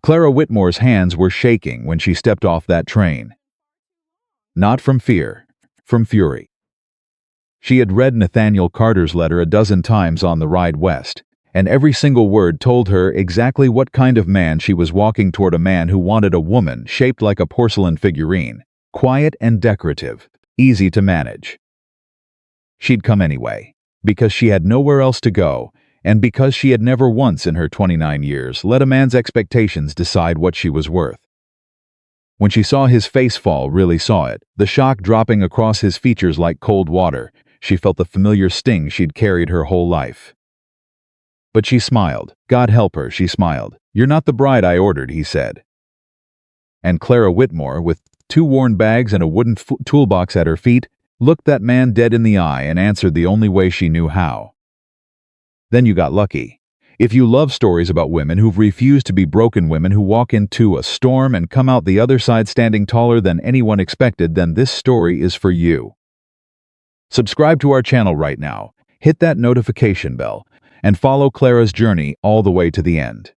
Clara Whitmore's hands were shaking when she stepped off that train. Not from fear, from fury. She had read Nathaniel Carter's letter a dozen times on the ride west, and every single word told her exactly what kind of man she was walking toward, a man who wanted a woman shaped like a porcelain figurine, quiet and decorative, easy to manage. She'd come anyway, because she had nowhere else to go, and because she had never once in her 29 years let a man's expectations decide what she was worth. When she saw his face fall, really saw it, the shock dropping across his features like cold water, she felt the familiar sting she'd carried her whole life. But she smiled. God help her, she smiled. "You're not the bride I ordered," he said. And Clara Whitmore, with 2 worn bags and a wooden toolbox at her feet, looked that man dead in the eye and answered the only way she knew how. Then you got lucky. If you love stories about women who've refused to be broken women who walk into a storm and come out the other side standing taller than anyone expected, then this story is for you. Subscribe to our channel right now, hit that notification bell, and follow Clara's journey all the way to the end.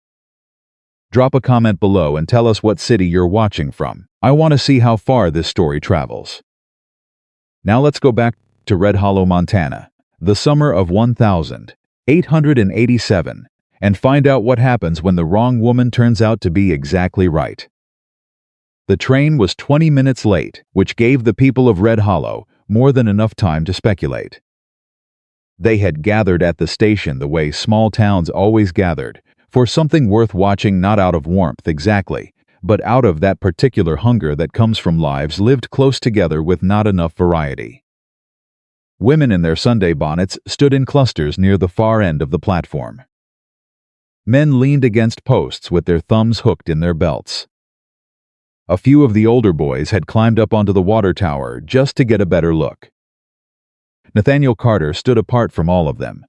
Drop a comment below and tell us what city you're watching from. I want to see how far this story travels. Now let's go back to Red Hollow, Montana, the summer of 1887, and find out what happens when the wrong woman turns out to be exactly right. The train was 20 minutes late, which gave the people of Red Hollow more than enough time to speculate. They had gathered at the station the way small towns always gathered, for something worth watching, not out of warmth exactly, but out of that particular hunger that comes from lives lived close together with not enough variety. Women in their Sunday bonnets stood in clusters near the far end of the platform. Men leaned against posts with their thumbs hooked in their belts. A few of the older boys had climbed up onto the water tower just to get a better look. Nathaniel Carter stood apart from all of them.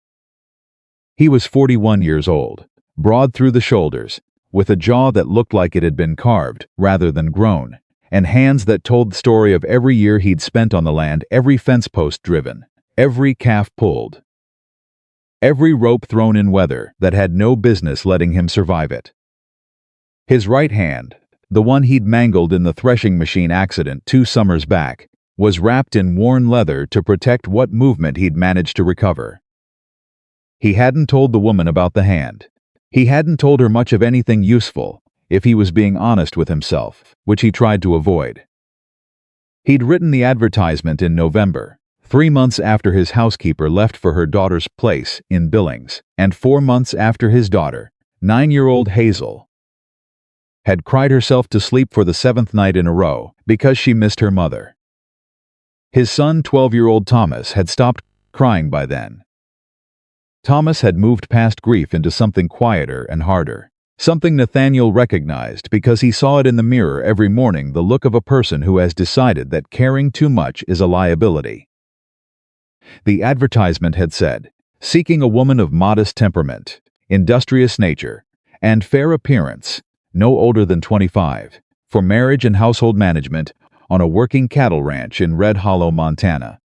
He was 41 years old, broad through the shoulders, with a jaw that looked like it had been carved rather than grown, and hands that told the story of every year he'd spent on the land, every fence post driven, every calf pulled, every rope thrown in weather that had no business letting him survive it. His right hand, the one he'd mangled in the threshing machine accident 2 summers back, was wrapped in worn leather to protect what movement he'd managed to recover. He hadn't told the woman about the hand. He hadn't told her much of anything useful, if he was being honest with himself, which he tried to avoid. He'd written the advertisement in November, 3 months after his housekeeper left for her daughter's place in Billings, and 4 months after his daughter, 9-year-old Hazel, had cried herself to sleep for the 7th night in a row because she missed her mother. His son, 12-year-old Thomas, had stopped crying by then. Thomas had moved past grief into something quieter and harder, something Nathaniel recognized because he saw it in the mirror every morning, the look of a person who has decided that caring too much is a liability. The advertisement had said, "Seeking a woman of modest temperament, industrious nature, and fair appearance, no older than 25, for marriage and household management on a working cattle ranch in Red Hollow, Montana.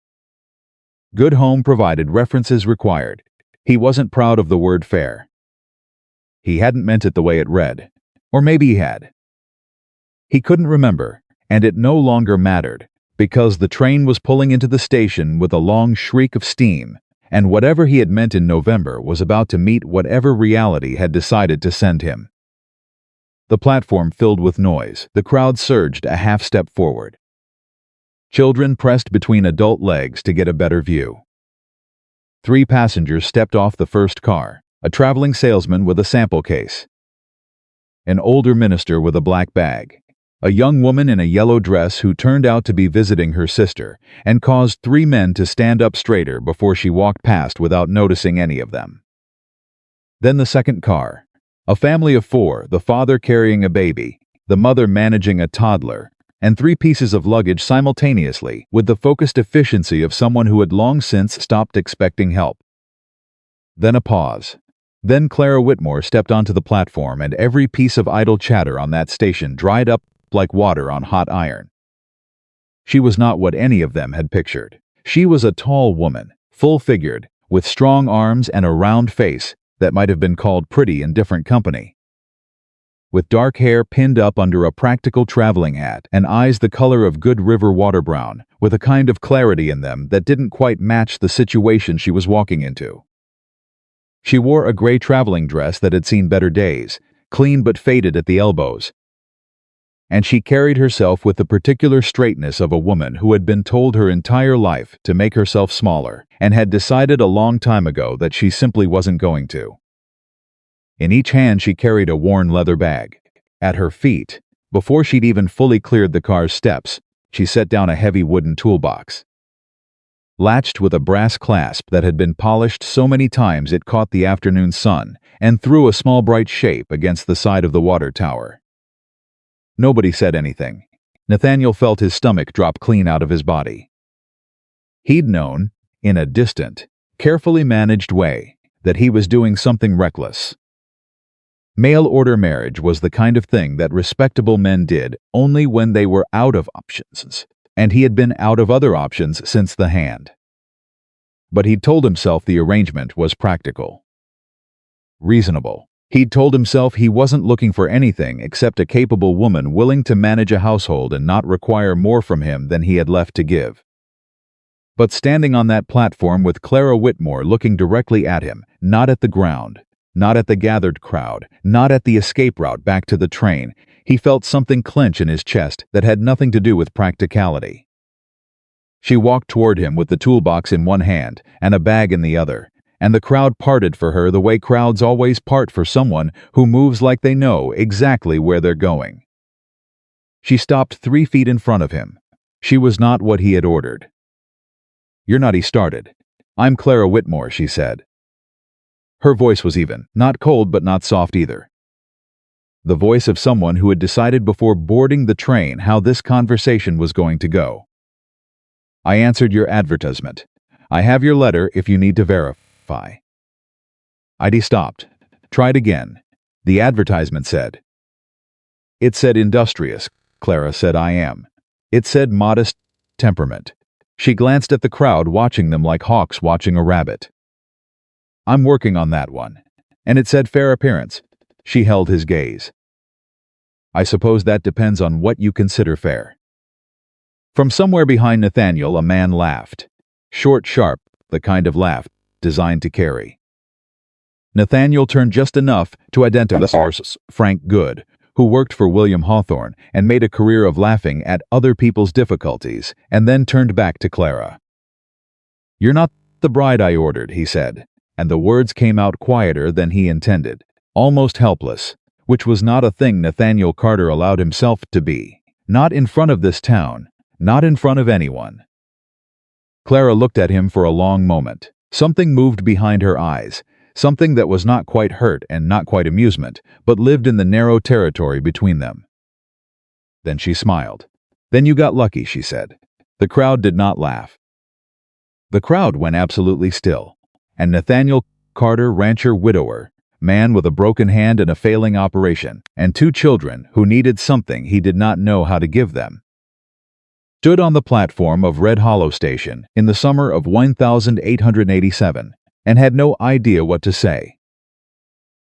Good home provided, references required." He wasn't proud of the word fair. He hadn't meant it the way it read. Or maybe he had. He couldn't remember, and it no longer mattered, because the train was pulling into the station with a long shriek of steam, and whatever he had meant in November was about to meet whatever reality had decided to send him. The platform filled with noise. The crowd surged a half step forward. Children pressed between adult legs to get a better view. 3 passengers stepped off the first car, a traveling salesman with a sample case, an older minister with a black bag, a young woman in a yellow dress who turned out to be visiting her sister and caused 3 men to stand up straighter before she walked past without noticing any of them. Then the second car, a family of 4, the father carrying a baby, the mother managing a toddler, and 3 pieces of luggage simultaneously with the focused efficiency of someone who had long since stopped expecting help. Then a pause. Then Clara Whitmore stepped onto the platform, and every piece of idle chatter on that station dried up like water on hot iron. She was not what any of them had pictured. She was a tall woman, full-figured, with strong arms and a round face that might have been called pretty in different company. with dark hair pinned up under a practical traveling hat and eyes the color of good river water brown, with a kind of clarity in them that didn't quite match the situation she was walking into. She wore a gray traveling dress that had seen better days, clean but faded at the elbows, and she carried herself with the particular straightness of a woman who had been told her entire life to make herself smaller and had decided a long time ago that she simply wasn't going to. In each hand she carried a worn leather bag. At her feet, before she'd even fully cleared the car's steps, she set down a heavy wooden toolbox. Latched with a brass clasp that had been polished so many times it caught the afternoon sun and threw a small bright shape against the side of the water tower. Nobody said anything. Nathaniel felt his stomach drop clean out of his body. He'd known, in a distant, carefully managed way, that he was doing something reckless. Mail-order marriage was the kind of thing that respectable men did only when they were out of options, and he had been out of other options since the hand. But he'd told himself the arrangement was practical. Reasonable. He'd told himself he wasn't looking for anything except a capable woman willing to manage a household and not require more from him than he had left to give. But standing on that platform with Clara Whitmore looking directly at him, not at the ground, not at the gathered crowd, not at the escape route back to the train, he felt something clench in his chest that had nothing to do with practicality. She walked toward him with the toolbox in one hand and a bag in the other, and the crowd parted for her the way crowds always part for someone who moves like they know exactly where they're going. She stopped 3 feet in front of him. She was not what he had ordered. "You're not," he started. "I'm Clara Whitmore," she said. Her voice was even, not cold but not soft either. The voice of someone who had decided before boarding the train how this conversation was going to go. "I answered your advertisement. I have your letter if you need to verify." He stopped. "Tried again. The advertisement said." "It said industrious," Clara said. "I am. It said modest temperament." She glanced at the crowd, watching them like hawks watching a rabbit. "I'm working on that one. And it said fair appearance." She held his gaze. "I suppose that depends on what you consider fair." From somewhere behind Nathaniel, a man laughed. Short, sharp, the kind of laugh designed to carry. Nathaniel turned just enough to identify the source, Frank Good, who worked for William Hawthorne and made a career of laughing at other people's difficulties, and then turned back to Clara. "You're not the bride I ordered," he said, and the words came out quieter than he intended, almost helpless, which was not a thing Nathaniel Carter allowed himself to be. Not in front of this town, not in front of anyone. Clara looked at him for a long moment. Something moved behind her eyes, something that was not quite hurt and not quite amusement, but lived in the narrow territory between them. Then she smiled. "Then you got lucky," she said. The crowd did not laugh. The crowd went absolutely still, and Nathaniel Carter, rancher, widower, man with a broken hand and a failing operation, and 2 children who needed something he did not know how to give them, stood on the platform of Red Hollow Station in the summer of 1887 and had no idea what to say.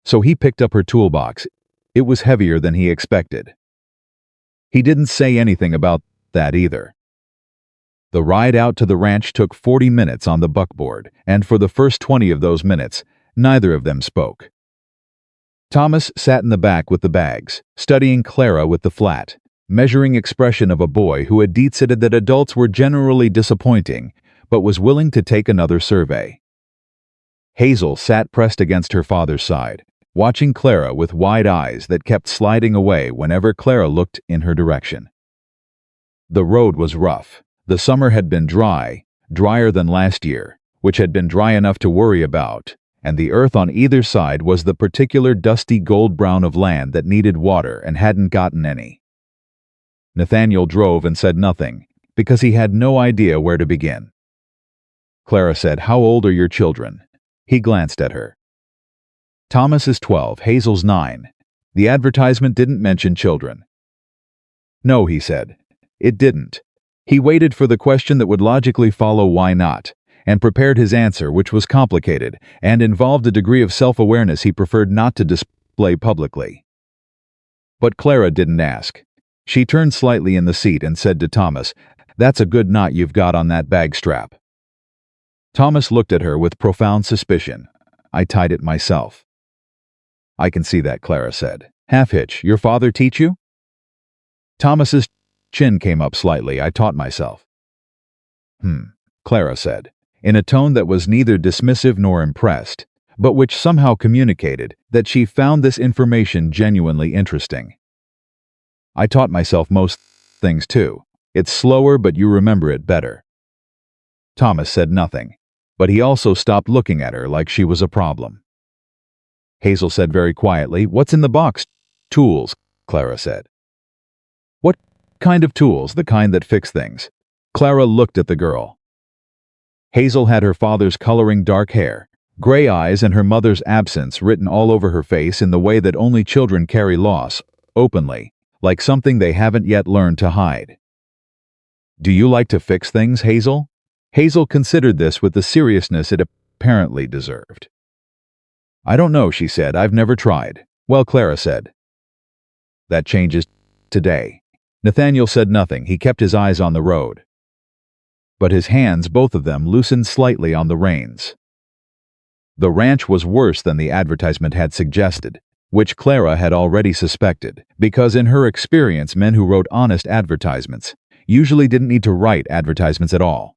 So he picked up her toolbox. It was heavier than he expected. He didn't say anything about that either. The ride out to the ranch took 40 minutes on the buckboard, and for the first 20 of those minutes, neither of them spoke. Thomas sat in the back with the bags, studying Clara with the flat, measuring expression of a boy who had decided that adults were generally disappointing, but was willing to take another survey. Hazel sat pressed against her father's side, watching Clara with wide eyes that kept sliding away whenever Clara looked in her direction. The road was rough. The summer had been dry, drier than last year, which had been dry enough to worry about, and the earth on either side was the particular dusty gold brown of land that needed water and hadn't gotten any. Nathaniel drove and said nothing, because he had no idea where to begin. Clara said, "How old are your children?" He glanced at her. "Thomas is 12, Hazel's 9. The advertisement didn't mention children." "No," he said. It didn't. He waited for the question that would logically follow why not, and prepared his answer, which was complicated and involved a degree of self-awareness he preferred not to display publicly. But Clara didn't ask. She turned slightly in the seat and said to Thomas, "That's a good knot you've got on that bag strap." Thomas looked at her with profound suspicion. "I tied it myself." "I can see that," Clara said. "Half-hitch, your father teach you?" Thomas's chin came up slightly. "I taught myself." Clara said, in a tone that was neither dismissive nor impressed, but which somehow communicated that she found this information genuinely interesting. "I taught myself most things too. It's slower, but you remember it better." Thomas said nothing, but he also stopped looking at her like she was a problem. Hazel said very quietly, "What's in the box?" "Tools," Clara said. "What kind of tools?" "The kind that fix things." Clara looked at the girl. Hazel had her father's coloring dark hair, gray eyes, and her mother's absence written all over her face in the way that only children carry loss, openly, like something they haven't yet learned to hide. "Do you like to fix things, Hazel?" Hazel considered this with the seriousness it apparently deserved. "I don't know," she said. "I've never tried." "Well," Clara said, "that changes today." Nathaniel said nothing. He kept his eyes on the road. But his hands, both of them, loosened slightly on the reins. The ranch was worse than the advertisement had suggested, which Clara had already suspected, because in her experience men who wrote honest advertisements usually didn't need to write advertisements at all.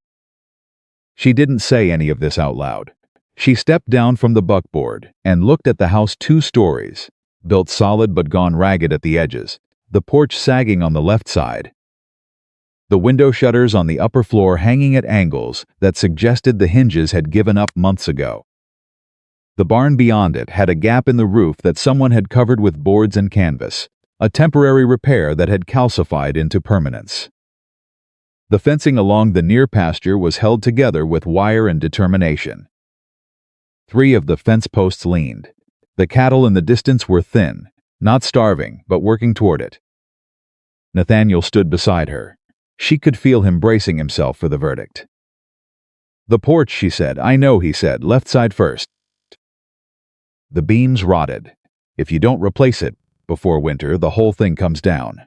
She didn't say any of this out loud. She stepped down from the buckboard and looked at the house 2 stories, built solid but gone ragged at the edges, the porch sagging on the left side, the window shutters on the upper floor hanging at angles that suggested the hinges had given up months ago. The barn beyond it had a gap in the roof that someone had covered with boards and canvas, a temporary repair that had calcified into permanence. The fencing along the near pasture was held together with wire and determination. 3 of the fence posts leaned. The cattle in the distance were thin, not starving, but working toward it. Nathaniel stood beside her. She could feel him bracing himself for the verdict. "The porch," she said. "I know," he said. "Left side first." "The beam's rotted. If you don't replace it before winter, the whole thing comes down."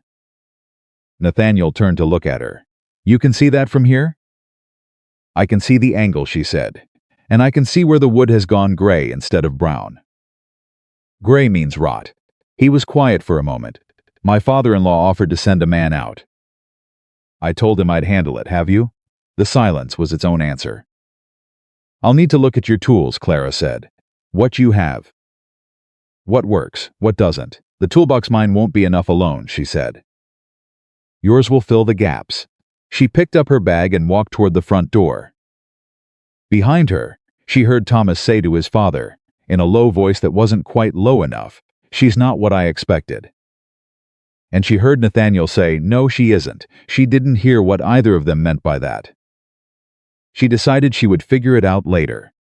Nathaniel turned to look at her. "You can see that from here?" "I can see the angle," she said. "And I can see where the wood has gone gray instead of brown." "Gray means rot." He was quiet for a moment. "My father-in-law offered to send a man out." "I told him I'd handle it, have you?" The silence was its own answer. "I'll need to look at your tools," Clara said. "What you have. What works, what doesn't. The toolbox mine won't be enough alone," she said. "Yours will fill the gaps." She picked up her bag and walked toward the front door. Behind her, she heard Thomas say to his father, in a low voice that wasn't quite low enough, "She's not what I expected." And she heard Nathaniel say, "No, she isn't." She didn't hear what either of them meant by that. She decided she would figure it out later.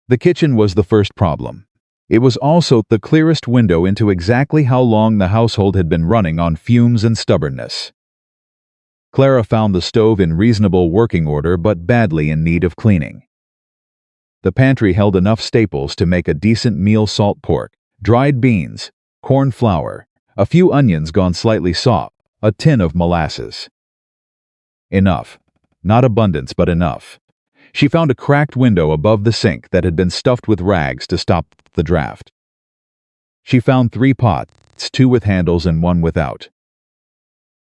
The kitchen was the first problem. It was also the clearest window into exactly how long the household had been running on fumes and stubbornness. Clara found the stove in reasonable working order but badly in need of cleaning. The pantry held enough staples to make a decent meal: salt pork, dried beans, corn flour, a few onions gone slightly soft, a tin of molasses. Enough. Not abundance, but enough. She found a cracked window above the sink that had been stuffed with rags to stop the draft. She found 3 pots, 2 with handles and 1 without.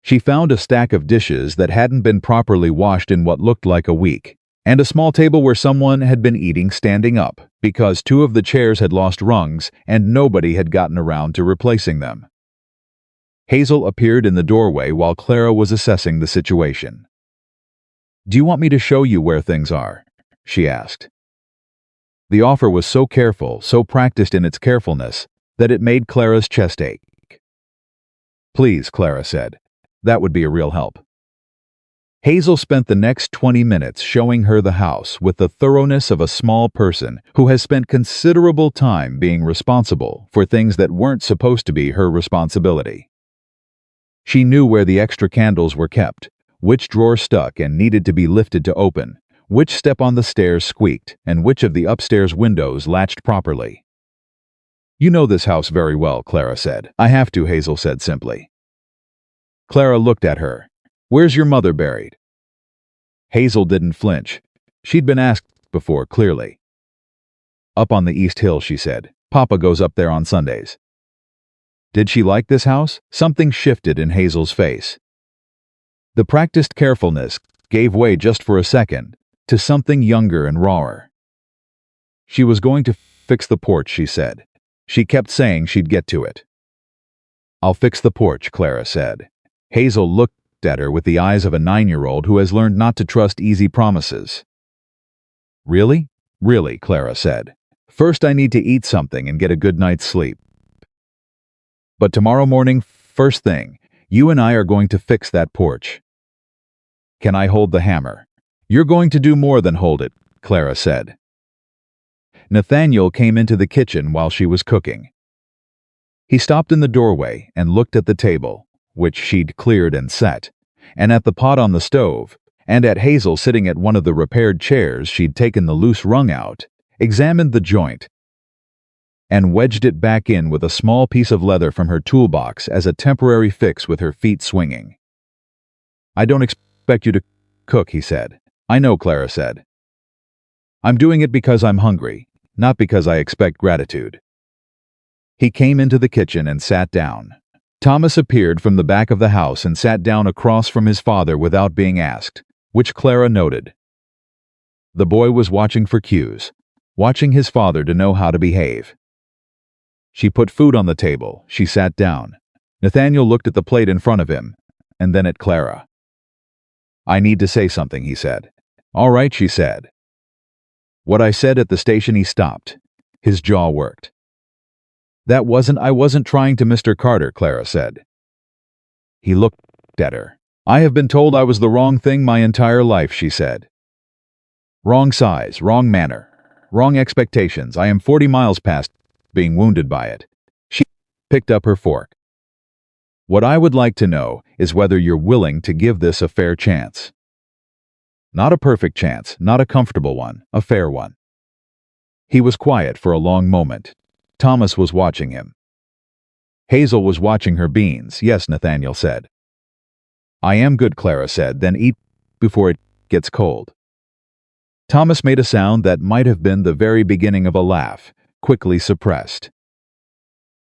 She found a stack of dishes that hadn't been properly washed in what looked like a week, and a small table where someone had been eating standing up, because 2 of the chairs had lost rungs and nobody had gotten around to replacing them. Hazel appeared in the doorway while Clara was assessing the situation. "Do you want me to show you where things are?" she asked. The offer was so careful, so practiced in its carefulness, that it made Clara's chest ache. "Please," Clara said. "That would be a real help." Hazel spent the next 20 minutes showing her the house with the thoroughness of a small person who has spent considerable time being responsible for things that weren't supposed to be her responsibility. She knew where the extra candles were kept, which drawer stuck and needed to be lifted to open, which step on the stairs squeaked, and which of the upstairs windows latched properly. You know this house very well, Clara said. I have to, Hazel said simply. Clara looked at her. Where's your mother buried? Hazel didn't flinch. She'd been asked before, clearly. Up on the East Hill, she said. Papa goes up there on Sundays. Did she like this house? Something shifted in Hazel's face. The practiced carefulness gave way just for a second to something younger and rawer. She was going to fix the porch, she said. She kept saying she'd get to it. I'll fix the porch, Clara said. Hazel looked at her with the eyes of a 9-year-old who has learned not to trust easy promises. Really? Really, Clara said. First I need to eat something and get a good night's sleep. But tomorrow morning, first thing, you and I are going to fix that porch. Can I hold the hammer? You're going to do more than hold it, Clara said. Nathaniel came into the kitchen while she was cooking. He stopped in the doorway and looked at the table, which she'd cleared and set, and at the pot on the stove, and at Hazel sitting at one of the repaired chairs she'd taken the loose rung out, examined the joint, and wedged it back in with a small piece of leather from her toolbox as a temporary fix with her feet swinging. I don't expect you to cook, he said. I know, Clara said. I'm doing it because I'm hungry, not because I expect gratitude. He came into the kitchen and sat down. Thomas appeared from the back of the house and sat down across from his father without being asked, which Clara noted. The boy was watching for cues, watching his father to know how to behave. She put food on the table. She sat down. Nathaniel looked at the plate in front of him, and then at Clara. I need to say something, he said. All right, she said. What I said at the station, he stopped. His jaw worked. I wasn't trying to Mr. Carter, Clara said. He looked at her. I have been told I was the wrong thing my entire life, she said. Wrong size, wrong manner, wrong expectations. I am 40 miles past being wounded by it. She picked up her fork. What I would like to know is whether you're willing to give this a fair chance. Not a perfect chance, not a comfortable one, a fair one. He was quiet for a long moment. Thomas was watching him. Hazel was watching her beans. Yes, Nathaniel said. I am good, Clara said, then eat before it gets cold. Thomas made a sound that might have been the very beginning of a laugh, quickly suppressed.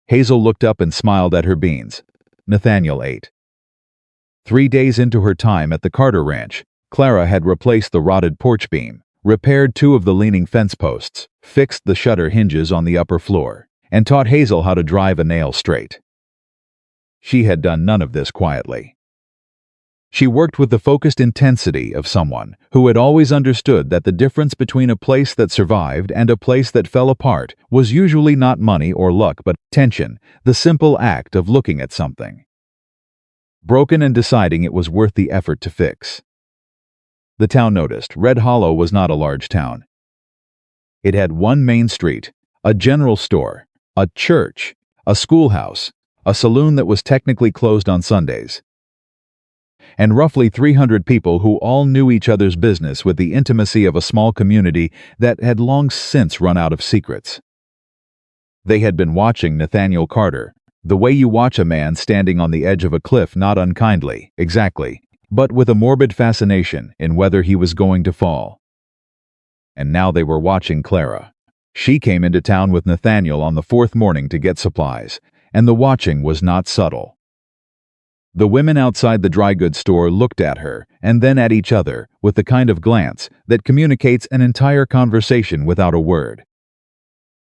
Hazel looked up and smiled at her beans. Nathaniel ate. 3 days into her time at the Carter Ranch, Clara had replaced the rotted porch beam, repaired 2 of the leaning fence posts, fixed the shutter hinges on the upper floor, and taught Hazel how to drive a nail straight. She had done none of this quietly. She worked with the focused intensity of someone who had always understood that the difference between a place that survived and a place that fell apart was usually not money or luck but tension, the simple act of looking at something broken and deciding it was worth the effort to fix. The town noticed Red Hollow was not a large town. It had one main street, a general store, a church, a schoolhouse, a saloon that was technically closed on Sundays, and roughly 300 people who all knew each other's business with the intimacy of a small community that had long since run out of secrets. They had been watching Nathaniel Carter, the way you watch a man standing on the edge of a cliff, not unkindly, exactly, but with a morbid fascination in whether he was going to fall. And now they were watching Clara. She came into town with Nathaniel on the 4th morning to get supplies, and the watching was not subtle. The women outside the dry goods store looked at her and then at each other with the kind of glance that communicates an entire conversation without a word.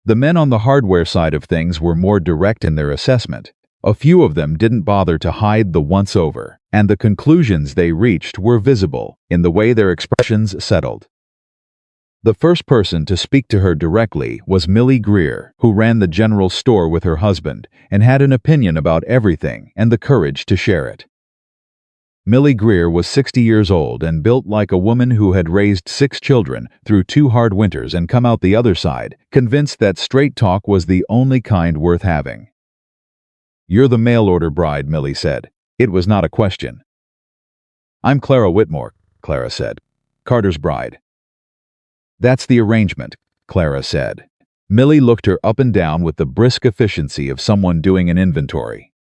The men on the hardware side of things were more direct in their assessment. A few of them didn't bother to hide the once-over, and the conclusions they reached were visible in the way their expressions settled. The first person to speak to her directly was Millie Greer, who ran the general store with her husband and had an opinion about everything and the courage to share it. Millie Greer was 60 years old and built like a woman who had raised 6 children through 2 hard winters and come out the other side, convinced that straight talk was the only kind worth having. You're the mail-order bride, Millie said. It was not a question. I'm Clara Whitmore, Clara said. Carter's bride. That's the arrangement, Clara said. Millie looked her up and down with the brisk efficiency of someone doing an inventory.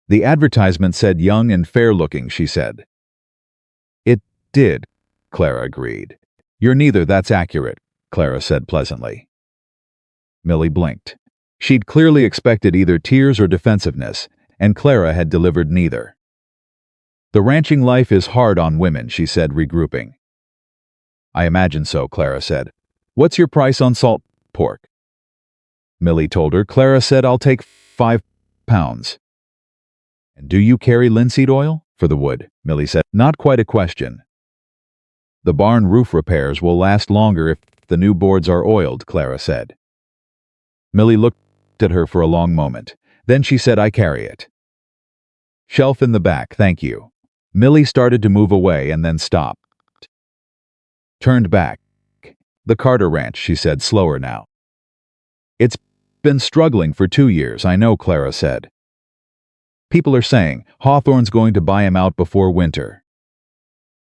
The advertisement said young and fair-looking, she said. It did, Clara agreed. You're neither, that's accurate, Clara said pleasantly. Millie blinked. She'd clearly expected either tears or defensiveness, and Clara had delivered neither. The ranching life is hard on women, she said, regrouping. I imagine so, Clara said. What's your price on salt pork? Millie told her. Clara said, I'll take 5 pounds. And do you carry linseed oil? For the wood, Millie said. Not quite a question. The barn roof repairs will last longer if the new boards are oiled, Clara said. Millie looked at her for a long moment. Then she said, I carry it. Shelf in the back, thank you. Millie started to move away and then stopped. Turned back. The Carter Ranch, she said, slower now. It's been struggling for 2 years, I know, Clara said. People are saying Hawthorne's going to buy him out before winter.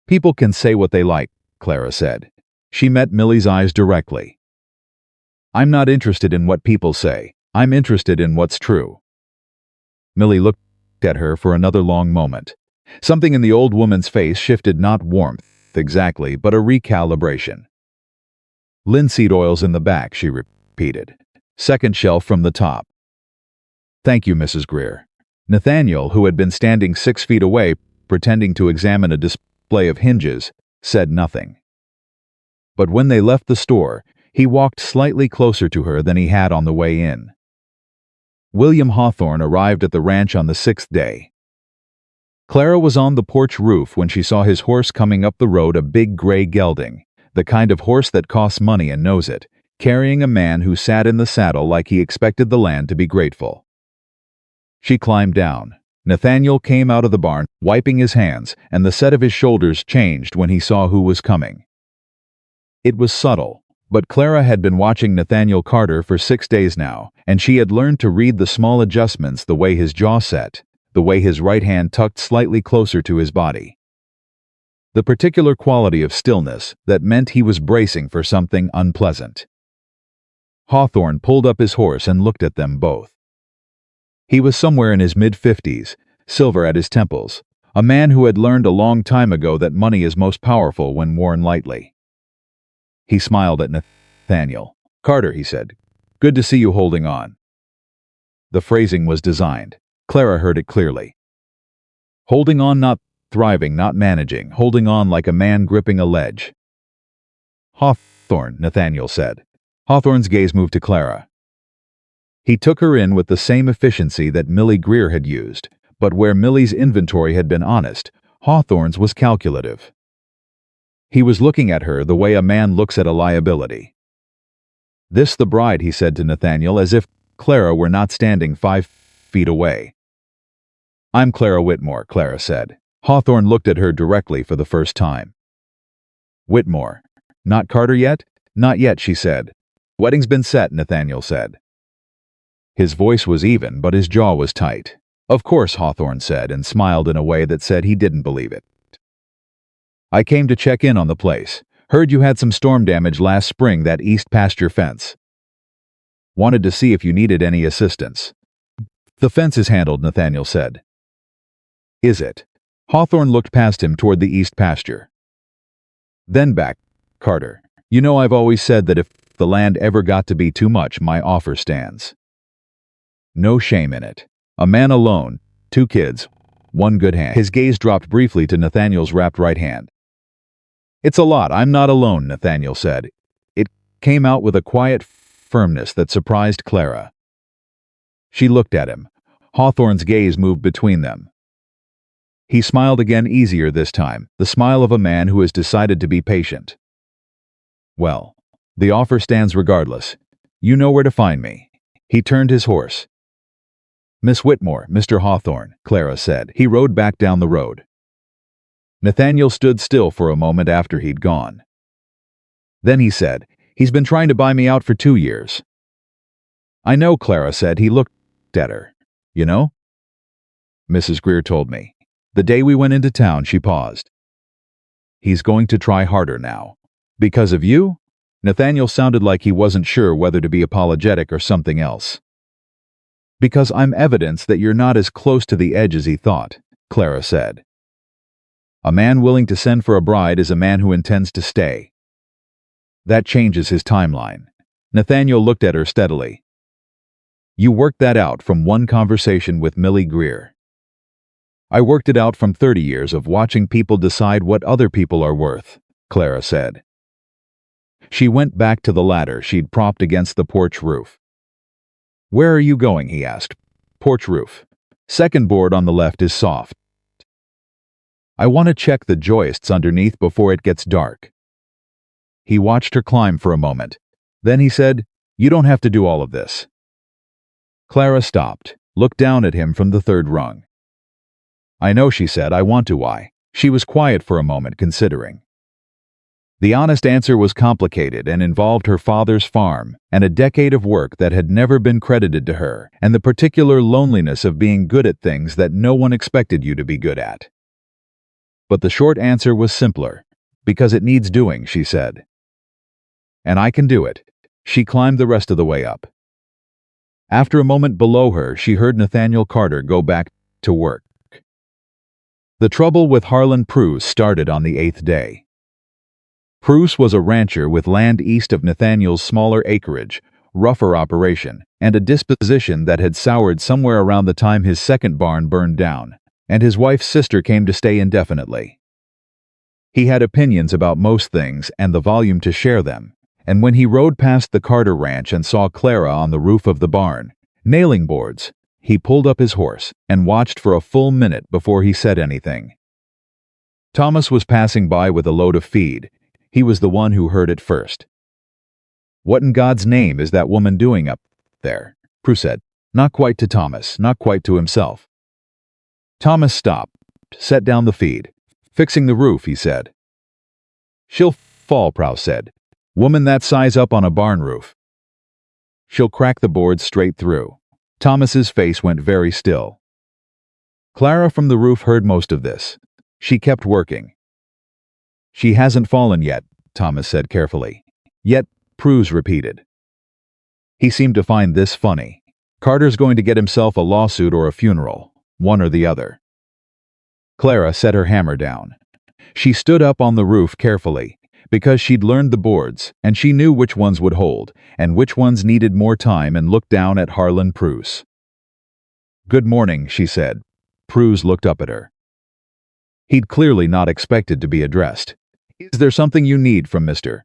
People can say what they like, Clara said. She met Millie's eyes directly. I'm not interested in what people say. I'm interested in what's true. Millie looked at her for another long moment. Something in the old woman's face shifted, not warmth exactly, but a recalibration. Linseed oil's in the back, she repeated. Second shelf from the top. Thank you, Mrs. Greer. Nathaniel, who had been standing 6 feet away, pretending to examine a display of hinges, said nothing. But when they left the store, he walked slightly closer to her than he had on the way in. William Hawthorne arrived at the ranch on the 6th day. Clara was on the porch roof when she saw his horse coming up the road, a big gray gelding, the kind of horse that costs money and knows it, carrying a man who sat in the saddle like he expected the land to be grateful. She climbed down. Nathaniel came out of the barn, wiping his hands, and the set of his shoulders changed when he saw who was coming. It was subtle, but Clara had been watching Nathaniel Carter for 6 days now, and she had learned to read the small adjustments, the way his jaw set, the way his right hand tucked slightly closer to his body. The particular quality of stillness that meant he was bracing for something unpleasant. Hawthorne pulled up his horse and looked at them both. He was somewhere in his mid-50s, silver at his temples, a man who had learned a long time ago that money is most powerful when worn lightly. He smiled at Nathaniel. Carter, he said, good to see you holding on. The phrasing was designed. Clara heard it clearly. Holding on, not thriving, not managing, holding on like a man gripping a ledge. Hawthorne, Nathaniel said. Hawthorne's gaze moved to Clara. He took her in with the same efficiency that Millie Greer had used, but where Millie's inventory had been honest, Hawthorne's was calculative. He was looking at her the way a man looks at a liability. This the bride, he said to Nathaniel, as if Clara were not standing 5 feet away. I'm Clara Whitmore, Clara said. Hawthorne looked at her directly for the first time. Whitmore. Not Carter yet? Not yet, she said. Wedding's been set, Nathaniel said. His voice was even, but his jaw was tight. Of course, Hawthorne said, and smiled in a way that said he didn't believe it. I came to check in on the place. Heard you had some storm damage last spring, that east pasture fence. Wanted to see if you needed any assistance. The fence is handled, Nathaniel said. Is it? Hawthorne looked past him toward the east pasture. Then back, Carter. You know I've always said that if the land ever got to be too much, my offer stands. No shame in it. A man alone, 2 kids, 1 good hand. His gaze dropped briefly to Nathaniel's wrapped right hand. It's a lot. I'm not alone, Nathaniel said. It came out with a quiet firmness that surprised Clara. She looked at him. Hawthorne's gaze moved between them. He smiled again, easier this time, the smile of a man who has decided to be patient. Well, the offer stands regardless. You know where to find me. He turned his horse. Miss Whitmore, Mr. Hawthorne, Clara said. He rode back down the road. Nathaniel stood still for a moment after he'd gone. Then he said, He's been trying to buy me out for 2 years. I know, Clara said. He looked at her. You know? Mrs. Greer told me. The day we went into town, she paused. He's going to try harder now. Because of you? Nathaniel sounded like he wasn't sure whether to be apologetic or something else. "Because I'm evidence that you're not as close to the edge as he thought," Clara said. "A man willing to send for a bride is a man who intends to stay. That changes his timeline." Nathaniel looked at her steadily. "You worked that out from one conversation with Millie Greer." "I worked it out from 30 years of watching people decide what other people are worth," Clara said. She went back to the ladder she'd propped against the porch roof. "Where are you going?" he asked. "Porch roof. Second board on the left is soft. I want to check the joists underneath before it gets dark." He watched her climb for a moment. Then he said, "You don't have to do all of this." Clara stopped, looked down at him from the third rung. "I know," she said. "I want to." Why? She was quiet for a moment, considering. The honest answer was complicated and involved her father's farm and a decade of work that had never been credited to her, and the particular loneliness of being good at things that no one expected you to be good at. But the short answer was simpler. "Because it needs doing," she said. "And I can do it." She climbed the rest of the way up. After a moment below her, she heard Nathaniel Carter go back to work. The trouble with Harlan Pruse started on the 8th day. Pruse was a rancher with land east of Nathaniel's smaller acreage, rougher operation, and a disposition that had soured somewhere around the time his second barn burned down, and his wife's sister came to stay indefinitely. He had opinions about most things and the volume to share them, and when he rode past the Carter ranch and saw Clara on the roof of the barn, nailing boards, he pulled up his horse and watched for a full minute before he said anything. Thomas was passing by with a load of feed. He was the one who heard it first. "What in God's name is that woman doing up there?" Prue said, not quite to Thomas, not quite to himself. Thomas stopped, set down the feed. "Fixing the roof," he said. "She'll fall," Prue said. "Woman that size up on a barn roof. She'll crack the boards straight through." Thomas's face went very still. Clara from the roof heard most of this. She kept working. "She hasn't fallen yet," Thomas said carefully. "Yet," Pruse repeated. He seemed to find this funny. Carter's going to get himself a lawsuit or a funeral, one or the other. Clara set her hammer down. She stood up on the roof carefully, because she'd learned the boards, and she knew which ones would hold, and which ones needed more time, and looked down at Harlan Pruse. "Good morning," she said. Pruse looked up at her. He'd clearly not expected to be addressed. "Is there something you need from Mr.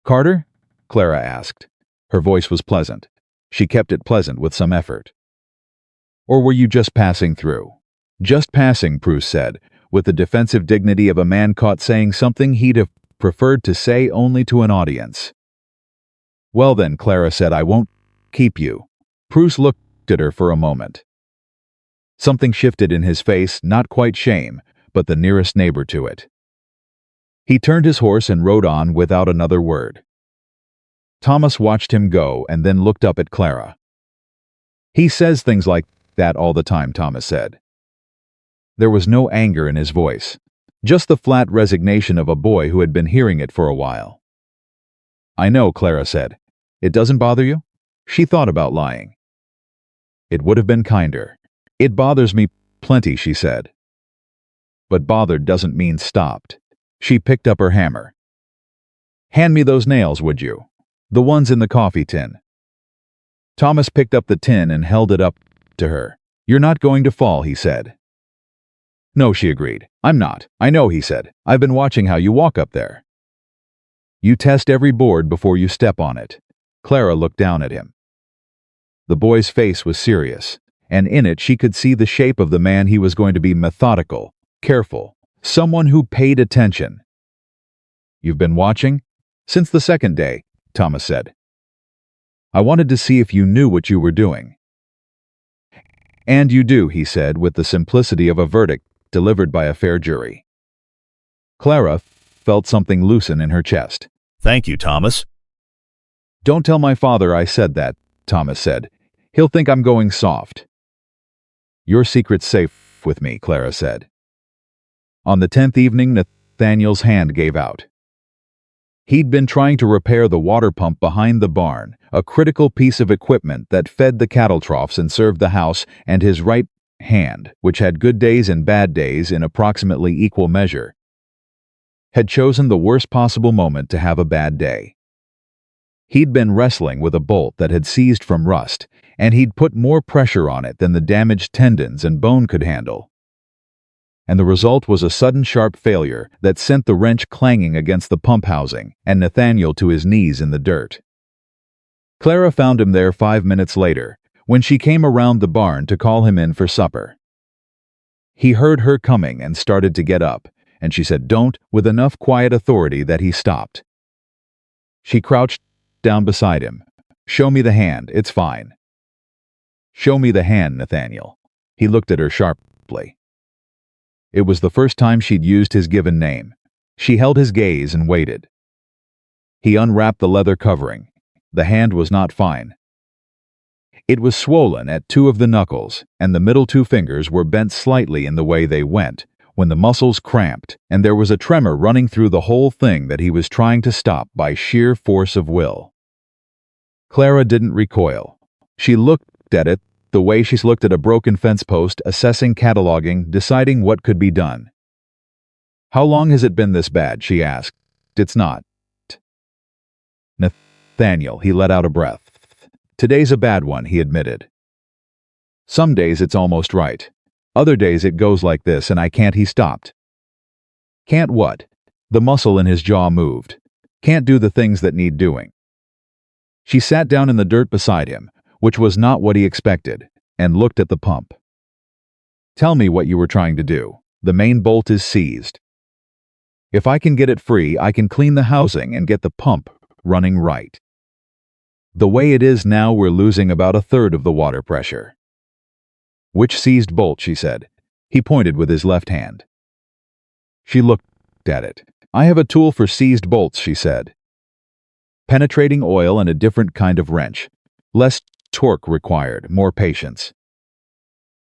Carter?" Clara asked. Her voice was pleasant. She kept it pleasant with some effort. "Or were you just passing through?" "Just passing," Pruse said, with the defensive dignity of a man caught saying something he'd have preferred to say only to an audience. "Well then," Clara said, "I won't keep you." Pruse looked at her for a moment. Something shifted in his face, not quite shame, but the nearest neighbor to it. He turned his horse and rode on without another word. Thomas watched him go and then looked up at Clara. "He says things like that all the time," Thomas said. There was no anger in his voice, just the flat resignation of a boy who had been hearing it for a while. "I know," Clara said. "It doesn't bother you?" She thought about lying. It would have been kinder. "It bothers me plenty," she said. But bothered doesn't mean stopped. She picked up her hammer. "Hand me those nails, would you? The ones in the coffee tin." Thomas picked up the tin and held it up to her. "You're not going to fall," he said. "No," she agreed. "I'm not." "I know," he said. "I've been watching how you walk up there. You test every board before you step on it." Clara looked down at him. The boy's face was serious, and in it she could see the shape of the man he was going to be: methodical, careful, someone who paid attention. "You've been watching?" "Since the second day," Thomas said. "I wanted to see if you knew what you were doing." "And you do," he said, with the simplicity of a verdict delivered by a fair jury. Clara felt something loosen in her chest. "Thank you, Thomas." "Don't tell my father I said that," Thomas said. "He'll think I'm going soft." "Your secret's safe with me," Clara said. On the 10th evening, Nathaniel's hand gave out. He'd been trying to repair the water pump behind the barn, a critical piece of equipment that fed the cattle troughs and served the house, and his right hand, which had good days and bad days in approximately equal measure, had chosen the worst possible moment to have a bad day. He'd been wrestling with a bolt that had seized from rust, and he'd put more pressure on it than the damaged tendons and bone could handle. And the result was a sudden sharp failure that sent the wrench clanging against the pump housing and Nathaniel to his knees in the dirt. Clara found him there 5 minutes later, when she came around the barn to call him in for supper. He heard her coming and started to get up, and she said "don't" with enough quiet authority that he stopped. She crouched down beside him. "Show me the hand, it's fine." "Show me the hand, Nathaniel." He looked at her sharply. It was the first time she'd used his given name. She held his gaze and waited. He unwrapped the leather covering. The hand was not fine. It was swollen at 2 of the knuckles, and the middle 2 fingers were bent slightly in the way they went, when the muscles cramped, and there was a tremor running through the whole thing that he was trying to stop by sheer force of will. Clara didn't recoil. She looked at it the way she's looked at a broken fence post, assessing, cataloging, deciding what could be done. "How long has it been this bad?" she asked. "It's not." "Nathaniel," he let out a breath. "Today's a bad one," he admitted. "Some days it's almost right. Other days it goes like this and I can't." He stopped. "Can't what?" The muscle in his jaw moved. "Can't do the things that need doing." She sat down in the dirt beside him, which was not what he expected, and looked at the pump. "Tell me what you were trying to do. The main bolt is seized. If I can get it free, I can clean the housing and get the pump running right. The way it is now, we're losing about 1/3 of the water pressure." "Which seized bolt?" she said. He pointed with his left hand. She looked at it. "I have a tool for seized bolts," she said. "Penetrating oil and a different kind of wrench. Less torque required, more patience.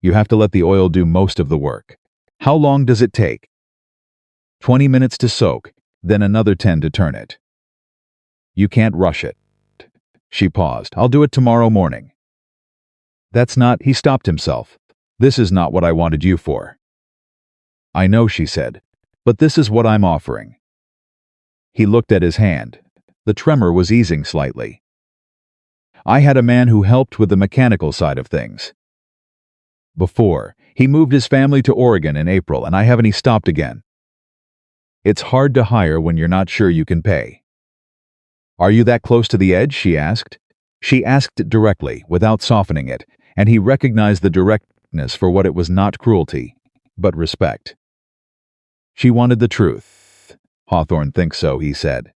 You have to let the oil do most of the work. How long does it take?" 20 minutes to soak, then another 10 to turn it. "You can't rush it." She paused. "I'll do it tomorrow morning." "That's not..." He stopped himself. "This is not what I wanted you for." "I know," she said, "but this is what I'm offering." He looked at his hand. The tremor was easing slightly. "I had a man who helped with the mechanical side of things before. He moved his family to Oregon in April, and I haven't. He stopped again. "It's hard to hire when you're not sure you can pay." "Are you that close to the edge?" she asked. She asked it directly, without softening it, and he recognized the directness for what it was: not cruelty, but respect. She wanted the truth. "Hawthorne thinks so," he said.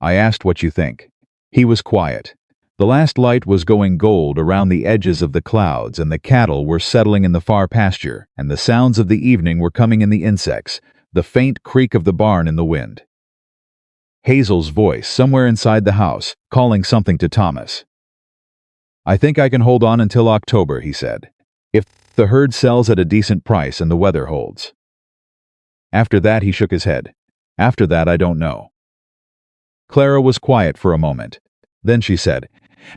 "I asked what you think." He was quiet. The last light was going gold around the edges of the clouds, and the cattle were settling in the far pasture, and the sounds of the evening were coming in the insects, the faint creak of the barn in the wind. Hazel's voice somewhere inside the house, calling something to Thomas. "I think I can hold on until October," he said, "if the herd sells at a decent price and the weather holds." After that, he shook his head. "After that, I don't know." Clara was quiet for a moment. Then she said,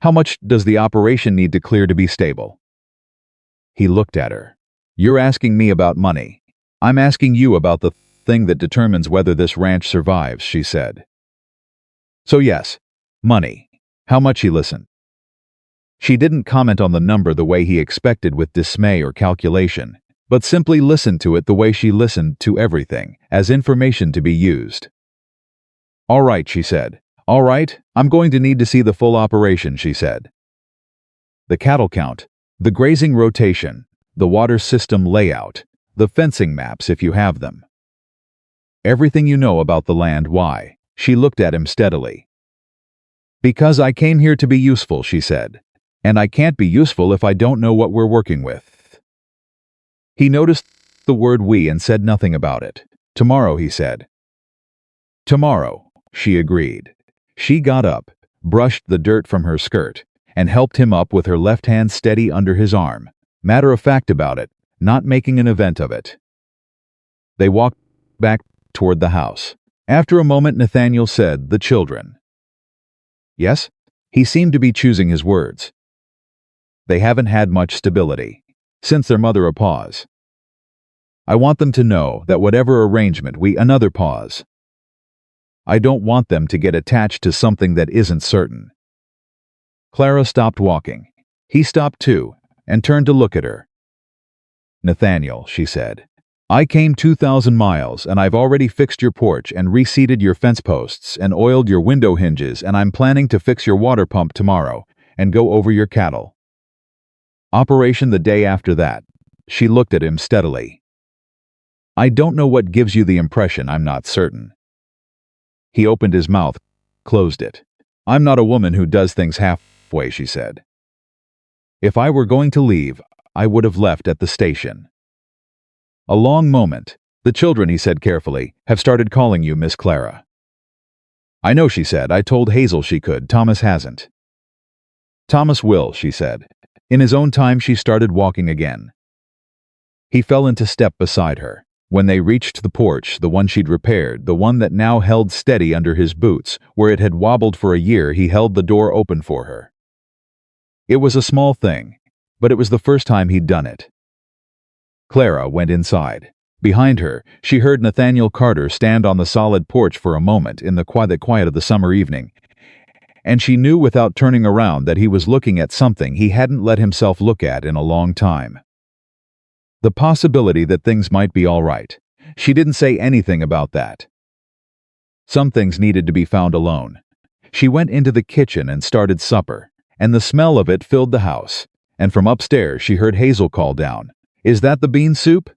"How much does the operation need to clear to be stable?" He looked at her. "You're asking me about money. I'm asking you about the thing that determines whether this ranch survives," she said. "So yes, money. How much?" He listened. She didn't comment on the number the way he expected, with dismay or calculation, but simply listened to it the way she listened to everything, as information to be used. "All right," she said. "All right, I'm going to need to see the full operation," she said. "The cattle count, the grazing rotation, the water system layout, the fencing maps if you have them. Everything you know about the land." "Why?" She looked at him steadily. "Because I came here to be useful," she said. "And I can't be useful if I don't know what we're working with." He noticed the word "we" and said nothing about it. "Tomorrow," he said. "Tomorrow," she agreed. She got up, brushed the dirt from her skirt, and helped him up with her left hand steady under his arm, matter of fact about it, not making an event of it. They walked back toward the house. After a moment, Nathaniel said, "The children." "Yes?" He seemed to be choosing his words. "They haven't had much stability. Since their mother." A pause. "I want them to know that whatever arrangement we." Another pause. "I don't want them to get attached to something that isn't certain." Clara stopped walking. He stopped too, and turned to look at her. "Nathaniel," she said, "I came 2,000 miles, and I've already fixed your porch and reseated your fence posts and oiled your window hinges, and I'm planning to fix your water pump tomorrow and go over your cattle. Operation the day after that." She looked at him steadily. "I don't know what gives you the impression I'm not certain." He opened his mouth, closed it. "I'm not a woman who does things halfway," she said. "If I were going to leave, I would have left at the station." A long moment. "The children," he said carefully, "have started calling you Miss Clara." "I know," she said. "I told Hazel she could. Thomas hasn't." "Thomas will," she said. In his own time. She started walking again. He fell into step beside her. When they reached the porch, the one she'd repaired, the one that now held steady under his boots, where it had wobbled for a year, he held the door open for her. It was a small thing, but it was the first time he'd done it. Clara went inside. Behind her, she heard Nathaniel Carter stand on the solid porch for a moment in the quiet of the summer evening, and she knew without turning around that he was looking at something he hadn't let himself look at in a long time. The possibility that things might be all right. She didn't say anything about that. Some things needed to be found alone. She went into the kitchen and started supper, and the smell of it filled the house, and from upstairs she heard Hazel call down, "Is that the bean soup?"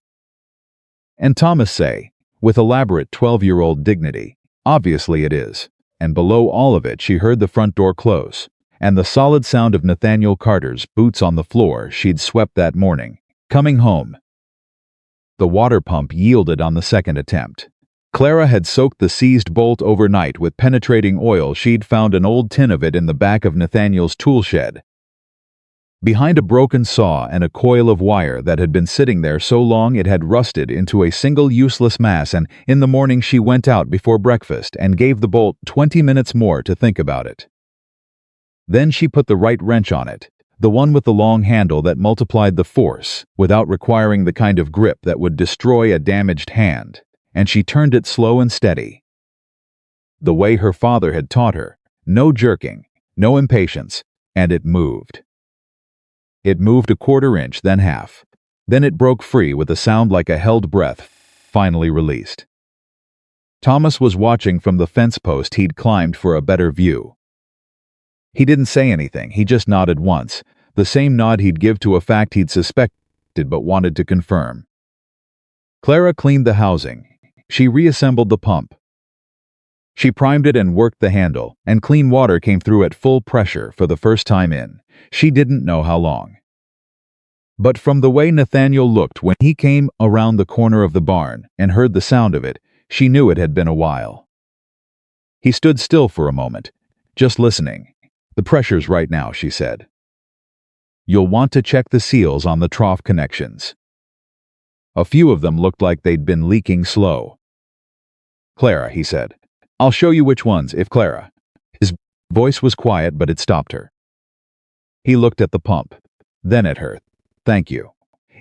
And Thomas say, with elaborate 12-year-old dignity, "Obviously it is." And below all of it she heard the front door close, and the solid sound of Nathaniel Carter's boots on the floor she'd swept that morning, coming home. The water pump yielded on the second attempt. Clara had soaked the seized bolt overnight with penetrating oil. She'd found an old tin of it in the back of Nathaniel's tool shed, behind a broken saw and a coil of wire that had been sitting there so long it had rusted into a single useless mass. And in the morning she went out before breakfast and gave the bolt 20 minutes more to think about it. Then she put the right wrench on it, the one with the long handle that multiplied the force without requiring the kind of grip that would destroy a damaged hand, and she turned it slow and steady, the way her father had taught her, no jerking, no impatience, and it moved. It moved a quarter inch, then half. Then it broke free with a sound like a held breath, finally released. Thomas was watching from the fence post he'd climbed for a better view. He didn't say anything, he just nodded once, the same nod he'd give to a fact he'd suspected but wanted to confirm. Clara cleaned the housing. She reassembled the pump. She primed it and worked the handle, and clean water came through at full pressure for the first time in she didn't know how long. But from the way Nathaniel looked when he came around the corner of the barn and heard the sound of it, she knew it had been a while. He stood still for a moment, just listening. "The pressure's right now," she said. "You'll want to check the seals on the trough connections. A few of them looked like they'd been leaking slow." "Clara," he said, "I'll show you which ones, if Clara." His voice was quiet, but it stopped her. He looked at the pump, then at her. "Thank you."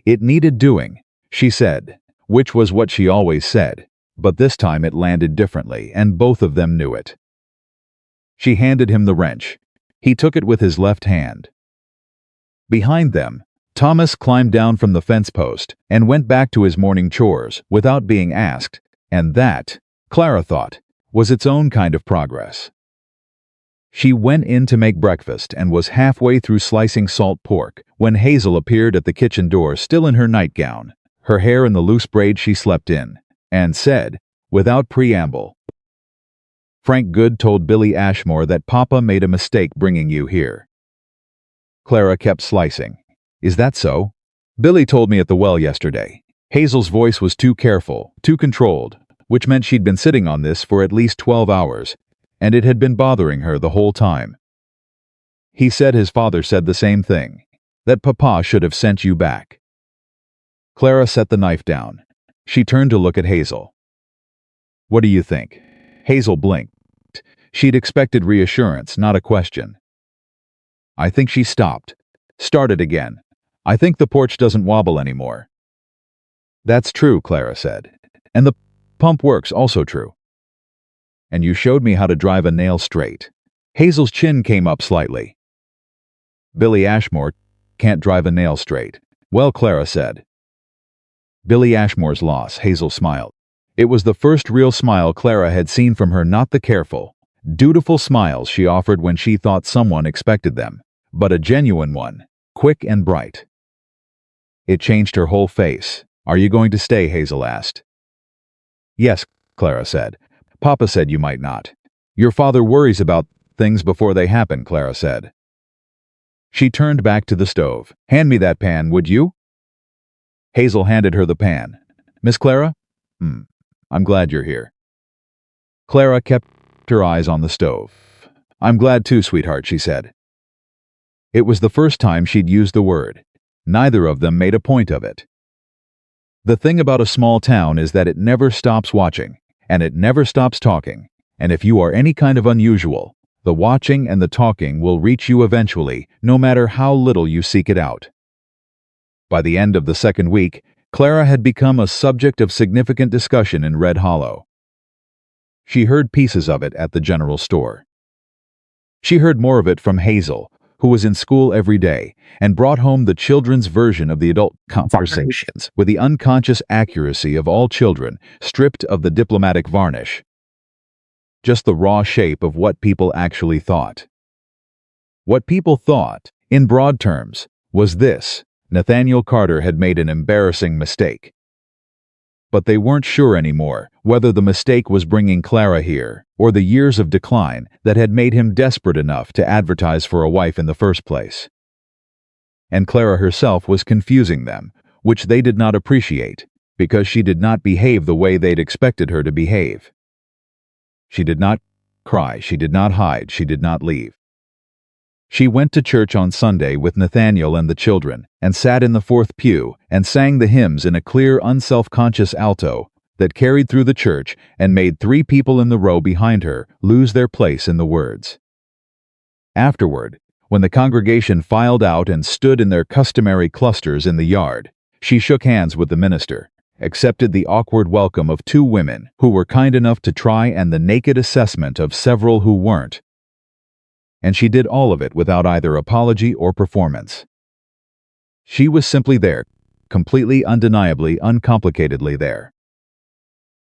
It needed doing, she said, which was what she always said, but this time it landed differently, and both of them knew it. She handed him the wrench. He took it with his left hand. Behind them, Thomas climbed down from the fence post and went back to his morning chores without being asked, and that, Clara thought, was its own kind of progress. She went in to make breakfast and was halfway through slicing salt pork when Hazel appeared at the kitchen door, still in her nightgown, her hair in the loose braid she slept in, and said, without preamble, "Frank Good told Billy Ashmore that Papa made a mistake bringing you here." Clara kept slicing. "Is that so?" "Billy told me at the well yesterday." Hazel's voice was too careful, too controlled, which meant she'd been sitting on this for at least 12 hours, and it had been bothering her the whole time. "He said his father said the same thing, that Papa should have sent you back." Clara set the knife down. She turned to look at Hazel. "What do you think?" Hazel blinked. She'd expected reassurance, not a question. I think she stopped. Started again. I think the porch doesn't wobble anymore. That's true, Clara said. And the pump works, also true. And you showed me how to drive a nail straight. Hazel's chin came up slightly. Billy Ashmore can't drive a nail straight. Well, Clara said. Billy Ashmore's loss, Hazel smiled. It was the first real smile Clara had seen from her, not the careful, dutiful smiles she offered when she thought someone expected them, but a genuine one, quick and bright. It changed her whole face. Are you going to stay? Hazel asked. Yes, Clara said. Papa said you might not. Your father worries about things before they happen, Clara said. She turned back to the stove. Hand me that pan, would you? Hazel handed her the pan. Miss Clara? I'm glad you're here. Clara kept her eyes on the stove. I'm glad too, sweetheart, she said. It was the first time she'd used the word. Neither of them made a point of it. The thing about a small town is that it never stops watching, and it never stops talking, and if you are any kind of unusual, the watching and the talking will reach you eventually, no matter how little you seek it out. By the end of the second week, Clara had become a subject of significant discussion in Red Hollow. She heard pieces of it at the general store. She heard more of it from Hazel, who was in school every day, and brought home the children's version of the adult conversations with the unconscious accuracy of all children, stripped of the diplomatic varnish. Just the raw shape of what people actually thought. What people thought, in broad terms, was this: Nathaniel Carter had made an embarrassing mistake. But they weren't sure anymore whether the mistake was bringing Clara here, or the years of decline that had made him desperate enough to advertise for a wife in the first place. And Clara herself was confusing them, which they did not appreciate, because she did not behave the way they'd expected her to behave. She did not cry, she did not hide, she did not leave. She went to church on Sunday with Nathaniel and the children, and sat in the fourth pew and sang the hymns in a clear, unself-conscious alto that carried through the church and made 3 people in the row behind her lose their place in the words. Afterward, when the congregation filed out and stood in their customary clusters in the yard, she shook hands with the minister, accepted the awkward welcome of 2 women who were kind enough to try and the naked assessment of several who weren't. And she did all of it without either apology or performance. She was simply there, completely, undeniably, uncomplicatedly there.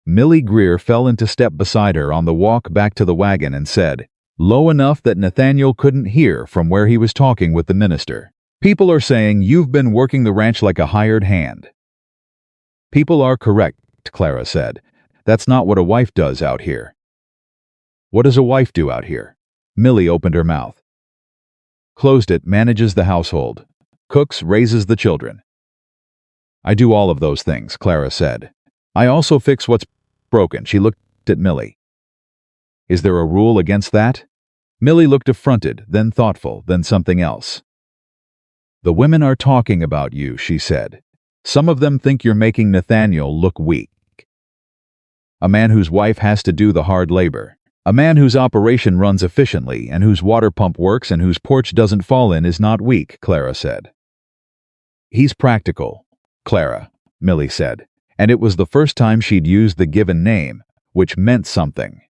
Millie Greer fell into step beside her on the walk back to the wagon and said, low enough that Nathaniel couldn't hear from where he was talking with the minister, "People are saying you've been working the ranch like a hired hand." "People are correct," Clara said. "That's not what a wife does out here." "What does a wife do out here?" Millie opened her mouth. "Closed it, manages the household. Cooks, raises the children." "I do all of those things," Clara said. "I also fix what's broken." She looked at Millie. "Is there a rule against that?" Millie looked affronted, then thoughtful, then something else. "The women are talking about you," she said. "Some of them think you're making Nathaniel look weak. A man whose wife has to do the hard labor. A man whose operation runs efficiently and whose water pump works and whose porch doesn't fall in is not weak," Clara said. "He's practical, Clara," Millie said, and it was the first time she'd used the given name, which meant something.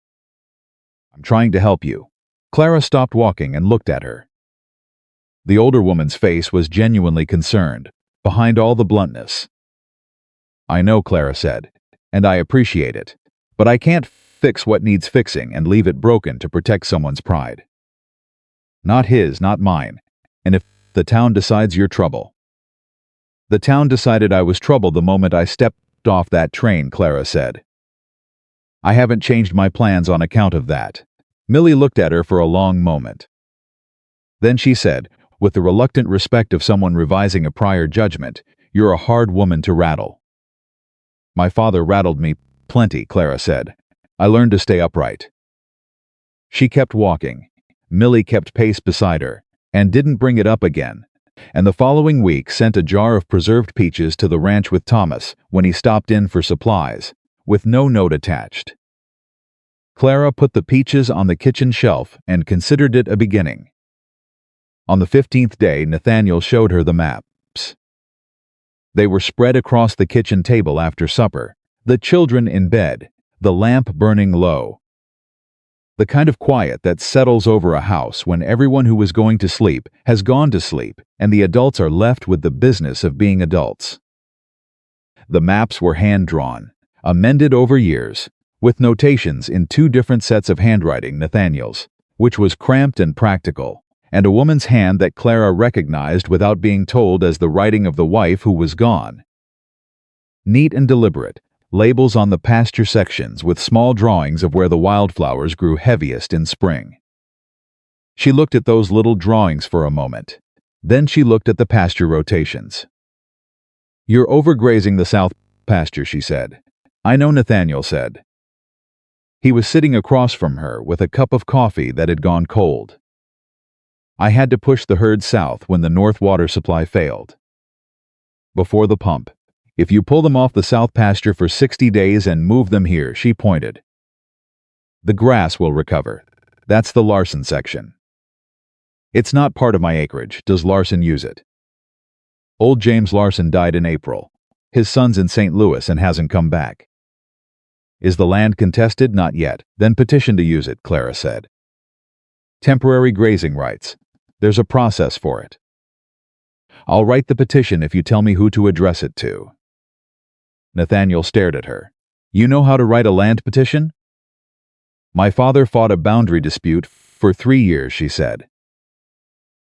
"I'm trying to help you." Clara stopped walking and looked at her. The older woman's face was genuinely concerned, behind all the bluntness. "I know," Clara said, "and I appreciate it, but I can't fix what needs fixing and leave it broken to protect someone's pride. Not his, not mine. And if the town decides you're trouble." "The town decided I was trouble the moment I stepped off that train," Clara said. "I haven't changed my plans on account of that." Millie looked at her for a long moment. Then she said, with the reluctant respect of someone revising a prior judgment, "You're a hard woman to rattle." "My father rattled me plenty," Clara said. "I learned to stay upright." She kept walking. Millie kept pace beside her, and didn't bring it up again, and the following week sent a jar of preserved peaches to the ranch with Thomas when he stopped in for supplies, with no note attached. Clara put the peaches on the kitchen shelf and considered it a beginning. On the 15th day, Nathaniel showed her the maps. They were spread across the kitchen table after supper, the children in bed, the lamp burning low. The kind of quiet that settles over a house when everyone who was going to sleep has gone to sleep and the adults are left with the business of being adults. The maps were hand-drawn, amended over years, with notations in 2 different sets of handwriting, Nathaniel's, which was cramped and practical, and a woman's hand that Clara recognized without being told as the writing of the wife who was gone. Neat and deliberate, labels on the pasture sections with small drawings of where the wildflowers grew heaviest in spring. She looked at those little drawings for a moment. Then she looked at the pasture rotations. "You're overgrazing the south pasture," she said. "I know," Nathaniel said. He was sitting across from her with a cup of coffee that had gone cold. "I had to push the herd south when the north water supply failed. Before the pump. If you pull them off the south pasture for 60 days and move them here," she pointed. "The grass will recover. That's the Larson section. It's not part of my acreage. Does Larson use it?" "Old James Larson died in April. His son's in St. Louis and hasn't come back." "Is the land contested?" "Not yet." "Then petition to use it," Clara said. "Temporary grazing rights. There's a process for it." "I'll write the petition if you tell me who to address it to." Nathaniel stared at her. "You know how to write a land petition?" "My father fought a boundary dispute for 3 years," she said.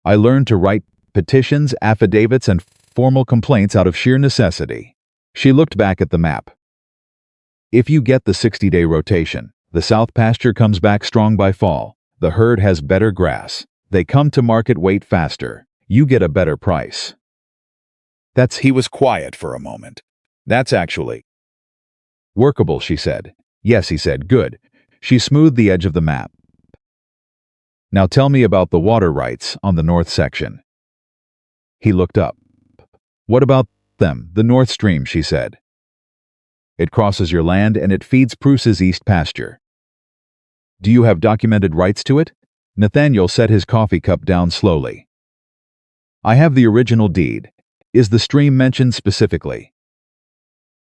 "I learned to write petitions, affidavits, and formal complaints out of sheer necessity." She looked back at the map. "If you get the 60-day rotation, the south pasture comes back strong by fall. The herd has better grass. They come to market weight faster. You get a better price." He was quiet for a moment. "That's actually workable," she said. "Yes," he said. "Good." She smoothed the edge of the map. "Now tell me about the water rights on the north section." He looked up. "What about them?" "The North Stream," she said. "It crosses your land and it feeds Pruce's east pasture." "Do you have documented rights to it?" Nathaniel set his coffee cup down slowly. "I have the original deed. Is the stream mentioned specifically?"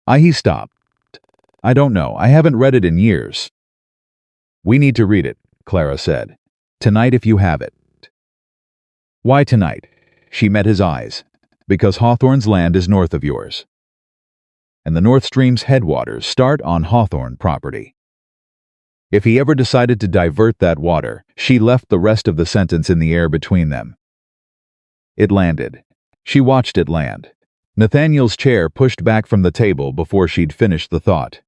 He stopped. "I don't know. I haven't read it in years." "We need to read it," Clara said. "Tonight if you have it." "Why tonight?" She met his eyes. "Because Hawthorne's land is north of yours. And the North Stream's headwaters start on Hawthorne property. If he ever decided to divert that water," she left the rest of the sentence in the air between them. It landed. She watched it land. Nathaniel's chair pushed back from the table before she'd finished the thought.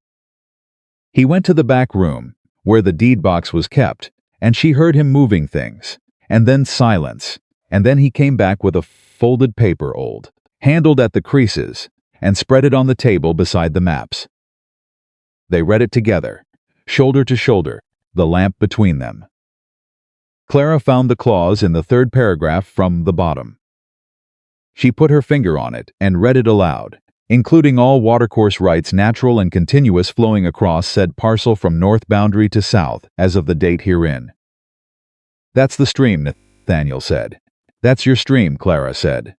He went to the back room, where the deed box was kept, and she heard him moving things, and then silence, and then he came back with a folded paper, old, handled at the creases, and spread it on the table beside the maps. They read it together, shoulder to shoulder, the lamp between them. Clara found the clause in the 3rd paragraph from the bottom. She put her finger on it and read it aloud, including all watercourse rights natural and continuous flowing across said parcel from north boundary to south as of the date herein. "That's the stream," Nathaniel said. "That's your stream," Clara said.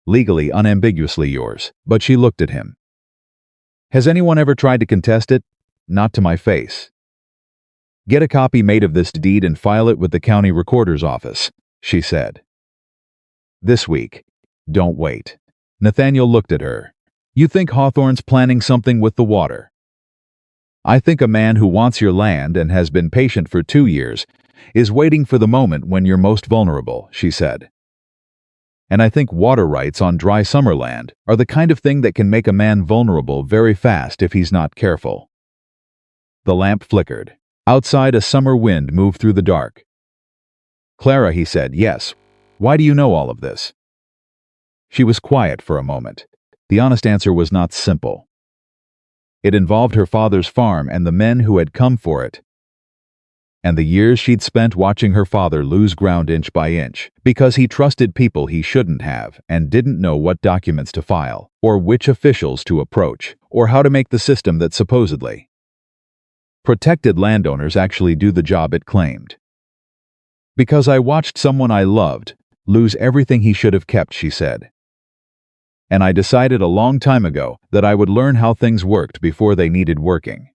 "Legally, unambiguously yours," but she looked at him. "Has anyone ever tried to contest it?" "Not to my face." "Get a copy made of this deed and file it with the county recorder's office," she said. "This week. Don't wait." Nathaniel looked at her. "You think Hawthorne's planning something with the water?" "I think a man who wants your land and has been patient for 2 years is waiting for the moment when you're most vulnerable," she said. "And I think water rights on dry summer land are the kind of thing that can make a man vulnerable very fast if he's not careful." The lamp flickered. Outside, a summer wind moved through the dark. "Clara," he said. "Yes. Why do you know all of this?" She was quiet for a moment. The honest answer was not simple. It involved her father's farm and the men who had come for it, and the years she'd spent watching her father lose ground inch by inch, because he trusted people he shouldn't have and didn't know what documents to file, or which officials to approach, or how to make the system that supposedly Protected landowners actually do the job it claimed. Because I watched someone I loved lose everything he should have kept, she said. And I decided a long time ago that I would learn how things worked before they needed working.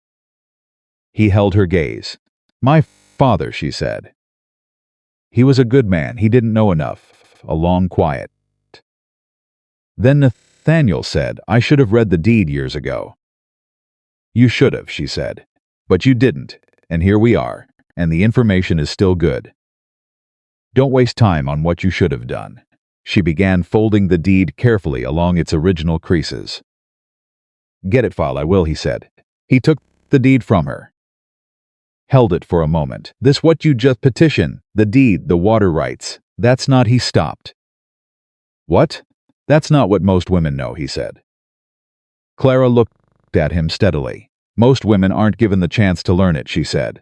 He held her gaze. My father, she said. He was a good man, he didn't know enough. A long quiet. Then Nathaniel said, I should have read the deed years ago. You should have, she said. But you didn't, and here we are, and the information is still good. Don't waste time on what you should have done. She began folding the deed carefully along its original creases. Get it, file, I will, he said. He took the deed from her. Held it for a moment. This what you just petition, the deed, the water rights. That's not, he stopped. What? That's not what most women know, he said. Clara looked at him steadily. Most women aren't given the chance to learn it, she said.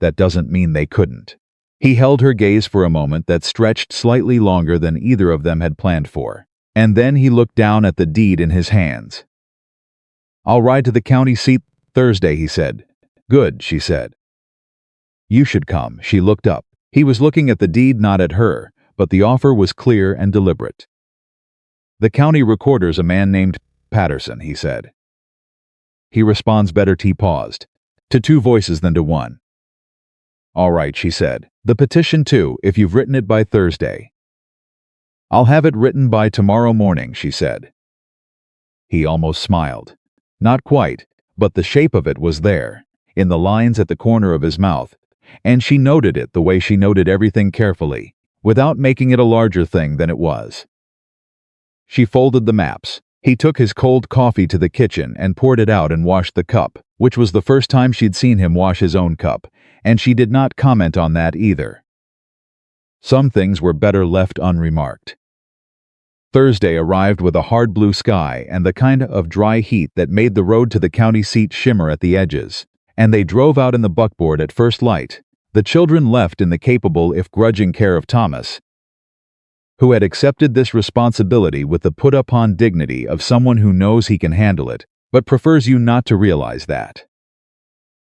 That doesn't mean they couldn't. He held her gaze for a moment that stretched slightly longer than either of them had planned for, and then he looked down at the deed in his hands. I'll ride to the county seat Thursday, he said. Good, she said. You should come. She looked up. He was looking at the deed, not at her, but the offer was clear and deliberate. The county recorder's a man named Patterson, he said. He responds better, he paused. To two voices than to one. All right, she said. The petition too, if you've written it by Thursday. I'll have it written by tomorrow morning, she said. He almost smiled. Not quite, but the shape of it was there, in the lines at the corner of his mouth, and she noted it the way she noted everything carefully, without making it a larger thing than it was. She folded the maps. He took his cold coffee to the kitchen and poured it out and washed the cup, which was the first time she'd seen him wash his own cup, and she did not comment on that either. Some things were better left unremarked. Thursday arrived with a hard blue sky and the kind of dry heat that made the road to the county seat shimmer at the edges, and they drove out in the buckboard at first light, the children left in the capable if grudging care of Thomas, who had accepted this responsibility with the put-upon dignity of someone who knows he can handle it, but prefers you not to realize that.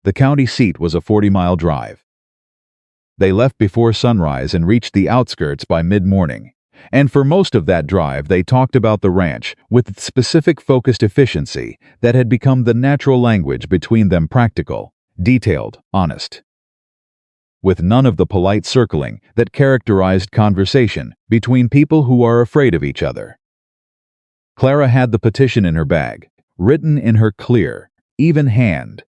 The county seat was a 40-mile drive. They left before sunrise and reached the outskirts by mid-morning, and for most of that drive they talked about the ranch with its specific focused efficiency that had become the natural language between them, practical, detailed, honest, with none of the polite circling that characterized conversation between people who are afraid of each other. Clara had the petition in her bag, written in her clear, even hand.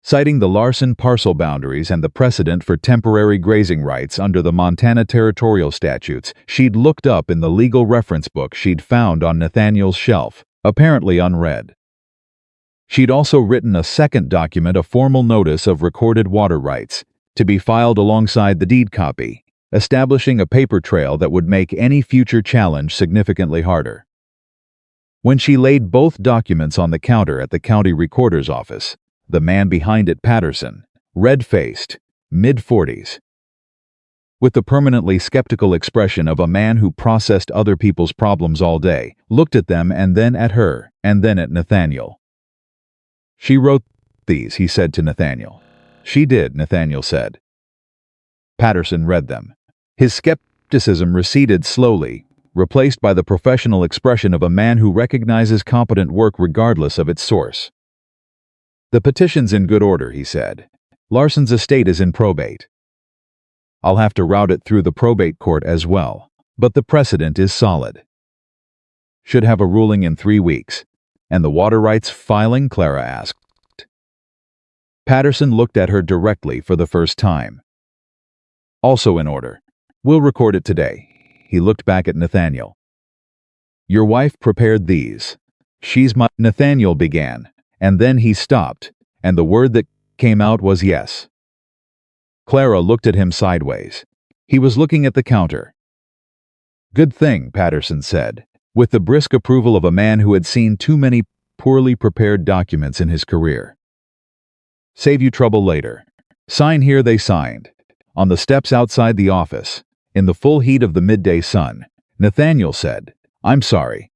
Citing the Larson parcel boundaries and the precedent for temporary grazing rights under the Montana territorial statutes, she'd looked up in the legal reference book she'd found on Nathaniel's shelf, apparently unread. She'd also written a second document, a formal notice of recorded water rights, to be filed alongside the deed copy, establishing a paper trail that would make any future challenge significantly harder. When she laid both documents on the counter at the county recorder's office, the man behind it, Patterson, red-faced, mid-40s, with the permanently skeptical expression of a man who processed other people's problems all day, looked at them and then at her, and then at Nathaniel. She wrote these, he said to Nathaniel. She did, Nathaniel said. Patterson read them. His skepticism receded slowly, replaced by the professional expression of a man who recognizes competent work regardless of its source. The petition's in good order, he said. Larson's estate is in probate. I'll have to route it through the probate court as well, but the precedent is solid. Should have a ruling in 3 weeks. And the water rights filing, Clara asked. Patterson looked at her directly for the first time. Also in order. We'll record it today. He looked back at Nathaniel. Your wife prepared these. She's my... Nathaniel began, and then he stopped, and the word that came out was yes. Clara looked at him sideways. He was looking at the counter. Good thing, Patterson said, with the brisk approval of a man who had seen too many poorly prepared documents in his career. Save you trouble later. Sign here. They signed. On the steps outside the office, in the full heat of the midday sun, Nathaniel said, I'm sorry.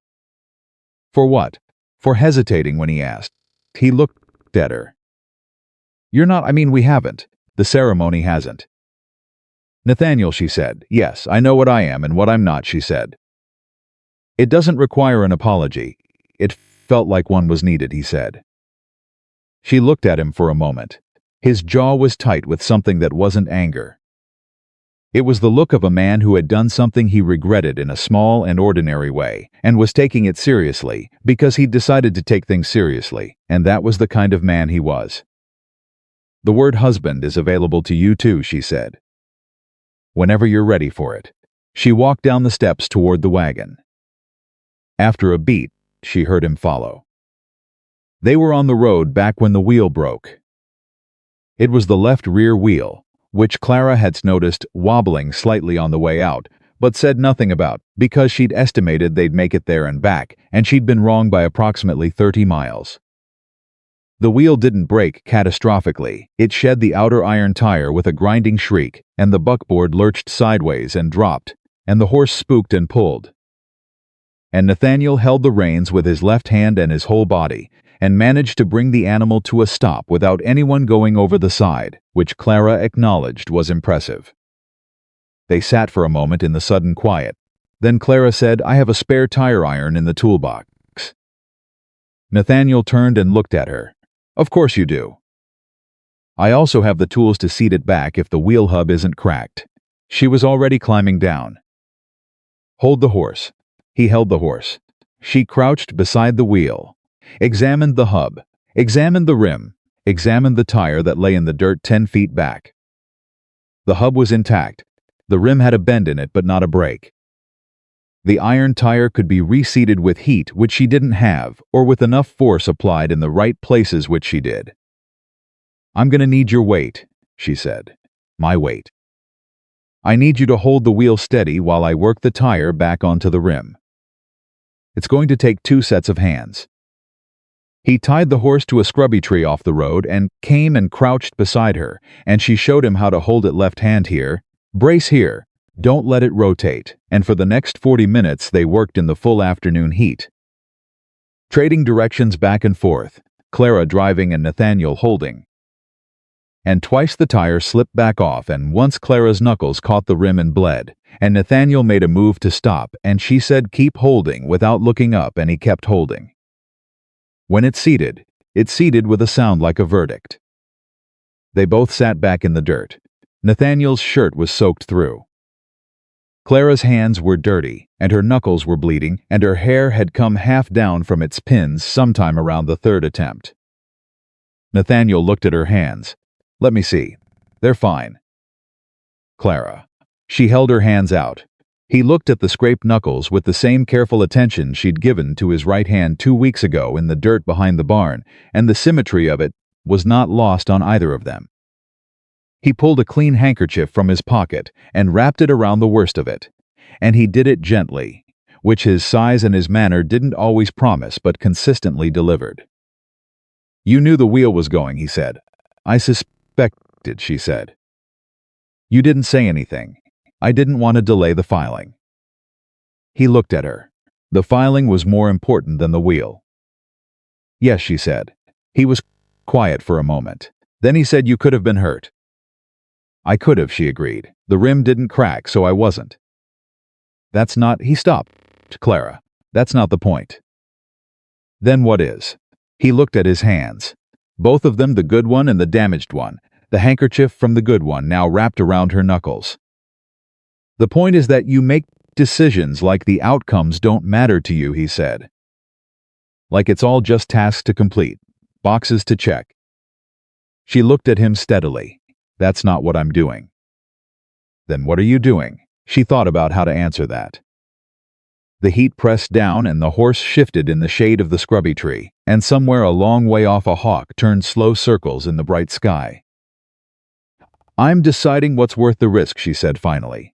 For what? For hesitating when he asked. He looked at her. We haven't. The ceremony hasn't. Nathaniel, she said. Yes, I know what I am and what I'm not, she said. It doesn't require an apology. It felt like one was needed, he said. She looked at him for a moment. His jaw was tight with something that wasn't anger. It was the look of a man who had done something he regretted in a small and ordinary way, and was taking it seriously, because he'd decided to take things seriously, and that was the kind of man he was. The word husband is available to you too, she said. Whenever you're ready for it. She walked down the steps toward the wagon. After a beat, she heard him follow. They were on the road back when the wheel broke. It was the left rear wheel, which Clara had noticed wobbling slightly on the way out, but said nothing about, because she'd estimated they'd make it there and back, and she'd been wrong by approximately 30 miles. The wheel didn't break catastrophically. It shed the outer iron tire with a grinding shriek, and the buckboard lurched sideways and dropped, and the horse spooked and pulled. And Nathaniel held the reins with his left hand and his whole body, and managed to bring the animal to a stop without anyone going over the side, which Clara acknowledged was impressive. They sat for a moment in the sudden quiet. Then Clara said, "I have a spare tire iron in the toolbox." Nathaniel turned and looked at her. "Of course you do. I also have the tools to seat it back if the wheel hub isn't cracked." She was already climbing down. "Hold the horse." He held the horse. She crouched beside the wheel, examined the hub, examined the rim, examined the tire that lay in the dirt 10 feet back. The hub was intact. The rim had a bend in it but not a break. The iron tire could be reseated with heat, which she didn't have, or with enough force applied in the right places, which she did. "I'm going to need your weight," she said. "My weight. I need you to hold the wheel steady while I work the tire back onto the rim. It's going to take 2 sets of hands." He tied the horse to a scrubby tree off the road and came and crouched beside her, and she showed him how to hold it left hand here, brace here, don't let it rotate, and for the next 40 minutes they worked in the full afternoon heat. Trading directions back and forth, Clara driving and Nathaniel holding. And twice the tire slipped back off, and once Clara's knuckles caught the rim and bled, and Nathaniel made a move to stop, and she said keep holding without looking up, and he kept holding. When it seated with a sound like a verdict. They both sat back in the dirt. Nathaniel's shirt was soaked through. Clara's hands were dirty, and her knuckles were bleeding, and her hair had come half down from its pins sometime around the 3rd attempt. Nathaniel looked at her hands. "Let me see. They're fine." Clara. She held her hands out. He looked at the scraped knuckles with the same careful attention she'd given to his right hand 2 weeks ago in the dirt behind the barn, and the symmetry of it was not lost on either of them. He pulled a clean handkerchief from his pocket and wrapped it around the worst of it, and he did it gently, which his size and his manner didn't always promise but consistently delivered. "You knew the wheel was going," he said. "I suspected," she said. "You didn't say anything. I didn't want to delay the filing." He looked at her. The filing was more important than the wheel. "Yes," she said. He was quiet for a moment. Then he said, "You could have been hurt." "I could have," she agreed. "The rim didn't crack, so I wasn't." "That's not—" He stopped. "Clara, that's not the point." "Then what is?" He looked at his hands. Both of them, the good one and the damaged one, the handkerchief from the good one now wrapped around her knuckles. "The point is that you make decisions like the outcomes don't matter to you," he said. "Like it's all just tasks to complete, boxes to check." She looked at him steadily. "That's not what I'm doing." "Then what are you doing?" She thought about how to answer that. The heat pressed down and the horse shifted in the shade of the scrubby tree, and somewhere a long way off a hawk turned slow circles in the bright sky. "I'm deciding what's worth the risk," she said finally.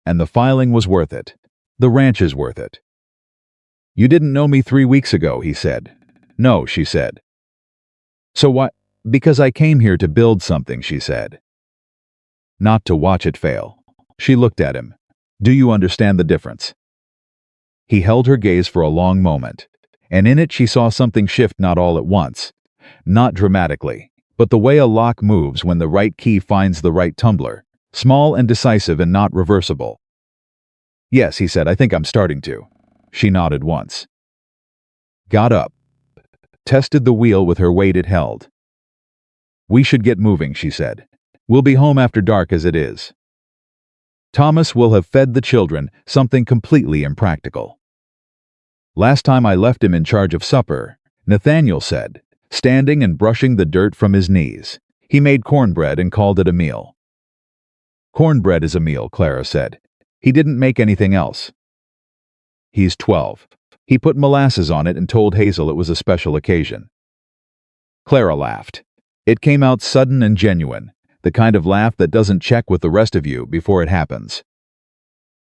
"And the filing was worth it. The ranch is worth it." "You didn't know me 3 weeks ago," he said. "No," she said. "So why—" "Because I came here to build something," she said. "Not to watch it fail." She looked at him. "Do you understand the difference?" He held her gaze for a long moment, and in it she saw something shift, not all at once, not dramatically, but the way a lock moves when the right key finds the right tumbler, small and decisive and not reversible. "Yes," he said, "I think I'm starting to." She nodded once. Got up, tested the wheel with her weight it held. "We should get moving," she said. "We'll be home after dark as it is. Thomas will have fed the children, something completely impractical." "Last time I left him in charge of supper," Nathaniel said, standing and brushing the dirt from his knees. "He made cornbread and called it a meal." "Cornbread is a meal," Clara said. "He didn't make anything else." "He's 12. He put molasses on it and told Hazel it was a special occasion." Clara laughed. It came out sudden and genuine, the kind of laugh that doesn't check with the rest of you before it happens.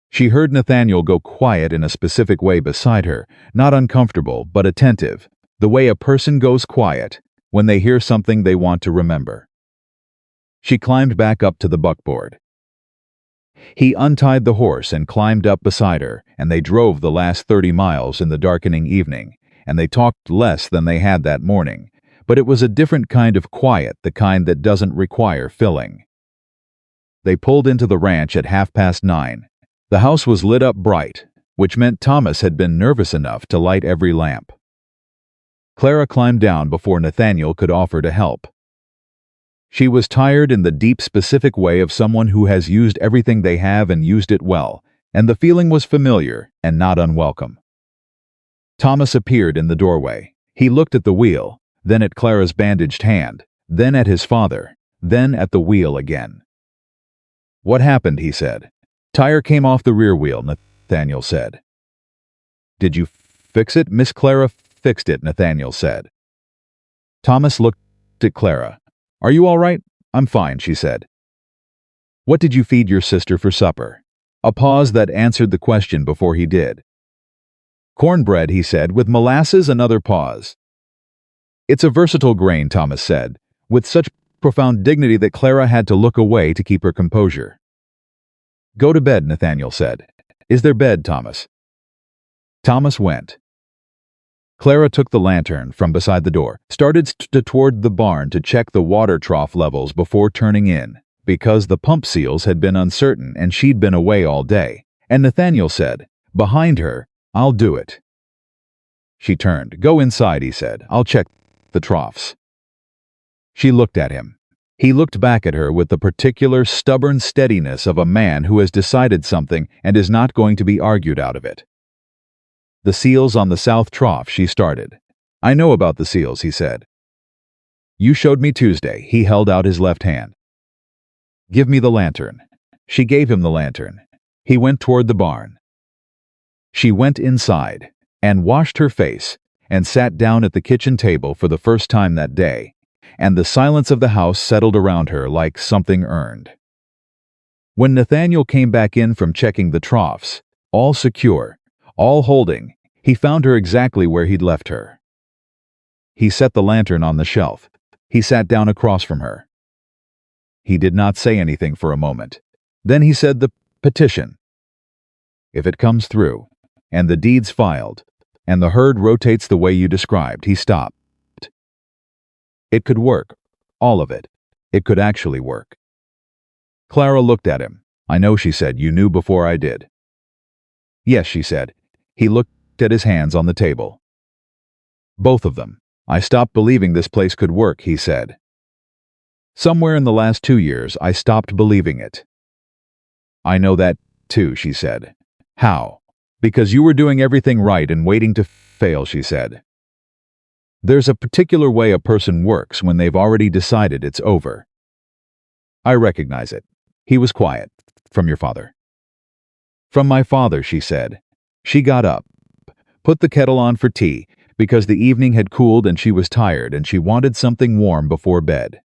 She heard Nathaniel go quiet in a specific way beside her, not uncomfortable but attentive, the way a person goes quiet when they hear something they want to remember. She climbed back up to the buckboard. He untied the horse and climbed up beside her, and they drove the last 30 miles in the darkening evening, and they talked less than they had that morning, but it was a different kind of quiet, the kind that doesn't require filling. They pulled into the ranch at 9:30. The house was lit up bright, which meant Thomas had been nervous enough to light every lamp. Clara climbed down before Nathaniel could offer to help. She was tired in the deep, specific way of someone who has used everything they have and used it well, and the feeling was familiar and not unwelcome. Thomas appeared in the doorway. He looked at the wheel, then at Clara's bandaged hand, then at his father, then at the wheel again. "What happened?" he said. "Tire came off the rear wheel," Nathaniel said. "Did you fix it?" "Miss Clara fixed it," Nathaniel said. Thomas looked at Clara. "Are you all right?" "I'm fine," she said. "What did you feed your sister for supper?" A pause that answered the question before he did. "Cornbread," he said, "with molasses." Another pause. "It's a versatile grain," Thomas said, with such profound dignity that Clara had to look away to keep her composure. "Go to bed," Nathaniel said. "Is there bed, Thomas?" Thomas went. Clara took the lantern from beside the door, started toward the barn to check the water trough levels before turning in, because the pump seals had been uncertain and she'd been away all day, and Nathaniel said, behind her, "I'll do it." She turned. "Go inside," he said. "I'll check the troughs." She looked at him. He looked back at her with the particular stubborn steadiness of a man who has decided something and is not going to be argued out of it. "The seals on the south trough," she started. "I know about the seals," he said. "You showed me Tuesday." He held out his left hand. "Give me the lantern." She gave him the lantern. He went toward the barn. She went inside and washed her face and sat down at the kitchen table for the first time that day, and the silence of the house settled around her like something earned. When Nathaniel came back in from checking the troughs, all secure, all holding, he found her exactly where he'd left her. He set the lantern on the shelf. He sat down across from her. He did not say anything for a moment. Then he said the petition. "If it comes through, and the deed's filed, and the herd rotates the way you described," he stopped. "It could work. All of it. It could actually work." Clara looked at him. "I know," she said. "You knew before I did." "Yes," she said. He looked at his hands on the table. "Both of them. I stopped believing this place could work," he said. "Somewhere in the last 2 years, I stopped believing it." "I know that, too," she said. "How?" "Because you were doing everything right and waiting to fail," she said. "There's a particular way a person works when they've already decided it's over." "I recognize it." He was quiet. "From your father?" "From my father," she said. She got up, put the kettle on for tea, because the evening had cooled and she was tired and she wanted something warm before bed.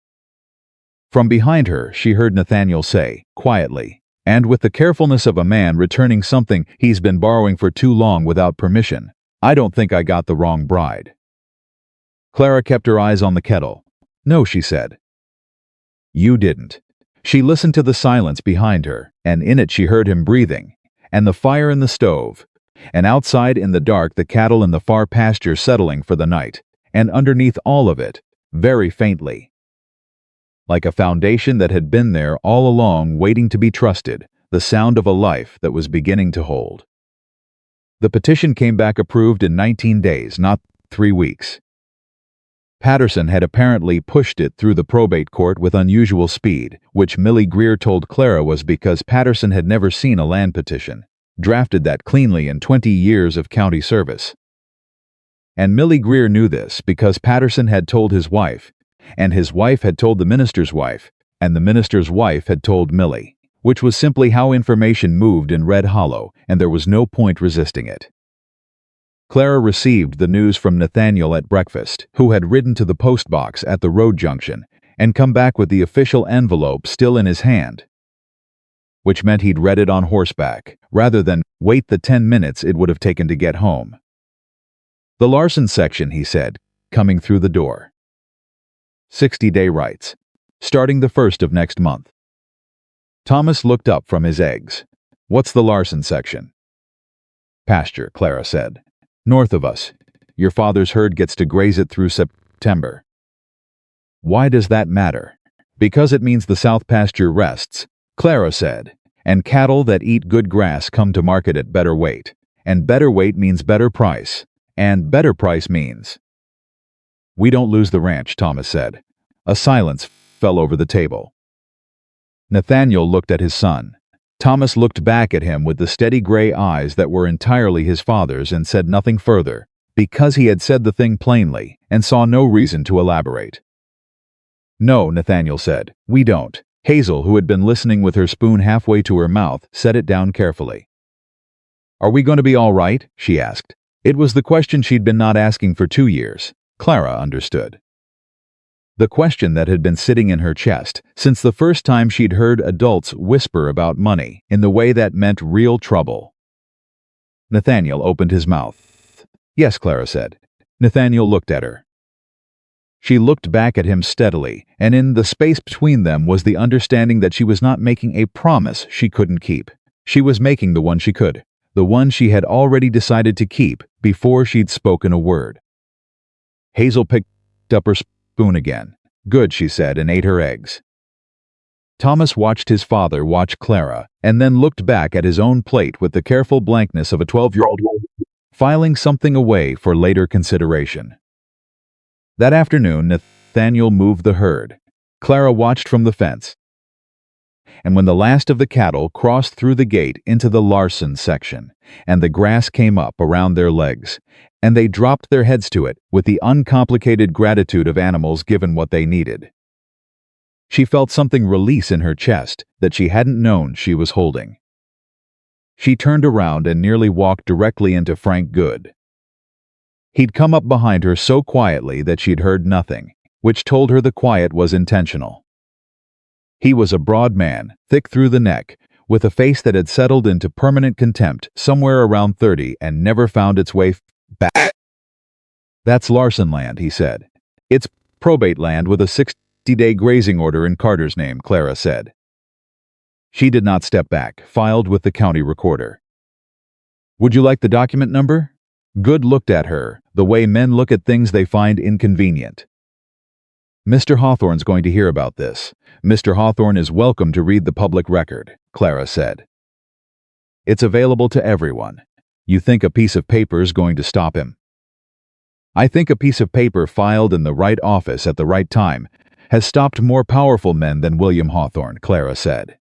From behind her, she heard Nathaniel say, quietly, and with the carefulness of a man returning something he's been borrowing for too long without permission, "I don't think I got the wrong bride." Clara kept her eyes on the kettle. "No," she said. "You didn't." She listened to the silence behind her, and in it she heard him breathing, and the fire in the stove, and outside in the dark the cattle in the far pasture settling for the night, and underneath all of it, very faintly, like a foundation that had been there all along waiting to be trusted, the sound of a life that was beginning to hold. The petition came back approved in 19 days, not 3 weeks. Patterson had apparently pushed it through the probate court with unusual speed, which Millie Greer told Clara was because Patterson had never seen a land petition, drafted that cleanly in 20 years of county service. And Millie Greer knew this because Patterson had told his wife, and his wife had told the minister's wife, and the minister's wife had told Millie, which was simply how information moved in Red Hollow, and there was no point resisting it. Clara received the news from Nathaniel at breakfast, who had ridden to the post box at the road junction and come back with the official envelope still in his hand, which meant he'd read it on horseback, rather than wait the 10 minutes it would have taken to get home. "The Larson section," he said, coming through the door. 60-day rights, starting the 1st of next month. Thomas looked up from his eggs. "What's the Larson section?" "Pasture," Clara said. "North of us. Your father's herd gets to graze it through September." "Why does that matter?" "Because it means the south pasture rests," Clara said, "and cattle that eat good grass come to market at better weight, and better weight means better price, and better price means—" "We don't lose the ranch," Thomas said. A silence fell over the table. Nathaniel looked at his son. Thomas looked back at him with the steady gray eyes that were entirely his father's and said nothing further, because he had said the thing plainly and saw no reason to elaborate. "No," Nathaniel said, "we don't." Hazel, who had been listening with her spoon halfway to her mouth, set it down carefully. "Are we going to be all right?" she asked. It was the question she'd been not asking for 2 years. Clara understood. The question that had been sitting in her chest since the first time she'd heard adults whisper about money in the way that meant real trouble. Nathaniel opened his mouth. "Yes," Clara said. Nathaniel looked at her. She looked back at him steadily, and in the space between them was the understanding that she was not making a promise she couldn't keep. She was making the one she could, the one she had already decided to keep before she'd spoken a word. Hazel picked up her spoon again. "Good," she said, and ate her eggs. Thomas watched his father watch Clara, and then looked back at his own plate with the careful blankness of a 12-year-old filing something away for later consideration. That afternoon, Nathaniel moved the herd. Clara watched from the fence, and when the last of the cattle crossed through the gate into the Larson section, and the grass came up around their legs, and they dropped their heads to it with the uncomplicated gratitude of animals given what they needed, she felt something release in her chest that she hadn't known she was holding. She turned around and nearly walked directly into Frank Good. He'd come up behind her so quietly that she'd heard nothing, which told her the quiet was intentional. He was a broad man, thick through the neck, with a face that had settled into permanent contempt somewhere around 30 and never found its way back. "That's Larson land," he said. "It's probate land with a 60-day grazing order in Carter's name," Clara said. She did not step back, filed with the county recorder. "Would you like the document number?" Good looked at her, the way men look at things they find inconvenient. "Mr. Hawthorne's going to hear about this. Mr. Hawthorne is welcome to read the public record," Clara said. "It's available to everyone. You think a piece of paper's going to stop him?" "I think a piece of paper filed in the right office at the right time has stopped more powerful men than William Hawthorne," Clara said.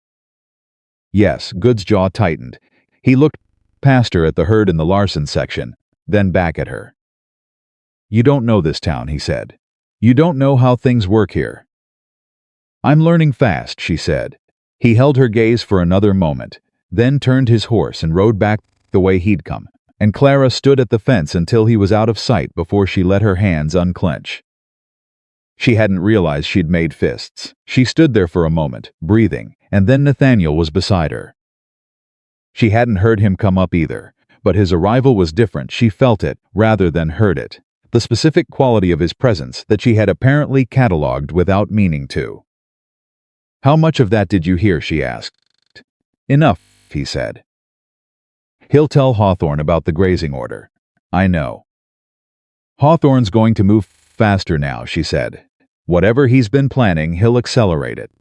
Yes, Good's jaw tightened. He looked past her at the herd in the Larson section, then back at her. "You don't know this town," he said. "You don't know how things work here." "I'm learning fast," she said. He held her gaze for another moment, then turned his horse and rode back the way he'd come, and Clara stood at the fence until he was out of sight before she let her hands unclench. She hadn't realized she'd made fists. She stood there for a moment, breathing, and then Nathaniel was beside her. She hadn't heard him come up either, but his arrival was different. She felt it rather than heard it, the specific quality of his presence that she had apparently catalogued without meaning to. "How much of that did you hear?" she asked. "Enough," he said. "He'll tell Hawthorne about the grazing order." "I know." "Hawthorne's going to move faster now," she said. Whatever he's been planning, he'll accelerate it.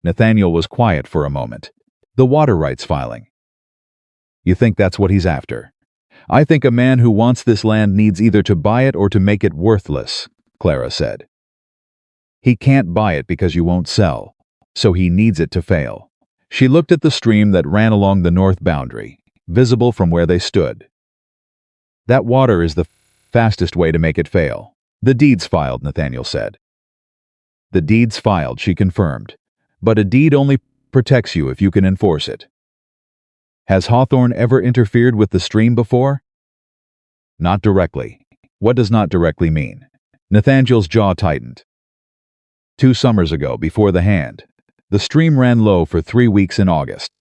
Nathaniel was quiet for a moment. The water rights filing. You think that's what he's after? I think a man who wants this land needs either to buy it or to make it worthless, Clara said. He can't buy it because you won't sell, so he needs it to fail. She looked at the stream that ran along the north boundary, visible from where they stood. That water is the fastest way to make it fail. The deed's filed, Nathaniel said. The deed's filed, she confirmed. But a deed only protects you if you can enforce it. Has Hawthorne ever interfered with the stream before? Not directly. What does not directly mean? Nathaniel's jaw tightened. 2 summers ago, before the hand, the stream ran low for 3 weeks in August.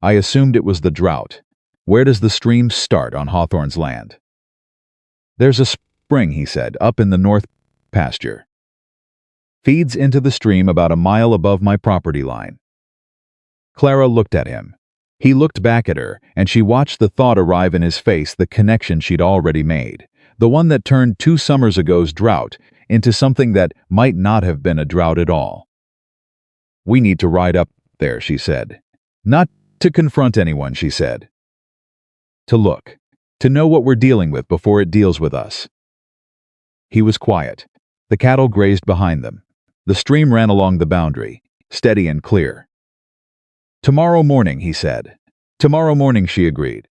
I assumed it was the drought. Where does the stream start on Hawthorne's land? There's a spring, he said, up in the north pasture. Feeds into the stream about a mile above my property line. Clara looked at him. He looked back at her, and she watched the thought arrive in his face, the connection she'd already made, the one that turned 2 summers ago's drought into something that might not have been a drought at all. We need to ride up there, she said. Not to confront anyone, she said. To look, to know what we're dealing with before it deals with us. He was quiet. The cattle grazed behind them. The stream ran along the boundary, steady and clear. Tomorrow morning, he said. Tomorrow morning, she agreed.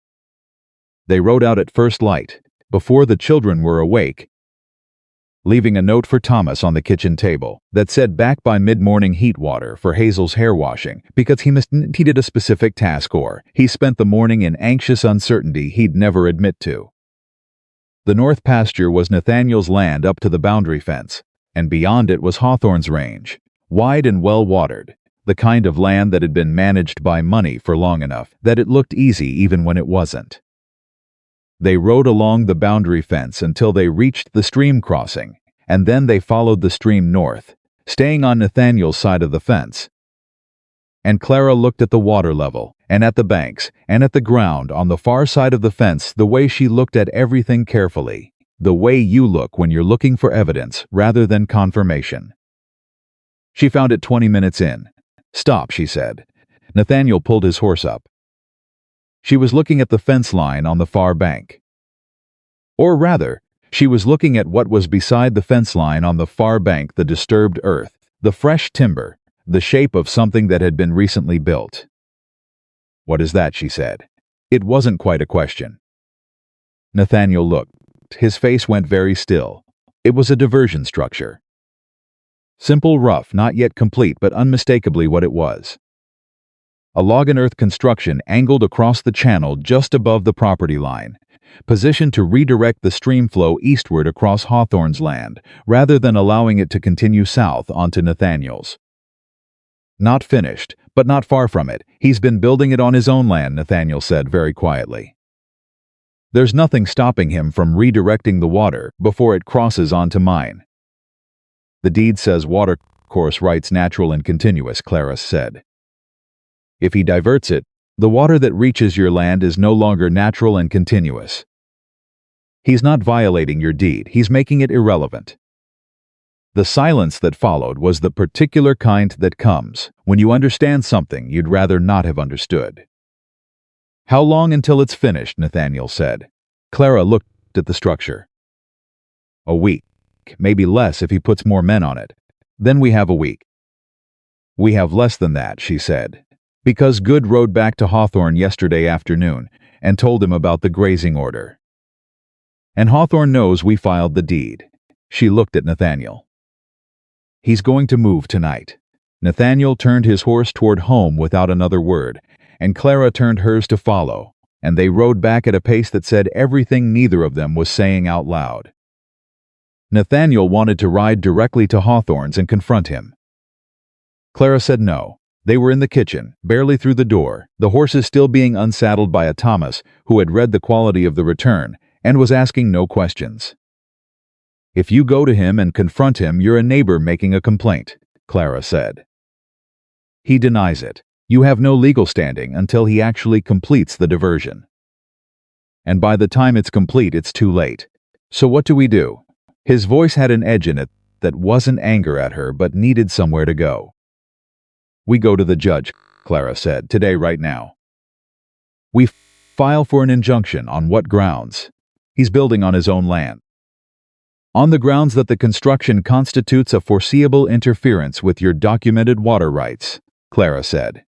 They rode out at first light, before the children were awake, leaving a note for Thomas on the kitchen table that said back by mid-morning heat water for Hazel's hair washing because he needed a specific task, or he spent the morning in anxious uncertainty he'd never admit to. The north pasture was Nathaniel's land up to the boundary fence, and beyond it was Hawthorne's range, wide and well-watered, the kind of land that had been managed by money for long enough that it looked easy even when it wasn't. They rode along the boundary fence until they reached the stream crossing, and then they followed the stream north, staying on Nathaniel's side of the fence. And Clara looked at the water level, and at the banks, and at the ground on the far side of the fence the way she looked at everything carefully, the way you look when you're looking for evidence rather than confirmation. She found it 20 minutes in. Stop, she said. Nathaniel pulled his horse up. She was looking at the fence line on the far bank. Or rather, she was looking at what was beside the fence line on the far bank, the disturbed earth, the fresh timber, the shape of something that had been recently built. What is that, she said. It wasn't quite a question. Nathaniel looked. His face went very still. It was a diversion structure. Simple, rough, not yet complete, but unmistakably what it was. A log-and-earth construction angled across the channel just above the property line, positioned to redirect the stream flow eastward across Hawthorne's land, rather than allowing it to continue south onto Nathaniel's. Not finished, but not far from it. He's been building it on his own land, Nathaniel said very quietly. There's nothing stopping him from redirecting the water before it crosses onto mine. The deed says water course rights natural and continuous, Clara said. If he diverts it, the water that reaches your land is no longer natural and continuous. He's not violating your deed, he's making it irrelevant. The silence that followed was the particular kind that comes when you understand something you'd rather not have understood. How long until it's finished, Nathaniel said. Clara looked at the structure. A week. Maybe less if he puts more men on it. Then we have a week. We have less than that, she said, because Good rode back to Hawthorne yesterday afternoon and told him about the grazing order. And Hawthorne knows we filed the deed. She looked at Nathaniel. He's going to move tonight. Nathaniel turned his horse toward home without another word, and Clara turned hers to follow, and they rode back at a pace that said everything neither of them was saying out loud. Nathaniel wanted to ride directly to Hawthorne's and confront him. Clara said no. They were in the kitchen, barely through the door, the horses still being unsaddled by a Thomas who had read the quality of the return and was asking no questions. If you go to him and confront him, you're a neighbor making a complaint, Clara said. He denies it. You have no legal standing until he actually completes the diversion. And by the time it's complete, it's too late. So what do we do? His voice had an edge in it that wasn't anger at her but needed somewhere to go. "We go to the judge," Clara said, "today, right now. We file for an injunction. On what grounds? He's building on his own land. On the grounds that the construction constitutes a foreseeable interference with your documented water rights," Clara said.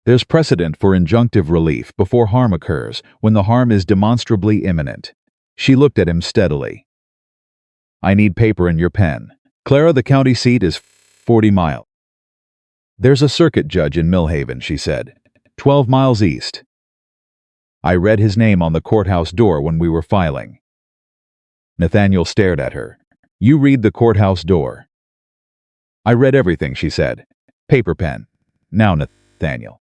"There's precedent for injunctive relief before harm occurs when the harm is demonstrably imminent." She looked at him steadily. "I need paper and your pen. Clara, the county seat is 40 miles. There's a circuit judge in Millhaven," she said, 12 miles east. "I read his name on the courthouse door when we were filing." Nathaniel stared at her. "You read the courthouse door?" "I read everything," she said. "Paper, pen. Now, Nathaniel."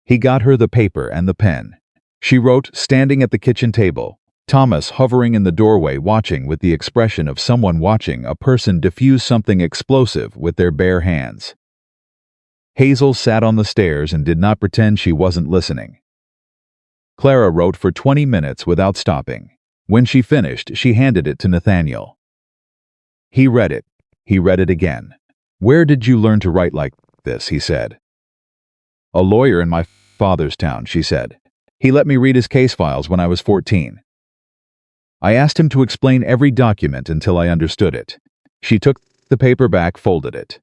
He got her the paper and the pen. She wrote, standing at the kitchen table. Thomas hovering in the doorway, watching with the expression of someone watching a person diffuse something explosive with their bare hands. Hazel sat on the stairs and did not pretend she wasn't listening. Clara wrote for 20 minutes without stopping. When she finished, she handed it to Nathaniel. He read it. He read it again. "Where did you learn to write like this?" he said. "A lawyer in my father's town," she said. "He let me read his case files when I was 14. I asked him to explain every document until I understood it." She took the paper back, folded it.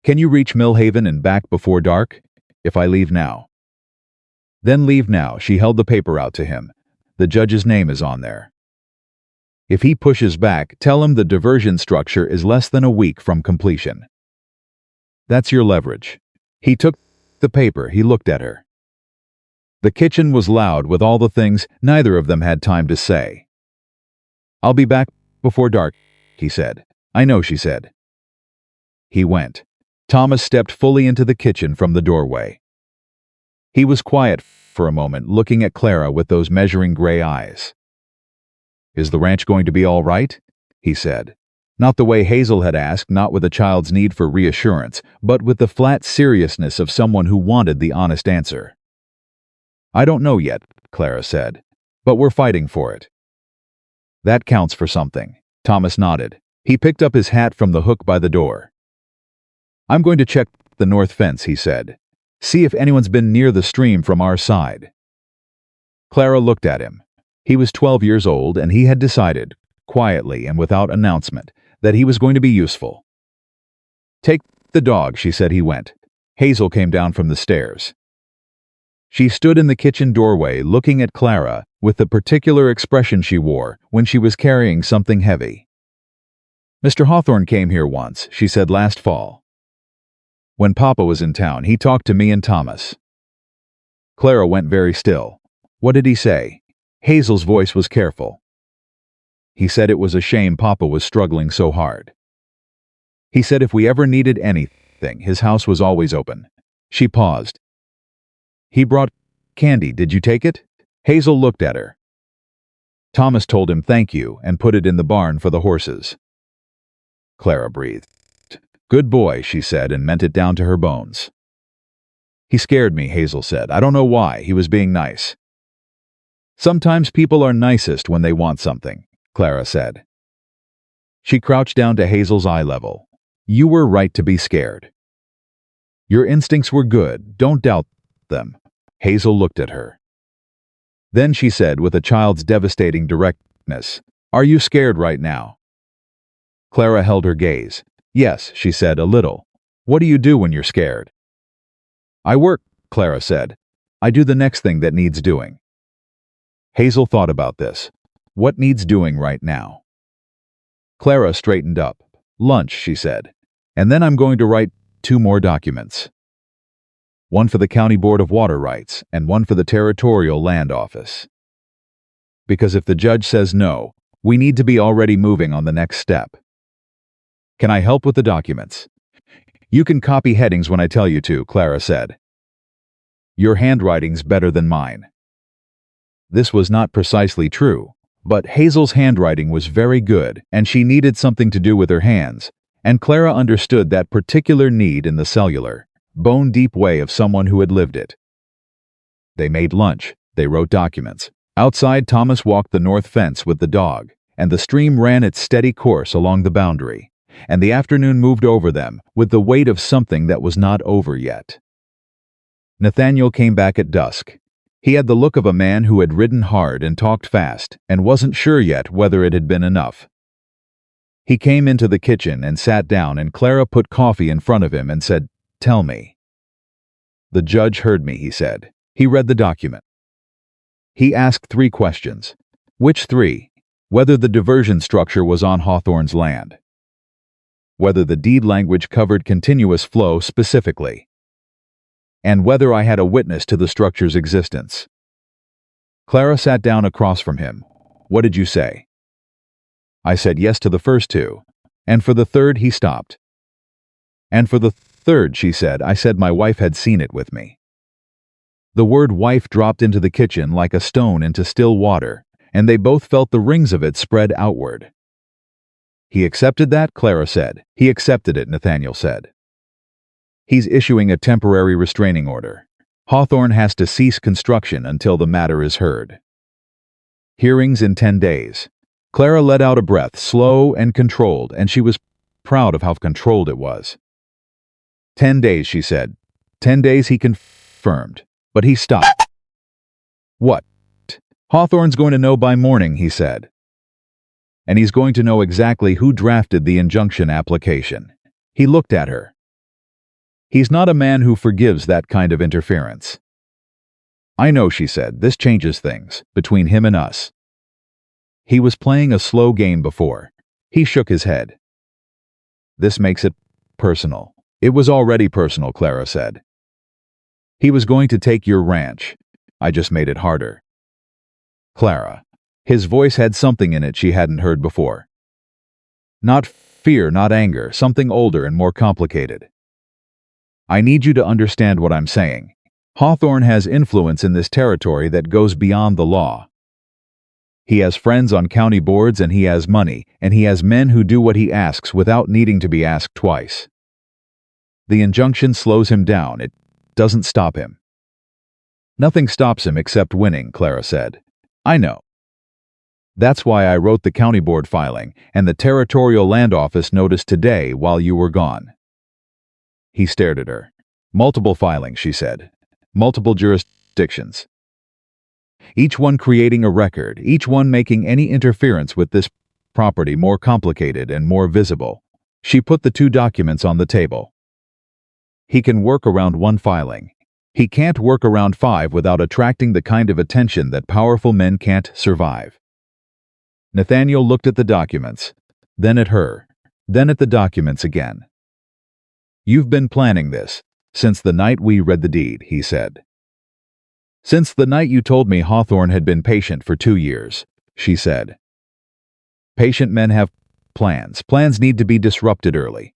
"Can you reach Millhaven and back before dark? If I leave now." "Then leave now." She held the paper out to him. "The judge's name is on there. If he pushes back, tell him the diversion structure is less than a week from completion. That's your leverage." He took the paper. He looked at her. The kitchen was loud with all the things neither of them had time to say. "I'll be back before dark," he said. "I know," she said. He went. Thomas stepped fully into the kitchen from the doorway. He was quiet for a moment, looking at Clara with those measuring gray eyes. "Is the ranch going to be all right?" he said. Not the way Hazel had asked, not with a child's need for reassurance, but with the flat seriousness of someone who wanted the honest answer. "I don't know yet," Clara said, "but we're fighting for it." "That counts for something." Thomas nodded. He picked up his hat from the hook by the door. "I'm going to check the north fence," he said. "See if anyone's been near the stream from our side." Clara looked at him. He was 12 years old, and he had decided, quietly and without announcement, that he was going to be useful. "Take the dog," she said. He went. Hazel came down from the stairs. She stood in the kitchen doorway looking at Clara with the particular expression she wore when she was carrying something heavy. "Mr. Hawthorne came here once," she said, "last fall. When Papa was in town, he talked to me and Thomas." Clara went very still. "What did he say?" Hazel's voice was careful. "He said it was a shame Papa was struggling so hard. He said if we ever needed anything, his house was always open." She paused. "He brought candy. Did you take it?" Hazel looked at her. "Thomas told him thank you and put it in the barn for the horses." Clara breathed. "Good boy," she said, and meant it down to her bones. "He scared me," Hazel said. "I don't know why. He was being nice." "Sometimes people are nicest when they want something," Clara said. She crouched down to Hazel's eye level. "You were right to be scared. Your instincts were good. Don't doubt them." Hazel looked at her. Then she said with a child's devastating directness, "Are you scared right now?" Clara held her gaze. "Yes," she said, "a little." "What do you do when you're scared?" "I work," Clara said. "I do the next thing that needs doing." Hazel thought about this. What needs doing right now? Clara straightened up. "Lunch," she said. "And then I'm going to write 2 more documents. One for the County Board of Water Rights and one for the Territorial Land Office. Because if the judge says no, we need to be already moving on the next step. Can I help with the documents?" "You can copy headings when I tell you to," Clara said. "Your handwriting's better than mine." This was not precisely true, but Hazel's handwriting was very good, and she needed something to do with her hands, and Clara understood that particular need in the cellular, bone-deep way of someone who had lived it. They made lunch. They wrote documents. Outside, Thomas walked the north fence with the dog. and the stream ran its steady course along the boundary, and the afternoon moved over them with the weight of something that was not over yet. Nathaniel came back at dusk. He had the look of a man who had ridden hard and talked fast and wasn't sure yet whether it had been enough. He came into the kitchen and sat down, and Clara put coffee in front of him and said, "Tell me." "The judge heard me," he said. He read the document. He asked 3 questions. Which 3? Whether the diversion structure was on Hawthorne's land. Whether the deed language covered continuous flow specifically. And whether I had a witness to the structure's existence. Clara sat down across from him. "What did you say?" "I said yes to the first 2. And for the third," he stopped. "And for the third," she said, "I said my wife had seen it with me." The word wife dropped into the kitchen like a stone into still water, and they both felt the rings of it spread outward. "He accepted that?" Clara said. "He accepted it," Nathaniel said. "He's issuing a temporary restraining order. Hawthorne has to cease construction until the matter is heard. Hearings in 10 days. Clara let out a breath, slow and controlled, and she was proud of how controlled it was. 10 days, she said. 10 days, he confirmed. But he stopped. "What?" "Hawthorne's going to know by morning," he said. "And he's going to know exactly who drafted the injunction application." He looked at her. "He's not a man who forgives that kind of interference." "I know," she said. "This changes things, between him and us." He was playing a slow game before. He shook his head. "This makes it personal." "It was already personal," Clara said. "He was going to take your ranch. I just made it harder." "Clara." His voice had something in it she hadn't heard before. Not fear, not anger, something older and more complicated. "I need you to understand what I'm saying. Hawthorne has influence in this territory that goes beyond the law. He has friends on county boards, and he has money, and he has men who do what he asks without needing to be asked twice. The injunction slows him down. It doesn't stop him." "Nothing stops him except winning," Clara said. "I know. That's why I wrote the county board filing and the territorial land office notice today while you were gone." He stared at her. "Multiple filings," she said. "Multiple jurisdictions. Each one creating a record, each one making any interference with this property more complicated and more visible." She put the 2 documents on the table. "He can work around 1 filing. He can't work around 5 without attracting the kind of attention that powerful men can't survive." Nathaniel looked at the documents, then at her, then at the documents again. "You've been planning this since the night we read the deed," he said. "Since the night you told me Hawthorne had been patient for 2 years," she said. "Patient men have plans. Plans need to be disrupted early."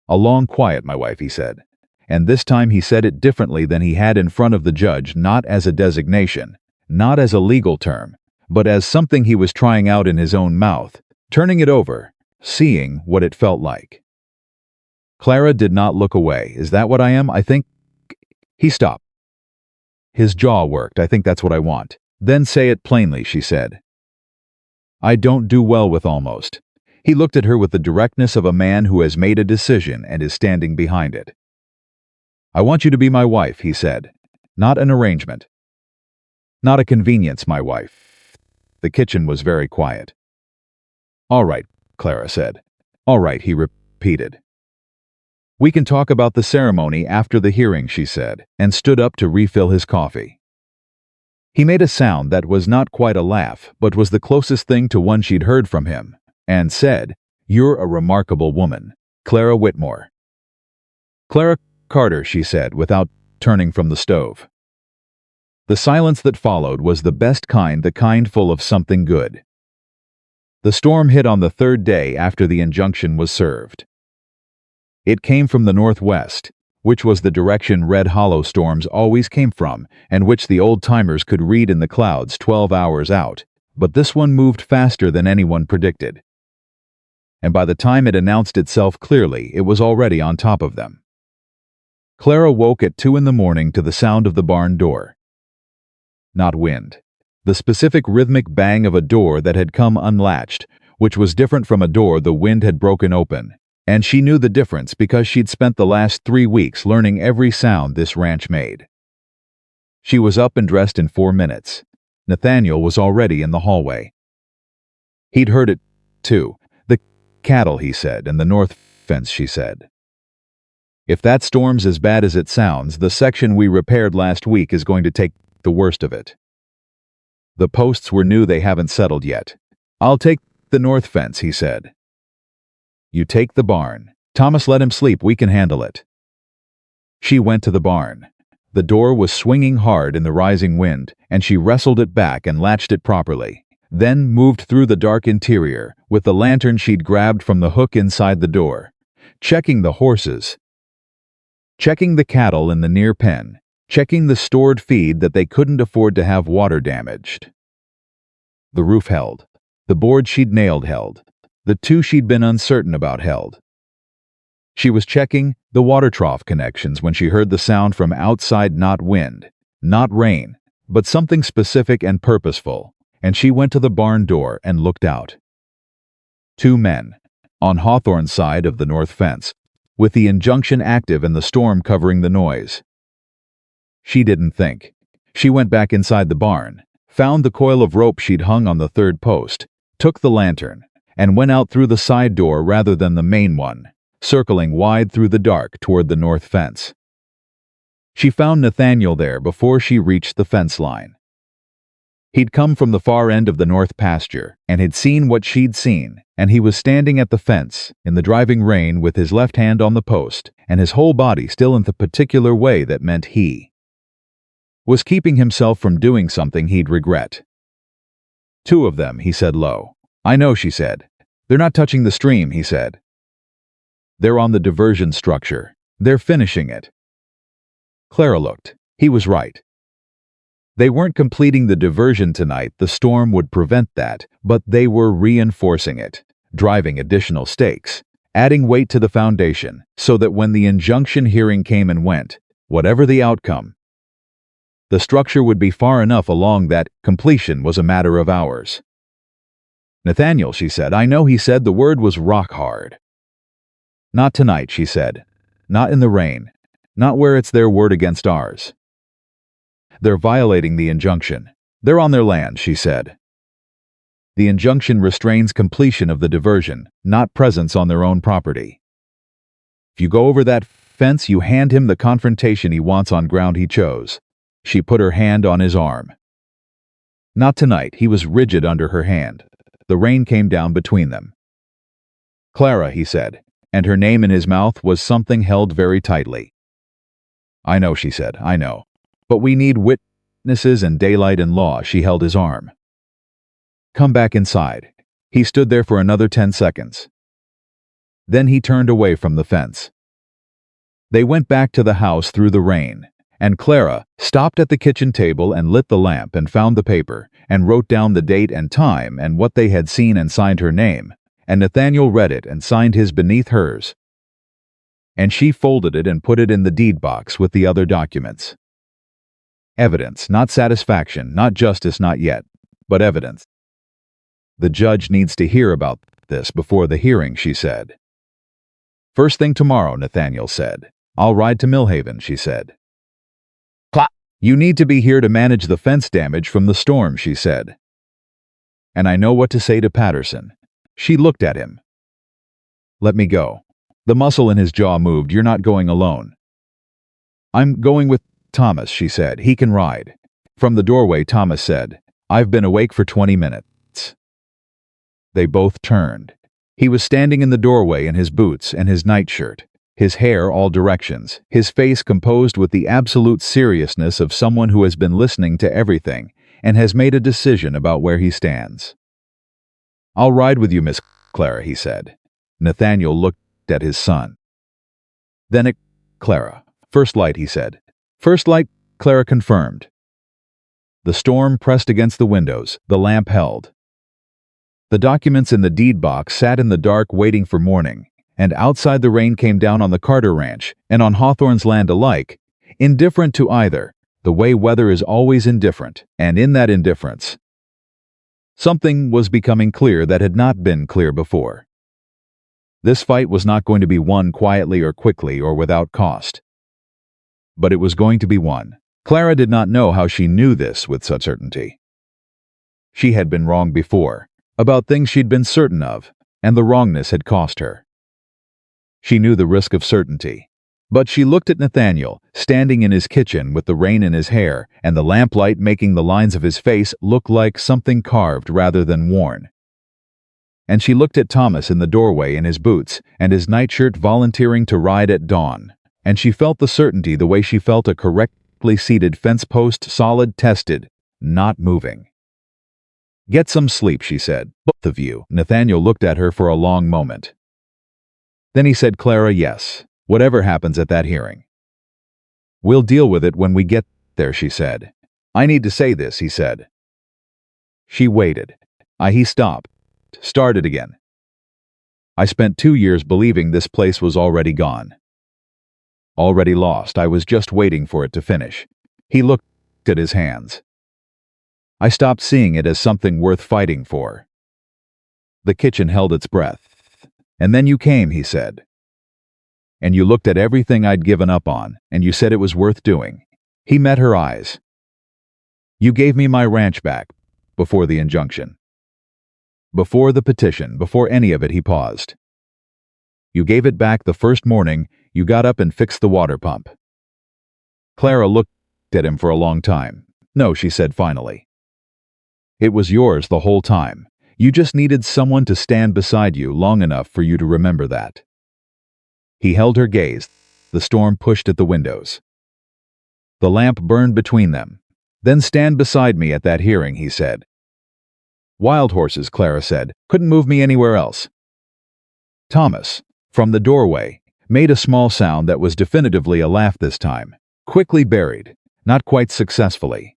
"A long quiet, my wife," he said. And this time he said it differently than he had in front of the judge, not as a designation, not as a legal term, but as something he was trying out in his own mouth, turning it over, seeing what it felt like. Clara did not look away. "Is that what I am? I think—" He stopped. His jaw worked. "I think that's what I want." "Then say it plainly," she said. "I don't do well with almost." He looked at her with the directness of a man who has made a decision and is standing behind it. "I want you to be my wife," he said. "Not an arrangement. Not a convenience, my wife." The kitchen was very quiet. "All right," Clara said. "All right," he repeated. "We can talk about the ceremony after the hearing," she said, and stood up to refill his coffee. He made a sound that was not quite a laugh, but was the closest thing to one she'd heard from him, and said, "You're a remarkable woman, Clara Whitmore." "Clara Carter," she said, without turning from the stove. The silence that followed was the best kind, the kind full of something good. The storm hit on the 3rd day after the injunction was served. It came from the northwest, which was the direction Red Hollow storms always came from, and which the old-timers could read in the clouds 12 hours out, but this one moved faster than anyone predicted. And by the time it announced itself clearly, it was already on top of them. Clara woke at 2 in the morning to the sound of the barn door. Not wind. the specific rhythmic bang of a door that had come unlatched, which was different from a door the wind had broken open. And she knew the difference because she'd spent the last 3 weeks learning every sound this ranch made. She was up and dressed in 4 minutes. Nathaniel was already in the hallway. He'd heard it, too. The cattle, he said, and the north fence, she said. If that storm's as bad as it sounds, the section we repaired last week is going to take the worst of it. The posts were new, they haven't settled yet. I'll take the north fence, he said. You take the barn. Thomas, let him sleep, we can handle it. She went to the barn. The door was swinging hard in the rising wind, and she wrestled it back and latched it properly, then moved through the dark interior with the lantern she'd grabbed from the hook inside the door, checking the horses, checking the cattle in the near pen, checking the stored feed that they couldn't afford to have water damaged. The roof held. The board she'd nailed held. The 2 she'd been uncertain about held. She was checking the water trough connections when she heard the sound from outside, not wind, not rain, but something specific and purposeful, and she went to the barn door and looked out. 2 men, on Hawthorne's side of the north fence, with the injunction active and the storm covering the noise. She didn't think. She went back inside the barn, found the coil of rope she'd hung on the 3rd post, took the lantern, and went out through the side door rather than the main one, circling wide through the dark toward the north fence. She found Nathaniel there before she reached the fence line. He'd come from the far end of the north pasture and had seen what she'd seen, and he was standing at the fence in the driving rain with his left hand on the post and his whole body still in the particular way that meant he was keeping himself from doing something he'd regret. 2 of them, he said low. I know, she said. They're not touching the stream, he said. They're on the diversion structure. They're finishing it. Clara looked. He was right. They weren't completing the diversion tonight, the storm would prevent that, but they were reinforcing it, driving additional stakes, adding weight to the foundation, so that when the injunction hearing came and went, whatever the outcome, the structure would be far enough along that completion was a matter of hours. Nathaniel, she said. I know, he said. The word was rock hard. Not tonight, she said. Not in the rain. Not where it's their word against ours. They're violating the injunction. They're on their land, she said. The injunction restrains completion of the diversion, not presence on their own property. If you go over that fence, you hand him the confrontation he wants on ground he chose. She put her hand on his arm. Not tonight. He was rigid under her hand. The rain came down between them. Clara, he said, and her name in his mouth was something held very tightly. I know, she said, I know. But we need witnesses and daylight and law. She held his arm. Come back inside. He stood there for another 10 seconds. Then he turned away from the fence. They went back to the house through the rain, and Clara stopped at the kitchen table and lit the lamp and found the paper and wrote down the date and time and what they had seen and signed her name, and Nathaniel read it and signed his beneath hers. And she folded it and put it in the deed box with the other documents. Evidence, not satisfaction, not justice, not yet, but evidence. The judge needs to hear about this before the hearing, she said. First thing tomorrow, Nathaniel said. I'll ride to Millhaven, she said. You need to be here to manage the fence damage from the storm, she said. And I know what to say to Patterson. She looked at him. Let me go. The muscle in his jaw moved. You're not going alone. I'm going with Thomas, she said. He can ride. From the doorway, Thomas said, I've been awake for 20 minutes. They both turned. He was standing in the doorway in his boots and his nightshirt, his hair all directions, his face composed with the absolute seriousness of someone who has been listening to everything and has made a decision about where he stands. I'll ride with you, Miss Clara, he said. Nathaniel looked at his son. Then at Clara. First light, he said. First light, Clara confirmed. The storm pressed against the windows. The lamp held. The documents in the deed box sat in the dark waiting for morning, and outside the rain came down on the Carter Ranch and on Hawthorne's land alike, indifferent to either, The way weather is always indifferent, and in that indifference, something was becoming clear that had not been clear before. This fight was not going to be won quietly or quickly or without cost. But it was going to be won. Clara did not know how she knew this with such certainty. She had been wrong before, about things she'd been certain of, and the wrongness had cost her. She knew the risk of certainty. But she looked at Nathaniel, standing in his kitchen with the rain in his hair and the lamplight making the lines of his face look like something carved rather than worn. And she looked at Thomas in the doorway in his boots and his nightshirt volunteering to ride at dawn, and she felt the certainty the way she felt a correctly seated fence post, solid, tested, not moving. "Get some sleep," she said. "Both of you." Nathaniel looked at her for a long moment. Then he said, "Clara, yes. Whatever happens at that hearing. We'll deal with it when we get there," she said. "I need to say this," he said. She waited. He stopped. Started again. "I spent 2 years believing this place was already gone. Already lost. I was just waiting for it to finish." He looked at his hands. "I stopped seeing it as something worth fighting for." The kitchen held its breath. "And then you came," he said. "And you looked at everything I'd given up on, and you said it was worth doing." He met her eyes. "You gave me my ranch back, before the injunction. Before the petition, before any of it," he paused. "You gave it back the first morning you got up and fixed the water pump." Clara looked at him for a long time. "No," she said finally. "It was yours the whole time. You just needed someone to stand beside you long enough for you to remember that." He held her gaze. The storm pushed at the windows. The lamp burned between them. "Then stand beside me at that hearing," he said. "Wild horses," Clara said. "Couldn't move me anywhere else." Thomas, from the doorway, made a small sound that was definitively a laugh this time, quickly buried, not quite successfully.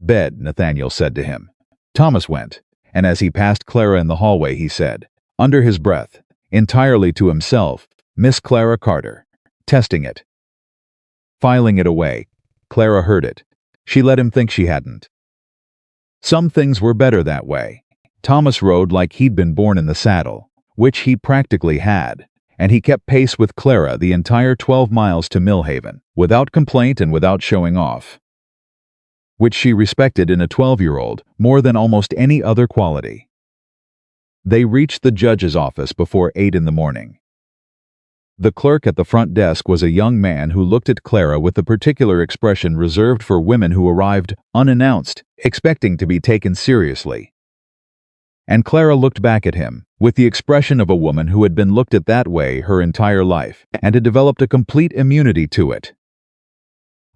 "Bed," Nathaniel said to him. Thomas went, and as he passed Clara in the hallway he said, under his breath, entirely to himself, "Miss Clara Carter." Testing it. Filing it away. Clara heard it. She let him think she hadn't. Some things were better that way. Thomas rode like he'd been born in the saddle, which he practically had, and he kept pace with Clara the entire 12 miles to Millhaven, without complaint and without showing off, which she respected in a 12-year-old more than almost any other quality. They reached the judge's office before 8 in the morning. The clerk at the front desk was a young man who looked at Clara with the particular expression reserved for women who arrived unannounced, expecting to be taken seriously. And Clara looked back at him, with the expression of a woman who had been looked at that way her entire life, and had developed a complete immunity to it.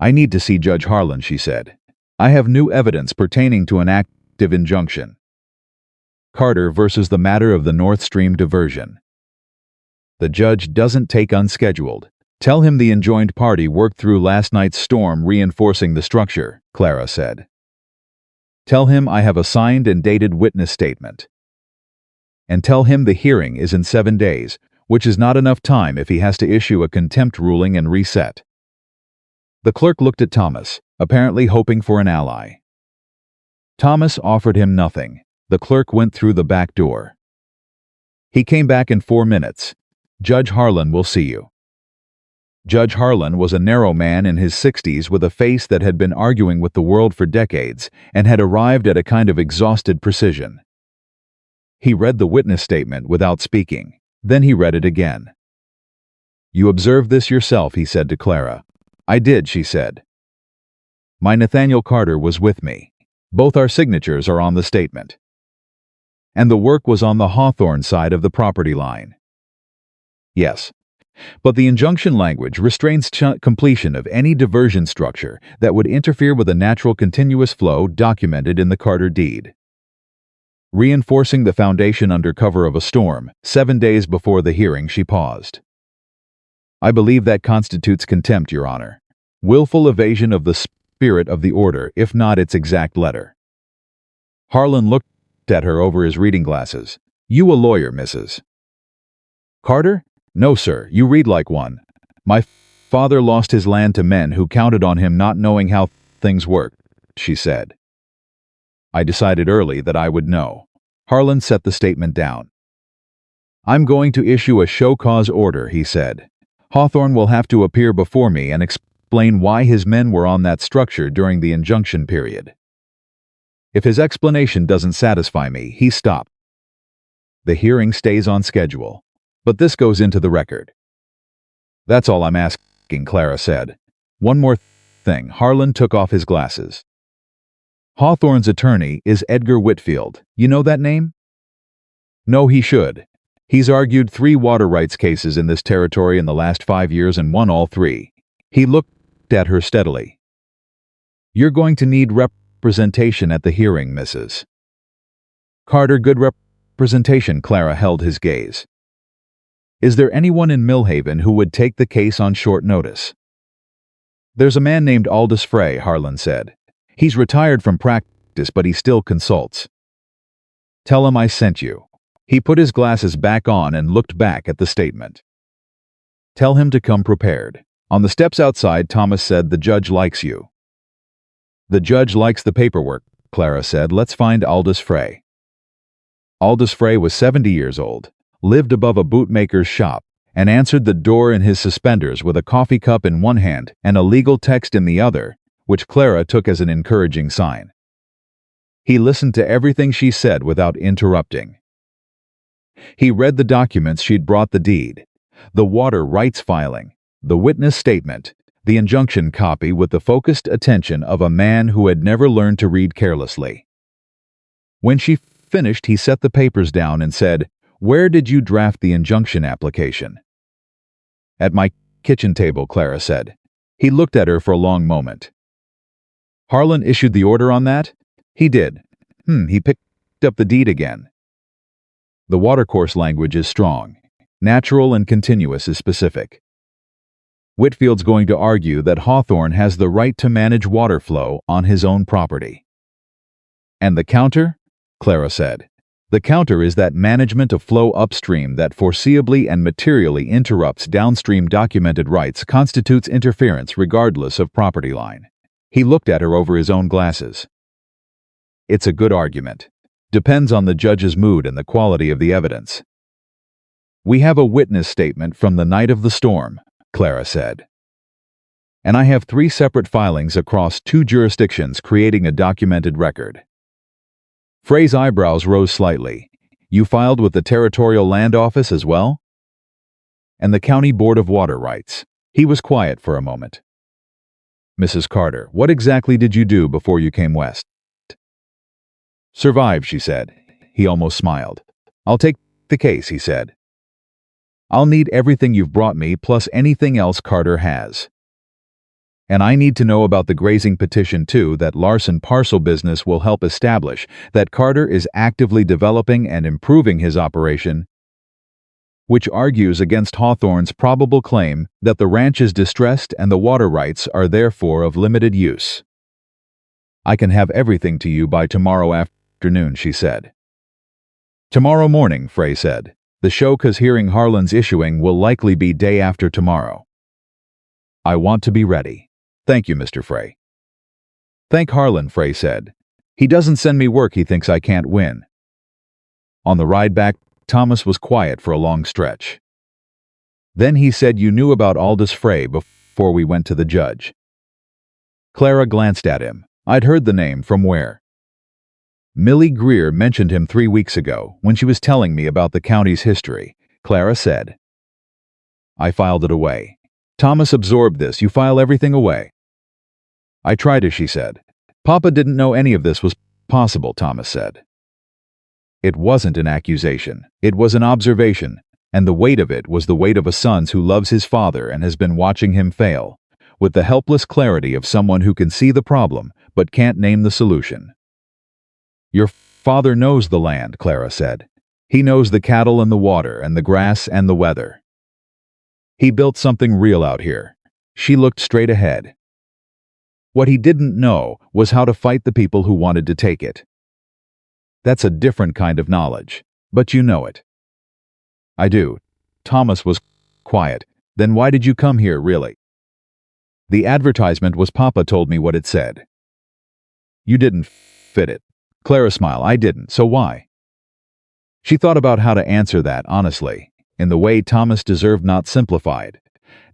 "I need to see Judge Harlan," she said. "I have new evidence pertaining to an active injunction. Carter versus the matter of the North Stream diversion. The judge doesn't take unscheduled. Tell him the enjoined party worked through last night's storm reinforcing the structure," Clara said. "Tell him I have a signed and dated witness statement. And tell him the hearing is in 7 days, which is not enough time if he has to issue a contempt ruling and reset." The clerk looked at Thomas, apparently hoping for an ally. Thomas offered him nothing. The clerk went through the back door. He came back in 4 minutes. "Judge Harlan will see you." Judge Harlan was a narrow man in his 60s with a face that had been arguing with the world for decades and had arrived at a kind of exhausted precision. He read the witness statement without speaking. Then he read it again. "You observed this yourself," he said to Clara. "I did," she said. "My Nathaniel Carter was with me. Both our signatures are on the statement. And the work was on the Hawthorne side of the property line." "Yes. But the injunction language restrains completion of any diversion structure that would interfere with a natural continuous flow documented in the Carter deed. Reinforcing the foundation under cover of a storm, 7 days before the hearing," she paused. "I believe that constitutes contempt, Your Honor. Willful evasion of the spirit of the order, if not its exact letter." Harlan looked at her over his reading glasses. "You a lawyer, Mrs. Carter?" "No, sir. You read like one. My father lost his land to men who counted on him not knowing how things work, she said. I decided early that I would know. Harlan set the statement down. I'm going to issue a show cause order, he said. Hawthorne will have to appear before me and explain why his men were on that structure during the injunction period. If his explanation doesn't satisfy me, he stopped. The hearing stays on schedule, but this goes into the record. That's all I'm asking, Clara said. One more thing. Harlan took off his glasses. Hawthorne's attorney is Edgar Whitfield. You know that name? No, he should. He's argued 3 water rights cases in this territory in the last 5 years and won all 3. He looked at her steadily. You're going to need representation at the hearing, Mrs. Carter. Good representation. Clara held his gaze. Is there anyone in Millhaven who would take the case on short notice? There's a man named Aldous Frey, Harlan said. He's retired from practice, but he still consults. Tell him I sent you. He put his glasses back on and looked back at the statement. Tell him to come prepared. On the steps outside, Thomas said, the judge likes you. The judge likes the paperwork, Clara said. Let's find Aldous Frey. Aldous Frey was 70 years old, lived above a bootmaker's shop, and answered the door in his suspenders with a coffee cup in one hand and a legal text in the other, which Clara took as an encouraging sign. He listened to everything she said without interrupting. He read the documents she'd brought: the deed, the water rights filing, the witness statement, the injunction copy, with the focused attention of a man who had never learned to read carelessly. When she finished, he set the papers down and said, Where did you draft the injunction application? At my kitchen table, Clara said. He looked at her for a long moment. Harlan issued the order on that? He did. He picked up the deed again. The watercourse language is strong. Natural and continuous is specific. Whitfield's going to argue that Hawthorne has the right to manage water flow on his own property. And the counter? Clara said. The counter is that management of flow upstream that foreseeably and materially interrupts downstream documented rights constitutes interference regardless of property line. He looked at her over his own glasses. It's a good argument. Depends on the judge's mood and the quality of the evidence. We have a witness statement from the night of the storm, Clara said. And I have 3 separate filings across 2 jurisdictions creating a documented record. Frey's eyebrows rose slightly. You filed with the Territorial Land Office as well? And the County Board of Water Rights. He was quiet for a moment. Mrs. Carter, what exactly did you do before you came west? Survive, she said. He almost smiled. I'll take the case, he said. I'll need everything you've brought me, plus anything else Carter has. And I need to know about the grazing petition too that Larson Parcel Business will help establish that Carter is actively developing and improving his operation, which argues against Hawthorne's probable claim that the ranch is distressed and the water rights are therefore of limited use. I can have everything to you by tomorrow afternoon, she said. Tomorrow morning, Frey said. The show-cause hearing Harlan's issuing will likely be day after tomorrow. I want to be ready. Thank you, Mr. Frey. Thank Harlan, Frey said. He doesn't send me work he thinks I can't win. On the ride back, Thomas was quiet for a long stretch. Then he said, you knew about Aldous Frey before we went to the judge. Clara glanced at him. I'd heard the name. From where? Millie Greer mentioned him 3 weeks ago when she was telling me about the county's history, Clara said. I filed it away. Thomas absorbed this. You file everything away. I tried to, she said. Papa didn't know any of this was possible, Thomas said. It wasn't an accusation. It was an observation, and the weight of it was the weight of a son who loves his father and has been watching him fail, with the helpless clarity of someone who can see the problem but can't name the solution. Your father knows the land, Clara said. He knows the cattle and the water and the grass and the weather. He built something real out here. She looked straight ahead. What he didn't know was how to fight the people who wanted to take it. That's a different kind of knowledge, but you know it. I do. Thomas was quiet. Then why did you come here, really? The advertisement was Papa told me what it said. You didn't fit it. Clara smiled. I didn't, so why? She thought about how to answer that honestly, in the way Thomas deserved, not simplified,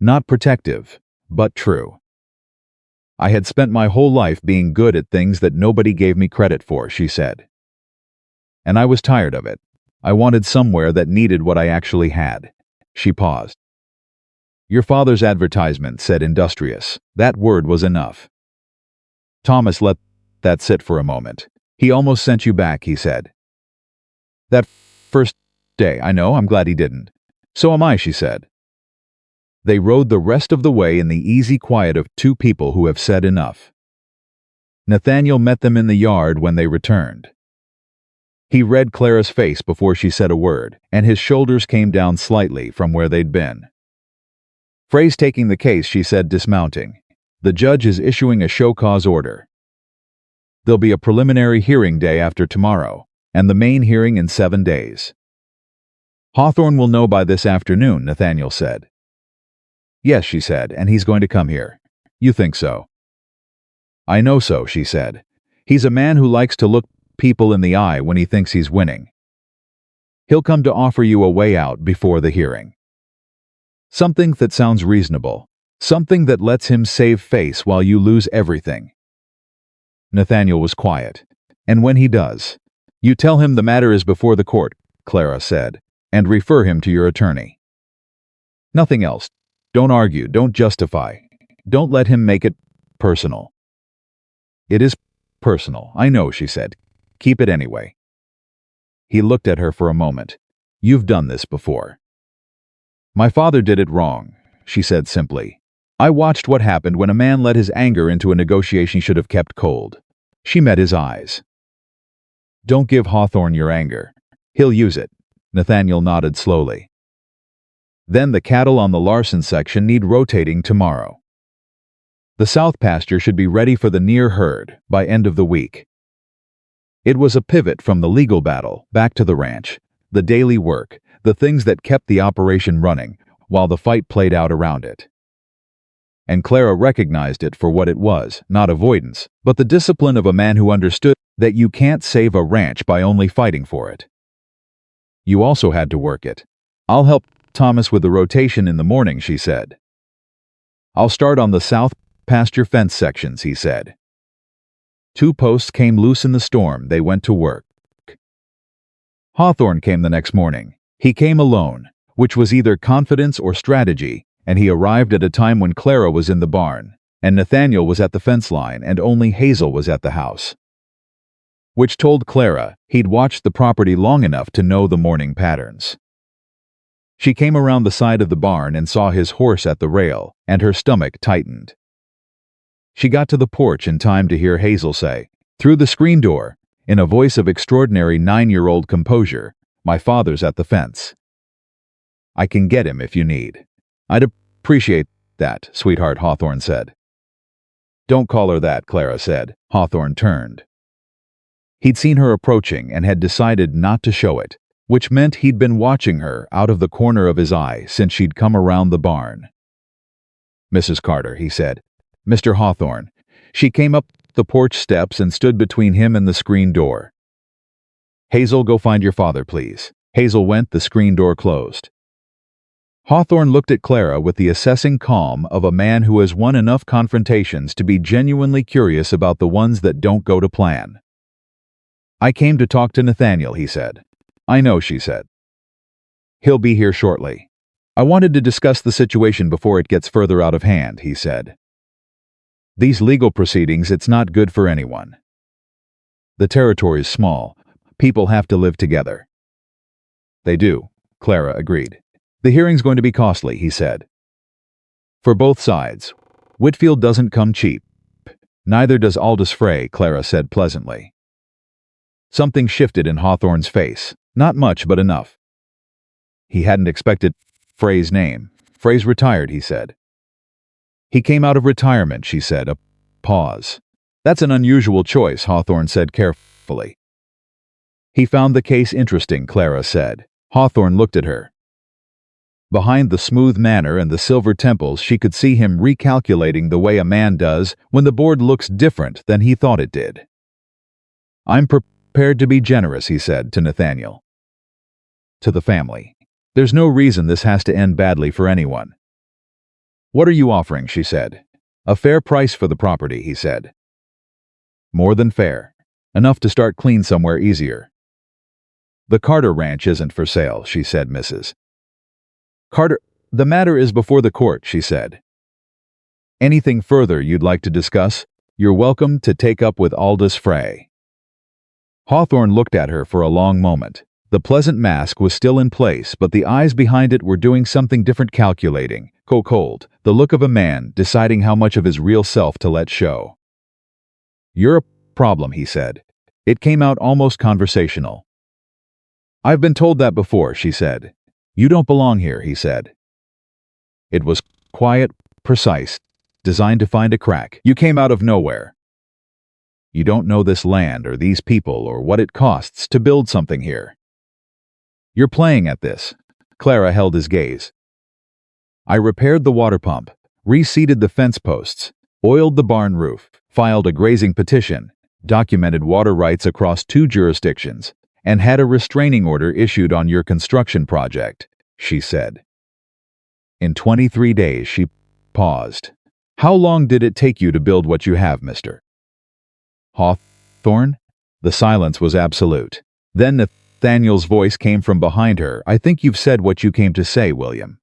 not protective, but true. I had spent my whole life being good at things that nobody gave me credit for, she said. And I was tired of it. I wanted somewhere that needed what I actually had. She paused. Your father's advertisement said industrious. That word was enough. Thomas let that sit for a moment. He almost sent you back, he said. That first day, I know, I'm glad he didn't. So am I, she said. They rode the rest of the way in the easy quiet of two people who have said enough. Nathaniel met them in the yard when they returned. He read Clara's face before she said a word, and his shoulders came down slightly from where they'd been. Frey's taking the case, she said, dismounting. The judge is issuing a show cause order. There'll be a preliminary hearing day after tomorrow, and the main hearing in 7 days. Hawthorne will know by this afternoon, Nathaniel said. Yes, she said, and he's going to come here. You think so? I know so, she said. He's a man who likes to look people in the eye when he thinks he's winning. He'll come to offer you a way out before the hearing. Something that sounds reasonable. Something that lets him save face while you lose everything. Nathaniel was quiet. And when he does, you tell him the matter is before the court, Clara said, and refer him to your attorney. Nothing else. Don't argue, don't justify. Don't let him make it personal. It is personal, I know, she said. Keep it anyway. He looked at her for a moment. You've done this before. My father did it wrong, she said simply. I watched what happened when a man let his anger into a negotiation he should have kept cold. She met his eyes. Don't give Hawthorne your anger. He'll use it. Nathaniel nodded slowly. Then the cattle on the Larson section need rotating tomorrow. The south pasture should be ready for the near herd by end of the week. It was a pivot from the legal battle back to the ranch, the daily work, the things that kept the operation running while the fight played out around it. And Clara recognized it for what it was, not avoidance, but the discipline of a man who understood that you can't save a ranch by only fighting for it. You also had to work it. I'll help Thomas with the rotation in the morning, she said. I'll start on the south pasture fence sections, he said. 2 posts came loose in the storm. They went to work. Hawthorne came the next morning. He came alone, which was either confidence or strategy, and he arrived at a time when Clara was in the barn, and Nathaniel was at the fence line, and only Hazel was at the house. Which told Clara he'd watched the property long enough to know the morning patterns. She came around the side of the barn and saw his horse at the rail, and her stomach tightened. She got to the porch in time to hear Hazel say, through the screen door, in a voice of extraordinary 9-year-old composure, my father's at the fence. I can get him if you need. I'd appreciate that, sweetheart, Hawthorne said. Don't call her that, Clara said. Hawthorne turned. He'd seen her approaching and had decided not to show it, which meant he'd been watching her out of the corner of his eye since she'd come around the barn. Mrs. Carter, he said. Mr. Hawthorne. She came up the porch steps and stood between him and the screen door. Hazel, go find your father, please. Hazel went, the screen door closed. Hawthorne looked at Clara with the assessing calm of a man who has won enough confrontations to be genuinely curious about the ones that don't go to plan. I came to talk to Nathaniel, he said. I know, she said. He'll be here shortly. I wanted to discuss the situation before it gets further out of hand, he said. These legal proceedings, it's not good for anyone. The territory is small. People have to live together. They do, Clara agreed. The hearing's going to be costly, he said. For both sides. Whitfield doesn't come cheap. Neither does Aldous Frey, Clara said pleasantly. Something shifted in Hawthorne's face. Not much, but enough. He hadn't expected Frey's name. Frey's retired, he said. He came out of retirement, she said, a pause. That's an unusual choice, Hawthorne said carefully. He found the case interesting, Clara said. Hawthorne looked at her. Behind the smooth manner and the silver temples, she could see him recalculating the way a man does when the board looks different than he thought it did. "I'm prepared to be generous," he said to Nathaniel. "To the family. There's no reason this has to end badly for anyone." "What are you offering?" she said. "A fair price for the property," he said. "More than fair. Enough to start clean somewhere easier." "The Carter Ranch isn't for sale," she said, Mrs. Carter. "The matter is before the court," she said. "Anything further you'd like to discuss, you're welcome to take up with Aldous Frey." Hawthorne looked at her for a long moment. The pleasant mask was still in place, but the eyes behind it were doing something different, calculating, cold, the look of a man deciding how much of his real self to let show. "You're a problem," he said. It came out almost conversational. "I've been told that before," she said. "You don't belong here," he said. It was quiet, precise, designed to find a crack. "You came out of nowhere. You don't know this land or these people or what it costs to build something here. You're playing at this." Clara held his gaze. "I repaired the water pump, reseated the fence posts, oiled the barn roof, filed a grazing petition, documented water rights across 2 jurisdictions, and had a restraining order issued on your construction project," she said. "In 23 days," she paused. "How long did it take you to build what you have, Mr. Hawthorne?" The silence was absolute. Then Nathaniel's voice came from behind her. "I think you've said what you came to say, William."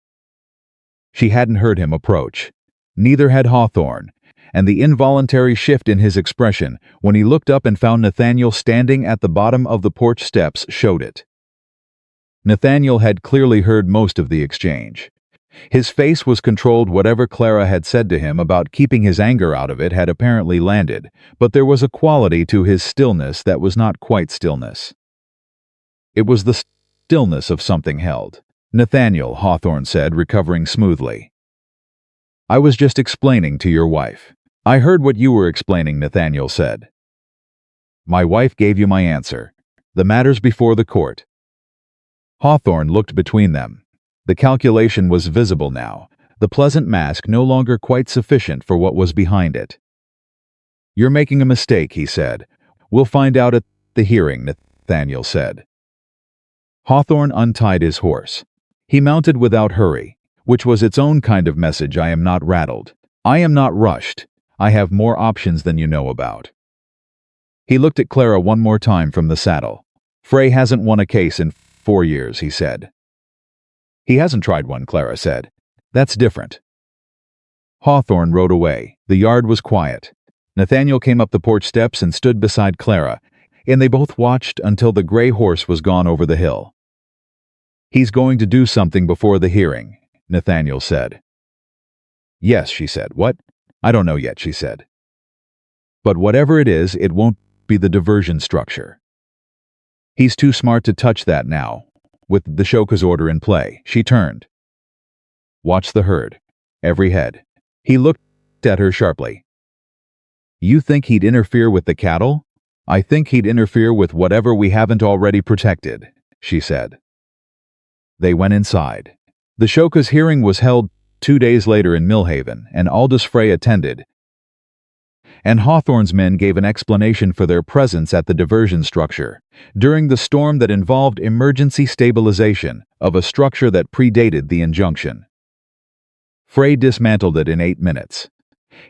She hadn't heard him approach. Neither had Hawthorne, and the involuntary shift in his expression when he looked up and found Nathaniel standing at the bottom of the porch steps showed it. Nathaniel had clearly heard most of the exchange. His face was controlled. Whatever Clara had said to him about keeping his anger out of it had apparently landed, but there was a quality to his stillness that was not quite stillness. It was the stillness of something held. "Nathaniel," Hawthorne said, recovering smoothly. "I was just explaining to your wife." "I heard what you were explaining," Nathaniel said. "My wife gave you my answer. The matter's before the court." Hawthorne looked between them. The calculation was visible now, the pleasant mask no longer quite sufficient for what was behind it. "You're making a mistake," he said. "We'll find out at the hearing," Nathaniel said. Hawthorne untied his horse. He mounted without hurry, which was its own kind of message. "I am not rattled. I am not rushed. I have more options than you know about." He looked at Clara one more time from the saddle. "Frey hasn't won a case in 4 years," he said. "He hasn't tried one," Clara said. "That's different." Hawthorne rode away. The yard was quiet. Nathaniel came up the porch steps and stood beside Clara, and they both watched until the gray horse was gone over the hill. "He's going to do something before the hearing," Nathaniel said. "Yes," she said. "What?" "I don't know yet," she said. "But whatever it is, it won't be the diversion structure. He's too smart to touch that now, with the Shoka's order in play." She turned. "Watch the herd. Every head." He looked at her sharply. "You think he'd interfere with the cattle? I think he'd interfere with whatever we haven't already protected," she said. They went inside. The Shoka's hearing was held 2 days later in Millhaven, and Aldous Frey attended, and Hawthorne's men gave an explanation for their presence at the diversion structure during the storm that involved emergency stabilization of a structure that predated the injunction. Frey dismantled it in 8 minutes.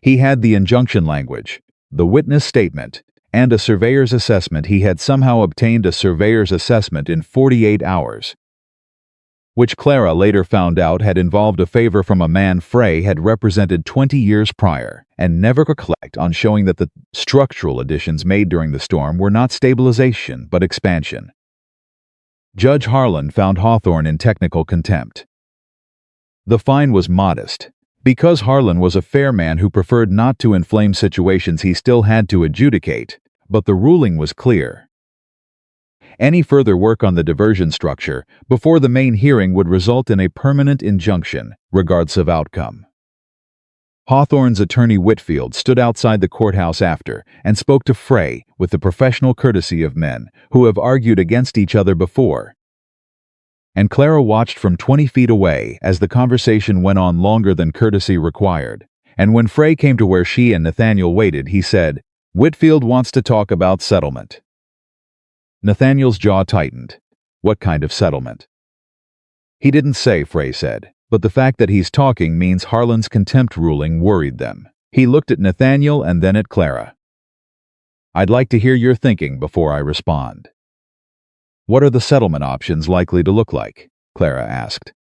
He had the injunction language, the witness statement, and a surveyor's assessment. He had somehow obtained a surveyor's assessment in 48 hours. Which Clara later found out had involved a favor from a man Frey had represented 20 years prior, and never collect on showing that the structural additions made during the storm were not stabilization but expansion. Judge Harlan found Hawthorne in technical contempt. The fine was modest. Because Harlan was a fair man who preferred not to inflame situations he still had to adjudicate, but the ruling was clear. Any further work on the diversion structure before the main hearing would result in a permanent injunction, regardless of outcome. Hawthorne's attorney Whitfield stood outside the courthouse after and spoke to Frey with the professional courtesy of men who have argued against each other before. and Clara watched from 20 feet away as the conversation went on longer than courtesy required. And when Frey came to where she and Nathaniel waited, he said, "Whitfield wants to talk about settlement." Nathaniel's jaw tightened. What kind of settlement? He didn't say, Frey said, but the fact that he's talking means Harlan's contempt ruling worried them. He looked at Nathaniel and then at Clara. "I'd like to hear your thinking before I respond." "What are the settlement options likely to look like?" Clara asked.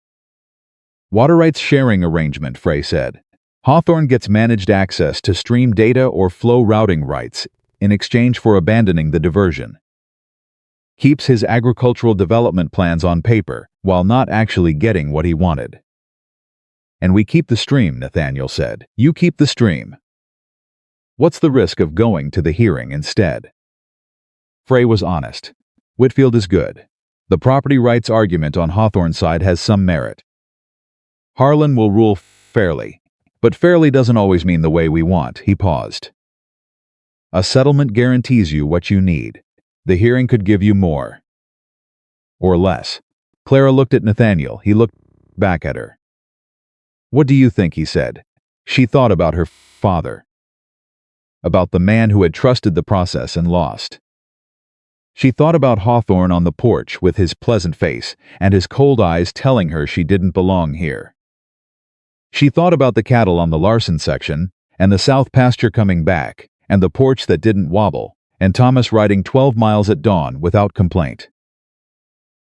"Water rights sharing arrangement," Frey said. "Hawthorne gets managed access to stream data or flow routing rights in exchange for abandoning the diversion. Keeps his agricultural development plans on paper while not actually getting what he wanted." "And we keep the stream," Nathaniel said. "You keep the stream. What's the risk of going to the hearing instead?" Frey was honest. "Whitfield is good. The property rights argument on Hawthorne's side has some merit. Harlan will rule fairly, but fairly doesn't always mean the way we want." He paused. "A settlement guarantees you what you need. The hearing could give you more. Or less." Clara looked at Nathaniel. He looked back at her. "What do you think?" he said. She thought about her father. About the man who had trusted the process and lost. She thought about Hawthorne on the porch with his pleasant face and his cold eyes telling her she didn't belong here. She thought about the cattle on the Larson section, and the south pasture coming back, and the porch that didn't wobble, and Thomas riding 12 miles at dawn without complaint.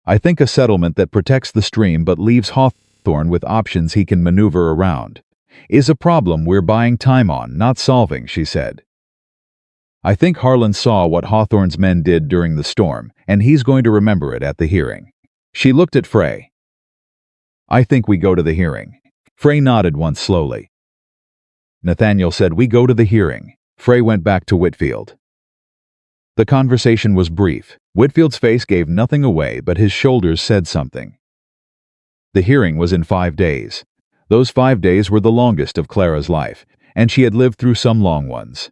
"I think a settlement that protects the stream but leaves Hawthorne with options he can maneuver around is a problem we're buying time on, not solving," she said. "I think Harlan saw what Hawthorne's men did during the storm, and he's going to remember it at the hearing." She looked at Frey. "I think we go to the hearing." Frey nodded once slowly. Nathaniel said, "We go to the hearing." Frey went back to Whitfield. The conversation was brief. Whitfield's face gave nothing away, but his shoulders said something. The hearing was in 5 days. Those 5 days were the longest of Clara's life, and she had lived through some long ones.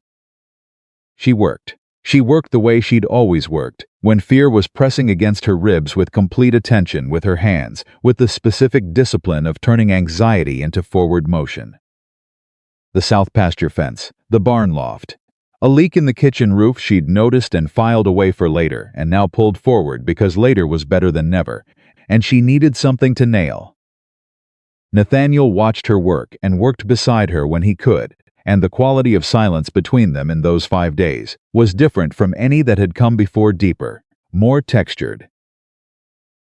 She worked. She worked the way she'd always worked, when fear was pressing against her ribs with complete attention with her hands, with the specific discipline of turning anxiety into forward motion. The south pasture fence, the barn loft. A leak in the kitchen roof she'd noticed and filed away for later, and now pulled forward because later was better than never, and she needed something to nail. Nathaniel watched her work and worked beside her when he could, and the quality of silence between them in those 5 days was different from any that had come before, deeper, more textured.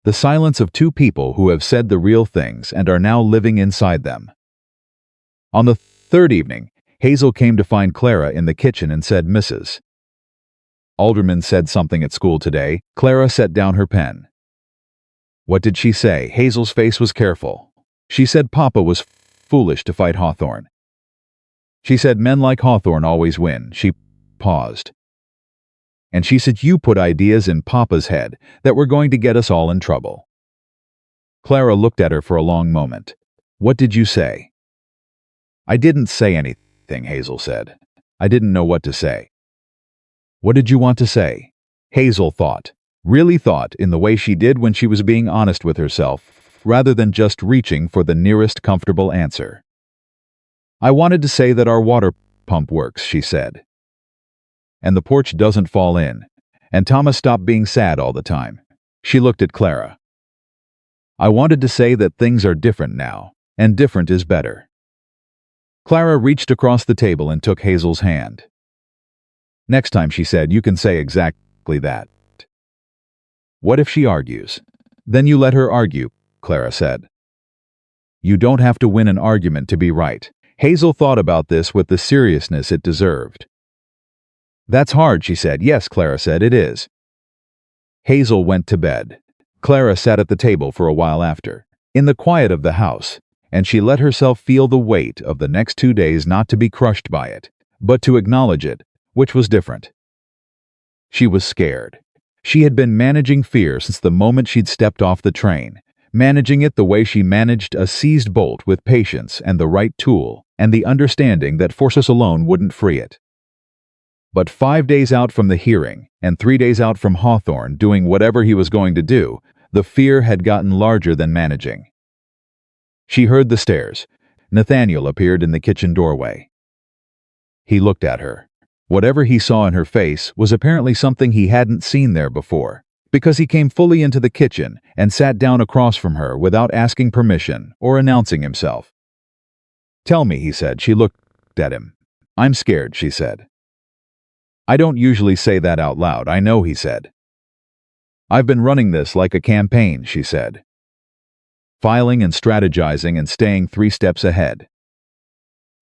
The silence of two people who have said the real things and are now living inside them. On the third evening, Hazel came to find Clara in the kitchen and said, "Mrs. Alderman said something at school today." Clara set down her pen. "What did she say?" Hazel's face was careful. "She said Papa was foolish to fight Hawthorne. She said men like Hawthorne always win." She paused. "And she said you put ideas in Papa's head that were going to get us all in trouble." Clara looked at her for a long moment. "What did you say?" "I didn't say anything," Hazel said. "I didn't know what to say." "What did you want to say?" Hazel thought, really thought in the way she did when she was being honest with herself, rather than just reaching for the nearest comfortable answer. "I wanted to say that our water pump works," she said. "And the porch doesn't fall in. And Thomas stopped being sad all the time." She looked at Clara. "I wanted to say that things are different now, and different is better." Clara reached across the table and took Hazel's hand. "Next time," she said, "you can say exactly that." "What if she argues?" "Then you let her argue," Clara said. "You don't have to win an argument to be right." Hazel thought about this with the seriousness it deserved. "That's hard," she said. "Yes," Clara said, "it is." Hazel went to bed. Clara sat at the table for a while after, in the quiet of the house, and she let herself feel the weight of the next 2 days, not to be crushed by it, but to acknowledge it, which was different. She was scared. She had been managing fear since the moment she'd stepped off the train, managing it the way she managed a seized bolt, with patience and the right tool, and the understanding that force alone wouldn't free it. But 5 days out from the hearing, and 3 days out from Hawthorne doing whatever he was going to do, The fear had gotten larger than managing. She heard the stairs. Nathaniel appeared in the kitchen doorway. He looked at her. Whatever he saw in her face was apparently something he hadn't seen there before, because he came fully into the kitchen and sat down across from her without asking permission or announcing himself. "Tell me," he said. She looked at him. "I'm scared," she said. "I don't usually say that out loud, I know," he said. "I've been running this like a campaign," she said. "Filing and strategizing and staying 3 steps ahead.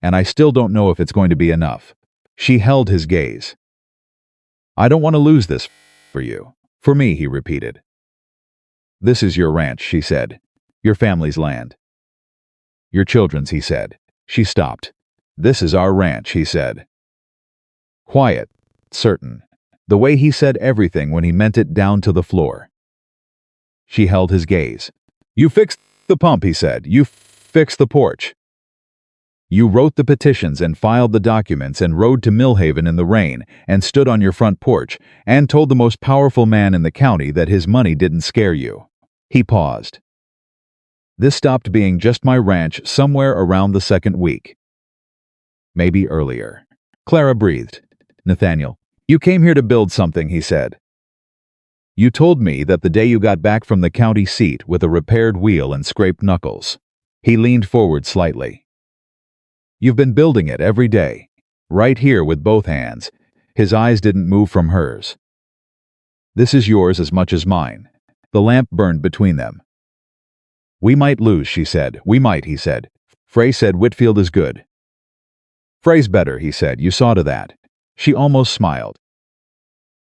And I still don't know if it's going to be enough." She held his gaze. "I don't want to lose this for you. For me," he repeated. "This is your ranch," she said. "Your family's land." "Your children's," he said. She stopped. "This is our ranch," he said. Quiet, certain. The way he said everything when he meant it down to the floor. She held his gaze. "You fixed the pump," he said. "You fixed the porch. You wrote the petitions and filed the documents and rode to Millhaven in the rain and stood on your front porch and told the most powerful man in the county that his money didn't scare you." He paused. "This stopped being just my ranch somewhere around the 2nd week. Maybe earlier." Clara breathed. "Nathaniel, you came here to build something," he said. "You told me that the day you got back from the county seat with a repaired wheel and scraped knuckles." He leaned forward slightly. "You've been building it every day, right here with both hands." His eyes didn't move from hers. "This is yours as much as mine." The lamp burned between them. "We might lose," she said. "We might," he said. "Frey said Whitfield is good." "Frey's better," he said. "You saw to that." She almost smiled.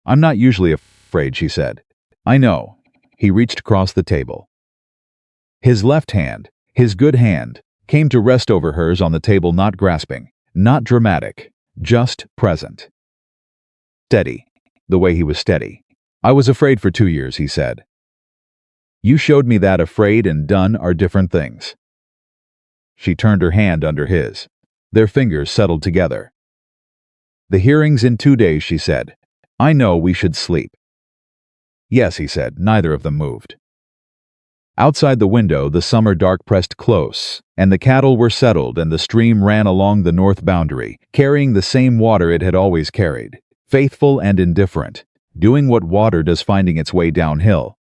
"I'm not usually afraid," she said. "I know." He reached across the table. His left hand, his good hand, came to rest over hers on the table, not grasping, not dramatic, just present. Steady, the way he was steady. "I was afraid for 2 years," he said. "You showed me that afraid and done are different things." She turned her hand under his. Their fingers settled together. "The hearing's in 2 days," she said. "I know we should sleep." "Yes," he said. Neither of them moved. Outside the window, the summer dark pressed close, and the cattle were settled, and the stream ran along the north boundary, carrying the same water it had always carried, faithful and indifferent, doing what water does finding its way downhill.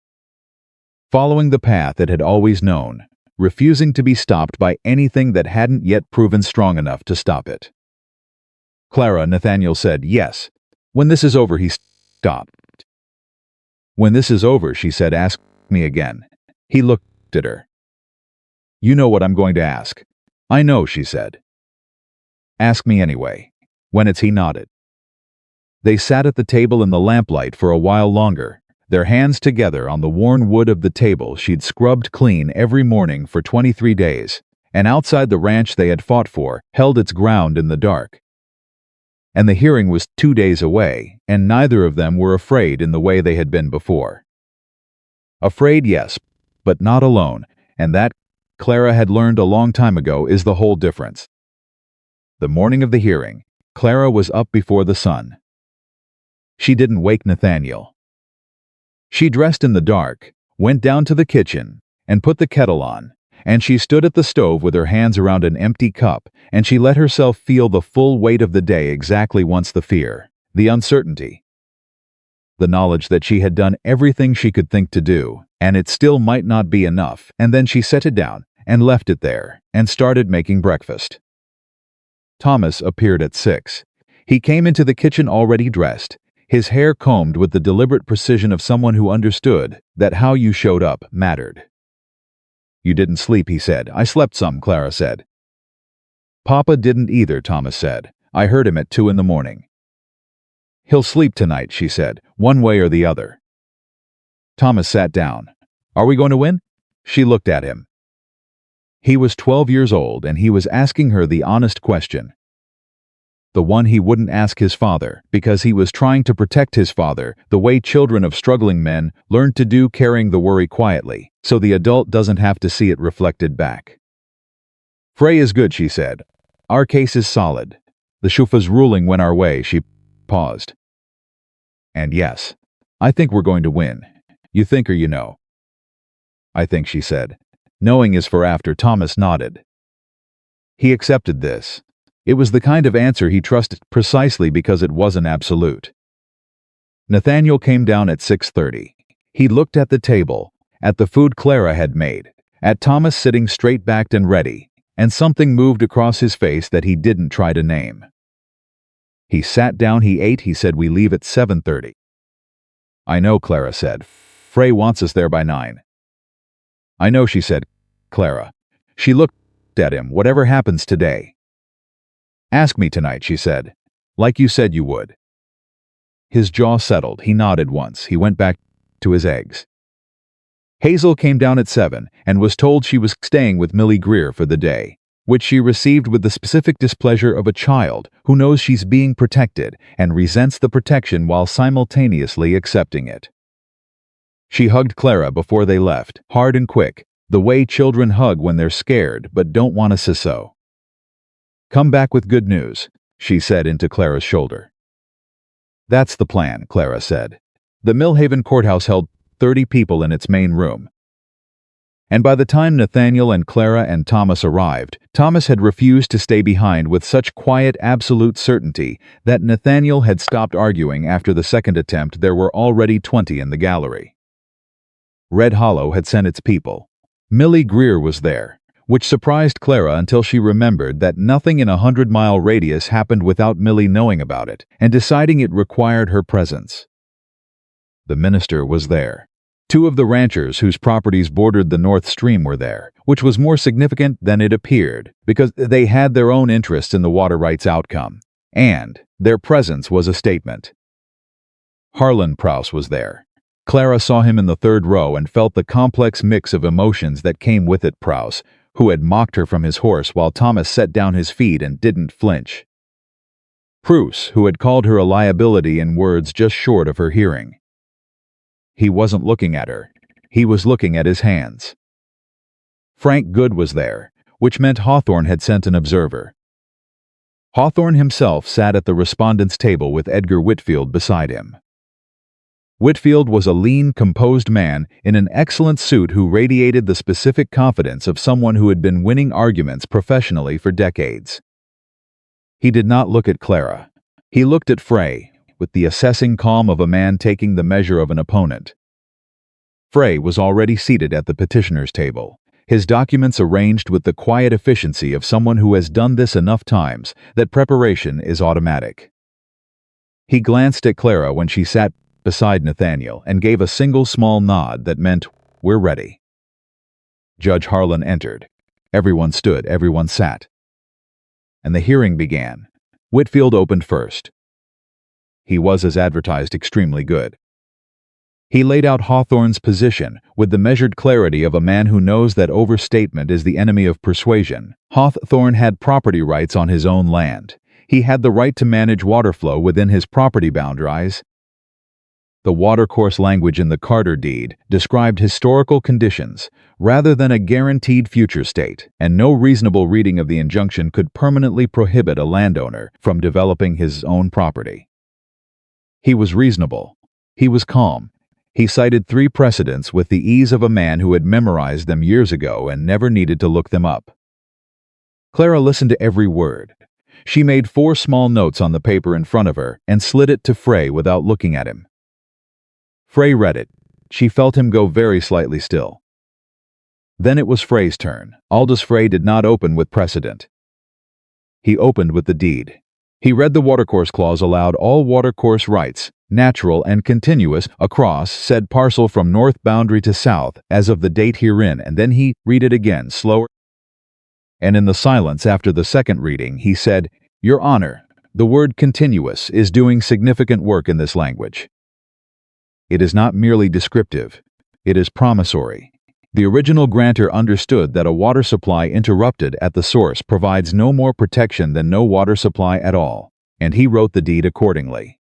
Following the path it had always known, refusing to be stopped by anything that hadn't yet proven strong enough to stop it. "Clara," Nathaniel said. "Yes. When this is over," he stopped. "When this is over," she said, "ask me again." He looked at her. "You know what I'm going to ask." "I know," she said. "Ask me anyway." When it's he nodded. They sat at the table in the lamplight for a while longer, their hands together on the worn wood of the table she'd scrubbed clean every morning for 23 days, and outside the ranch they had fought for held its ground in the dark. And the hearing was 2 days away, and neither of them were afraid in the way they had been before. Afraid, yes, but not alone, and that, Clara had learned a long time ago, is the whole difference. The morning of the hearing, Clara was up before the sun. She didn't wake Nathaniel. She dressed in the dark, went down to the kitchen, and put the kettle on, and she stood at the stove with her hands around an empty cup, and she let herself feel the full weight of the day exactly once the fear, the uncertainty, the knowledge that she had done everything she could think to do, and it still might not be enough, and then she set it down and left it there and started making breakfast. Thomas appeared at 6. He came into the kitchen already dressed, his hair combed with the deliberate precision of someone who understood that how you showed up mattered. "You didn't sleep," he said. "I slept some," Clara said. "Papa didn't either," Thomas said. "I heard him at 2 in the morning." "He'll sleep tonight," she said, "one way or the other." Thomas sat down. "Are we going to win?" She looked at him. He was 12 years old, and he was asking her the honest question. The one he wouldn't ask his father, because he was trying to protect his father the way children of struggling men learned to do, carrying the worry quietly, so the adult doesn't have to see it reflected back. "Frey is good," she said. "Our case is solid. The Shufa's ruling went our way." She paused. "And yes, I think we're going to win. You think or you know?" I think she said. Knowing is for after. Thomas nodded. He accepted this. It was the kind of answer he trusted precisely because it wasn't absolute. Nathaniel came down at 6:30. He looked at the table, at the food Clara had made, at Thomas sitting straight-backed and ready, and something moved across his face that he didn't try to name. He sat down, he ate, he said, "We leave at 7:30. I know, Clara said. Frey wants us there by 9. I know, she said. Clara. She looked at him. Whatever happens today. Ask me tonight, she said. Like you said you would. His jaw settled. He nodded once. He went back to his eggs. Hazel came down at 7 and was told she was staying with Millie Greer for the day, which she received with the specific displeasure of a child who knows she's being protected and resents the protection while simultaneously accepting it. She hugged Clara before they left, hard and quick, the way children hug when they're scared but don't want to say so. Come back with good news, she said into Clara's shoulder. That's the plan, Clara said. The Millhaven courthouse held 30 people in its main room. And by the time Nathaniel and Clara and Thomas arrived, Thomas had refused to stay behind with such quiet, absolute certainty that Nathaniel had stopped arguing after the second attempt. There were already 20 in the gallery. Red Hollow had sent its people. Millie Greer was there, which surprised Clara until she remembered that nothing in a 100-mile radius happened without Millie knowing about it and deciding it required her presence. The minister was there. 2 of the ranchers whose properties bordered the North Stream were there, which was more significant than it appeared, because they had their own interests in the water rights outcome, and their presence was a statement. Harlan Prowse was there. Clara saw him in the 3rd row and felt the complex mix of emotions that came with it. Prowse, who had mocked her from his horse while Thomas set down his feet and didn't flinch. Prowse, who had called her a liability in words just short of her hearing. He wasn't looking at her. He was looking at his hands. Frank Good was there, which meant Hawthorne had sent an observer. Hawthorne himself sat at the respondents' table with Edgar Whitfield beside him. Whitfield was a lean, composed man in an excellent suit who radiated the specific confidence of someone who had been winning arguments professionally for decades. He did not look at Clara. He looked at Frey, with the assessing calm of a man taking the measure of an opponent. Frey was already seated at the petitioner's table, his documents arranged with the quiet efficiency of someone who has done this enough times that preparation is automatic. He glanced at Clara when she sat beside Nathaniel and gave a single small nod that meant, "We're ready." Judge Harlan entered. Everyone stood, everyone sat. And the hearing began. Whitfield opened first. He was, as advertised, extremely good. He laid out Hawthorne's position with the measured clarity of a man who knows that overstatement is the enemy of persuasion. Hawthorne had property rights on his own land. He had the right to manage water flow within his property boundaries. The watercourse language in the Carter deed described historical conditions rather than a guaranteed future state, and no reasonable reading of the injunction could permanently prohibit a landowner from developing his own property. He was reasonable. He was calm. He cited 3 precedents with the ease of a man who had memorized them years ago and never needed to look them up. Clara listened to every word. She made 4 small notes on the paper in front of her and slid it to Frey without looking at him. Frey read it. She felt him go very slightly still. Then it was Frey's turn. Aldous Frey did not open with precedent. He opened with the deed. He read the watercourse clause aloud. All watercourse rights, natural and continuous, across said parcel from north boundary to south, as of the date herein, and then he read it again, slower. And in the silence after the second reading, he said, "Your Honor, the word continuous is doing significant work in this language. It is not merely descriptive. It is promissory. The original grantor understood that a water supply interrupted at the source provides no more protection than no water supply at all, and he wrote the deed accordingly."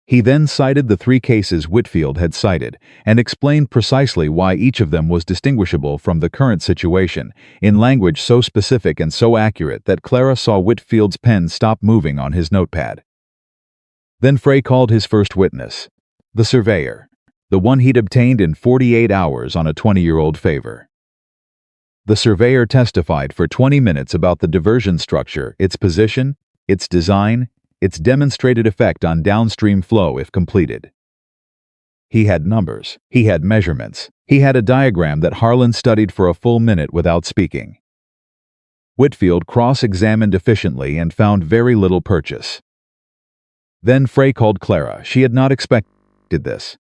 He then cited the 3 cases Whitfield had cited and explained precisely why each of them was distinguishable from the current situation, in language so specific and so accurate that Clara saw Whitfield's pen stop moving on his notepad. Then Frey called his first witness, the surveyor. the one he'd obtained in 48 hours on a 20-year-old favor. The surveyor testified for 20 minutes about the diversion structure, its position, its design, its demonstrated effect on downstream flow if completed. He had numbers, he had measurements, he had a diagram that Harlan studied for a full minute without speaking. Whitfield cross-examined efficiently and found very little purchase. Then Frey called Clara. She had not expected this.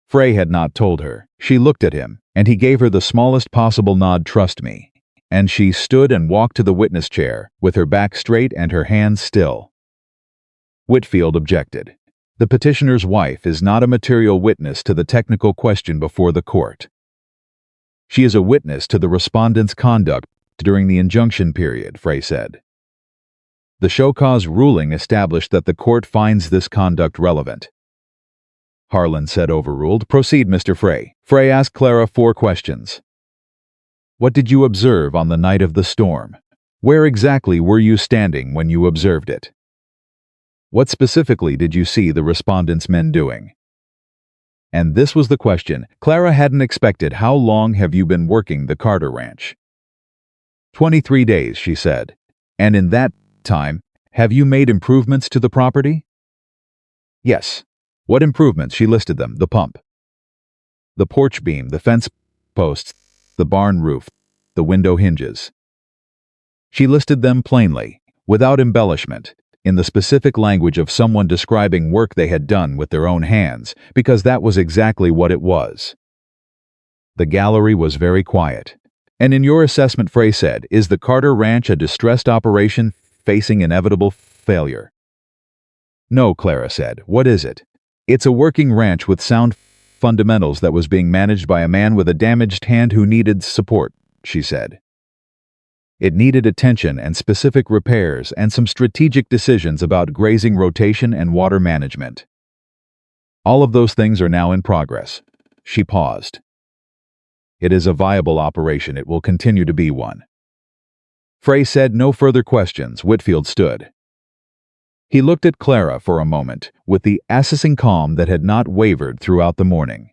Frey had not told her. She looked at him, and he gave her the smallest possible nod, "Trust me." And she stood and walked to the witness chair, with her back straight and her hands still. Whitfield objected. The petitioner's wife is not a material witness to the technical question before the court. She is a witness to the respondent's conduct during the injunction period, Frey said. The show cause ruling established that the court finds this conduct relevant. Harlan said, overruled. Proceed, Mr. Frey. Frey asked Clara 4 questions. What did you observe on the night of the storm? Where exactly were you standing when you observed it? What specifically did you see the respondent's men doing? And this was the question Clara hadn't expected. How long have you been working the Carter Ranch? 23 days, she said. And in that time, have you made improvements to the property? Yes. What improvements? She listed them. The pump, the porch beam, the fence posts, the barn roof, the window hinges. She listed them plainly, without embellishment, in the specific language of someone describing work they had done with their own hands, because that was exactly what it was. The gallery was very quiet. And in your assessment, Frey said, is the Carter Ranch a distressed operation facing inevitable failure? No, Clara said. What is it? It's a working ranch with sound fundamentals that was being managed by a man with a damaged hand who needed support, she said. It needed attention and specific repairs and some strategic decisions about grazing rotation and water management. All of those things are now in progress. She paused. It is a viable operation. It will continue to be one. Frey said no further questions. Whitfield stood. He looked at Clara for a moment, with the assessing calm that had not wavered throughout the morning.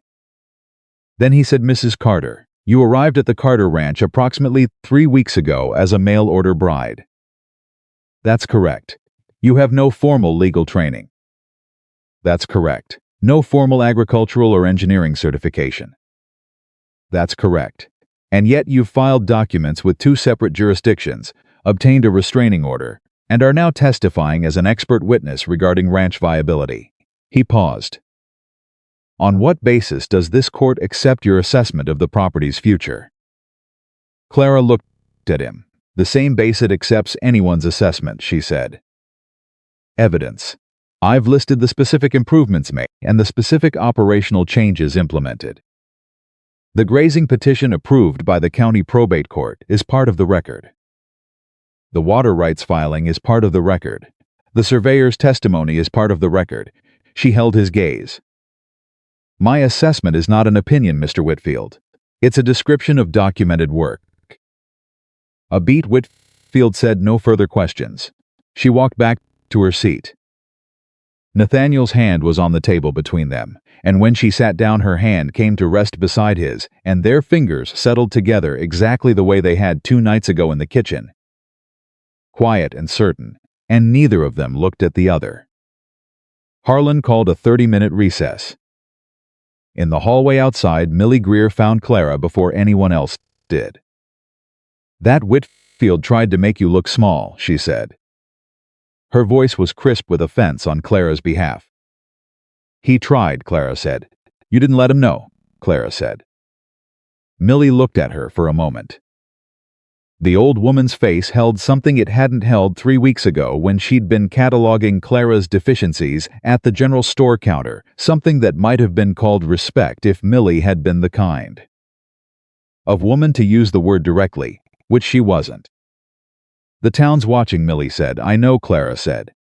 Then he said, Mrs. Carter, you arrived at the Carter Ranch approximately 3 weeks ago as a mail-order bride. That's correct. You have no formal legal training. That's correct. No formal agricultural or engineering certification. That's correct. And yet you've filed documents with 2 separate jurisdictions, obtained a restraining order, and are now testifying as an expert witness regarding ranch viability. He paused. On what basis does this court accept your assessment of the property's future? Clara looked at him. The same base it accepts anyone's assessment, she said. Evidence. I've listed the specific improvements made and the specific operational changes implemented. The grazing petition approved by the county probate court is part of the record. The water rights filing is part of the record. The surveyor's testimony is part of the record. She held his gaze. My assessment is not an opinion, Mr. Whitfield. It's a description of documented work. A beat. Whitfield said no further questions. She walked back to her seat. Nathaniel's hand was on the table between them, and when she sat down her hand came to rest beside his, and their fingers settled together exactly the way they had 2 nights ago in the kitchen. Quiet and certain, and neither of them looked at the other. Harlan called a 30-minute recess. In the hallway outside, Millie Greer found Clara before anyone else did. That Whitfield tried to make you look small, she said. Her voice was crisp with offense on Clara's behalf. He tried, Clara said. You didn't let him know, Clara said. Millie looked at her for a moment. The old woman's face held something it hadn't held 3 weeks ago when she'd been cataloging Clara's deficiencies at the general store counter, something that might have been called respect if Millie had been the kind of woman to use the word directly, which she wasn't. The town's watching, Millie said. I know, Clara said.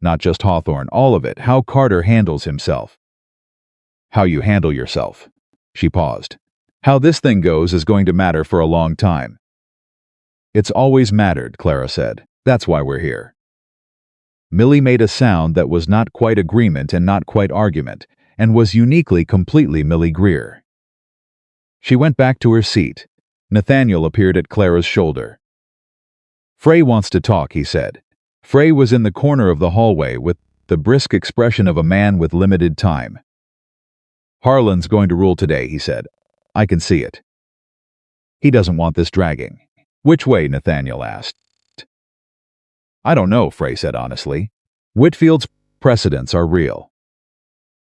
Not just Hawthorne, all of it, how Carter handles himself. How you handle yourself. She paused. How this thing goes is going to matter for a long time. It's always mattered, Clara said. That's why we're here. Millie made a sound that was not quite agreement and not quite argument, and was uniquely completely Millie Greer. She went back to her seat. Nathaniel appeared at Clara's shoulder. "Frey wants to talk," he said. Frey was in the corner of the hallway with the brisk expression of a man with limited time. "Harlan's going to rule today," he said. "I can see it. He doesn't want this dragging." "Which way?" Nathaniel asked. "I don't know," Frey said honestly. "Whitfield's precedents are real.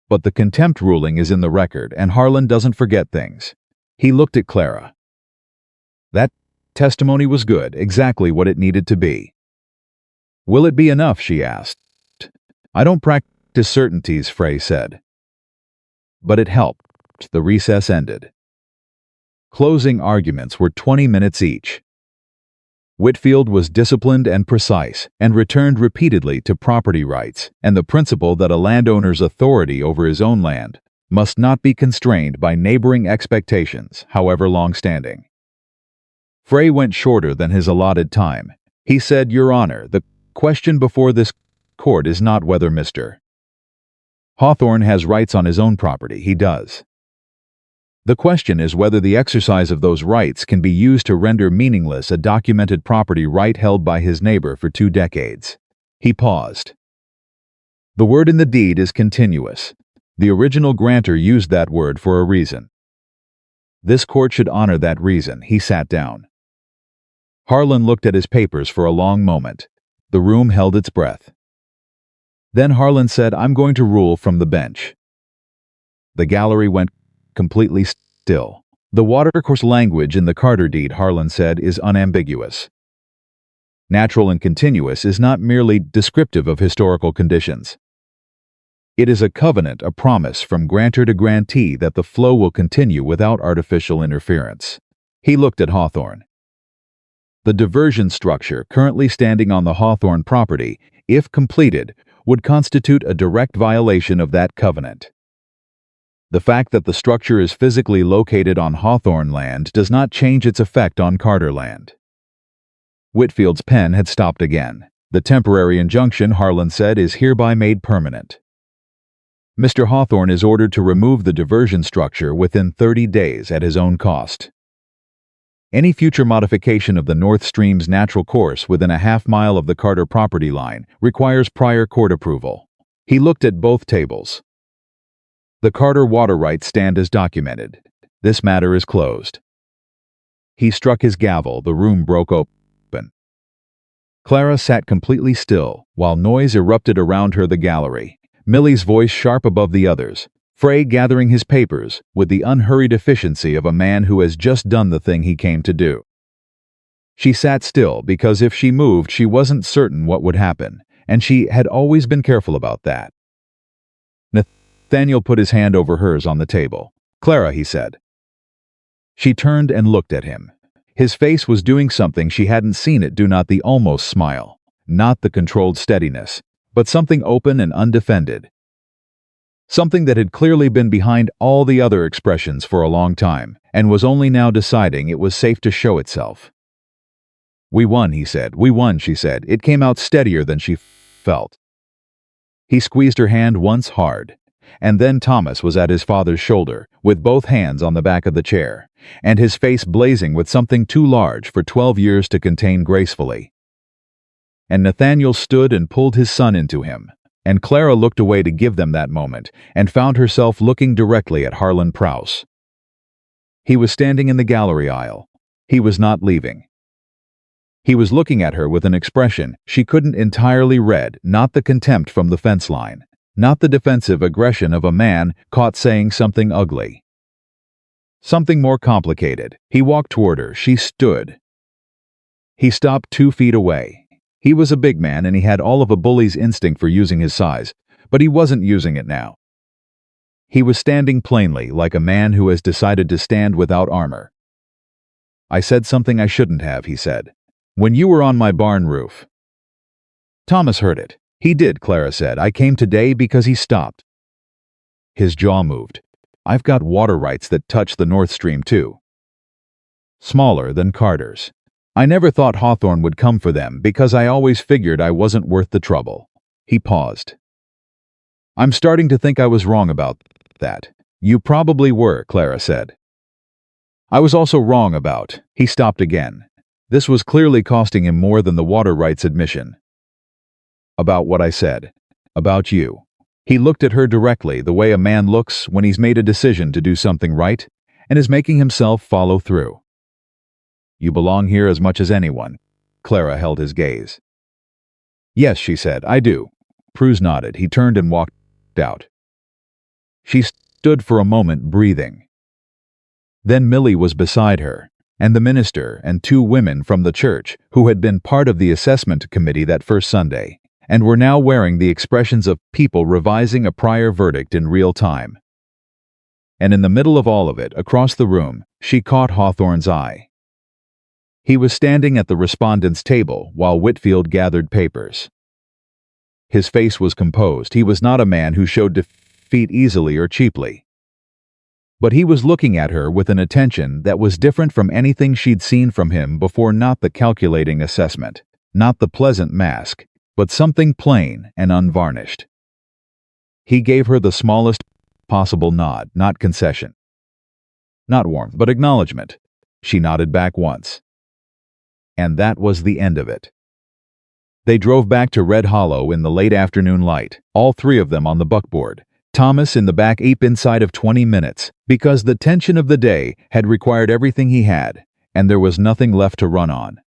But the contempt ruling is in the record, and Harlan doesn't forget things." He looked at Clara. "That testimony was good, exactly what it needed to be." "Will it be enough?" she asked. "I don't practice certainties," Frey said. But it helped. The recess ended. Closing arguments were 20 minutes each. Whitfield was disciplined and precise, and returned repeatedly to property rights and the principle that a landowner's authority over his own land must not be constrained by neighboring expectations, however long-standing. Frey went shorter than his allotted time. He said, "Your Honor, the question before this court is not whether Mr. Hawthorne has rights on his own property. He does. The question is whether the exercise of those rights can be used to render meaningless a documented property right held by his neighbor for 2 decades. He paused. "The word in the deed is continuous. The original grantor used that word for a reason. This court should honor that reason." He sat down. Harlan looked at his papers for a long moment. The room held its breath. Then Harlan said, "I'm going to rule from the bench." The gallery went completely still. "The watercourse language in the Carter deed," Harlan said, "is unambiguous. Natural and continuous is not merely descriptive of historical conditions. It is a covenant, a promise from grantor to grantee that the flow will continue without artificial interference." He looked at Hawthorne. "The diversion structure currently standing on the Hawthorne property, if completed, would constitute a direct violation of that covenant. The fact that the structure is physically located on Hawthorne land does not change its effect on Carter land." Whitfield's pen had stopped again. "The temporary injunction," Harlan said, "is hereby made permanent. Mr. Hawthorne is ordered to remove the diversion structure within 30 days at his own cost. Any future modification of the North Stream's natural course within a half-mile of the Carter property line requires prior court approval." He looked at both tables. "The Carter water rights stand as documented. This matter is closed." He struck his gavel. The room broke open. Clara sat completely still, while noise erupted around her the gallery. Millie's voice sharp above the others. Frey gathering his papers with the unhurried efficiency of a man who has just done the thing he came to do. She sat still because if she moved she wasn't certain what would happen, and she had always been careful about that. Nathaniel put his hand over hers on the table. "Clara," he said. She turned and looked at him. His face was doing something she hadn't seen it do, not the almost smile, not the controlled steadiness, but something open and undefended. Something that had clearly been behind all the other expressions for a long time, and was only now deciding it was safe to show itself. "We won," he said. "We won," she said. It came out steadier than she felt. He squeezed her hand once hard, and then Thomas was at his father's shoulder, with both hands on the back of the chair, and his face blazing with something too large for 12 years to contain gracefully. And Nathaniel stood and pulled his son into him, and Clara looked away to give them that moment, and found herself looking directly at Harlan Prowse. He was standing in the gallery aisle. He was not leaving. He was looking at her with an expression she couldn't entirely read, not the contempt from the fence line, not the defensive aggression of a man caught saying something ugly. Something more complicated. He walked toward her. She stood. He stopped 2 feet away. He was a big man and he had all of a bully's instinct for using his size, but he wasn't using it now. He was standing plainly, like a man who has decided to stand without armor. "I said something I shouldn't have," he said. "When you were on my barn roof." Thomas heard it. "He did," Clara said. "I came today because he stopped." His jaw moved. "I've got water rights that touch the North Stream too. Smaller than Carter's. I never thought Hawthorne would come for them because I always figured I wasn't worth the trouble." He paused. "I'm starting to think I was wrong about that. You probably were, Clara said. I was also wrong about. He stopped again. This was clearly costing him more than the water rights admission. About what I said. About you. He looked at her directly, the way a man looks when he's made a decision to do something right and is making himself follow through. You belong here as much as anyone. Clara held his gaze. Yes, she said, I do. Prue nodded. He turned and walked out. She stood for a moment, breathing. Then Millie was beside her, and the minister and 2 women from the church who had been part of the assessment committee that first Sunday, and were now wearing the expressions of people revising a prior verdict in real time. And in the middle of all of it, across the room, she caught Hawthorne's eye. He was standing at the respondents' table while Whitfield gathered papers. His face was composed. He was not a man who showed defeat easily or cheaply. But he was looking at her with an attention that was different from anything she'd seen from him before, not the calculating assessment, not the pleasant mask, but something plain and unvarnished. He gave her the smallest possible nod, not concession. Not warmth, but acknowledgement. She nodded back once. And that was the end of it. They drove back to Red Hollow in the late afternoon light, all 3 of them on the buckboard. Thomas in the back inside of 20 minutes, because the tension of the day had required everything he had, and there was nothing left to run on.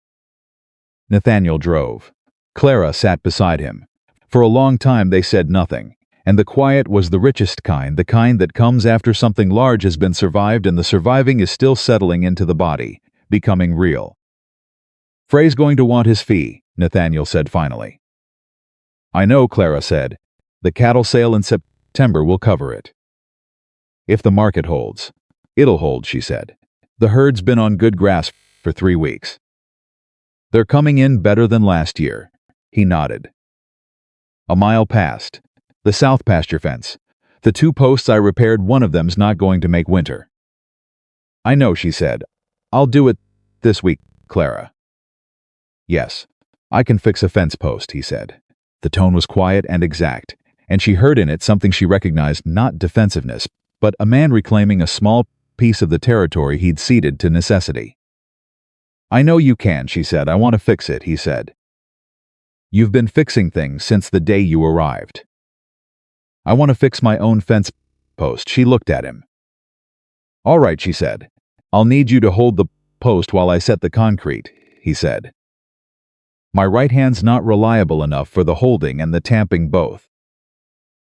Nathaniel drove. Clara sat beside him. For a long time they said nothing, and the quiet was the richest kind, the kind that comes after something large has been survived and the surviving is still settling into the body, becoming real. Frey's going to want his fee, Nathaniel said finally. I know, Clara said. The cattle sale in September will cover it. If the market holds. It'll hold, she said. The herd's been on good grass for 3 weeks. They're coming in better than last year. He nodded. A mile passed. The south pasture fence. The 2 posts I repaired, one of them's not going to make winter. I know, she said. I'll do it this week, Clara. Yes, I can fix a fence post, he said. The tone was quiet and exact, and she heard in it something she recognized, not defensiveness, but a man reclaiming a small piece of the territory he'd ceded to necessity. I know you can, she said. I want to fix it, he said. You've been fixing things since the day you arrived. I want to fix my own fence post. She looked at him. All right, she said. I'll need you to hold the post while I set the concrete, he said. My right hand's not reliable enough for the holding and the tamping both.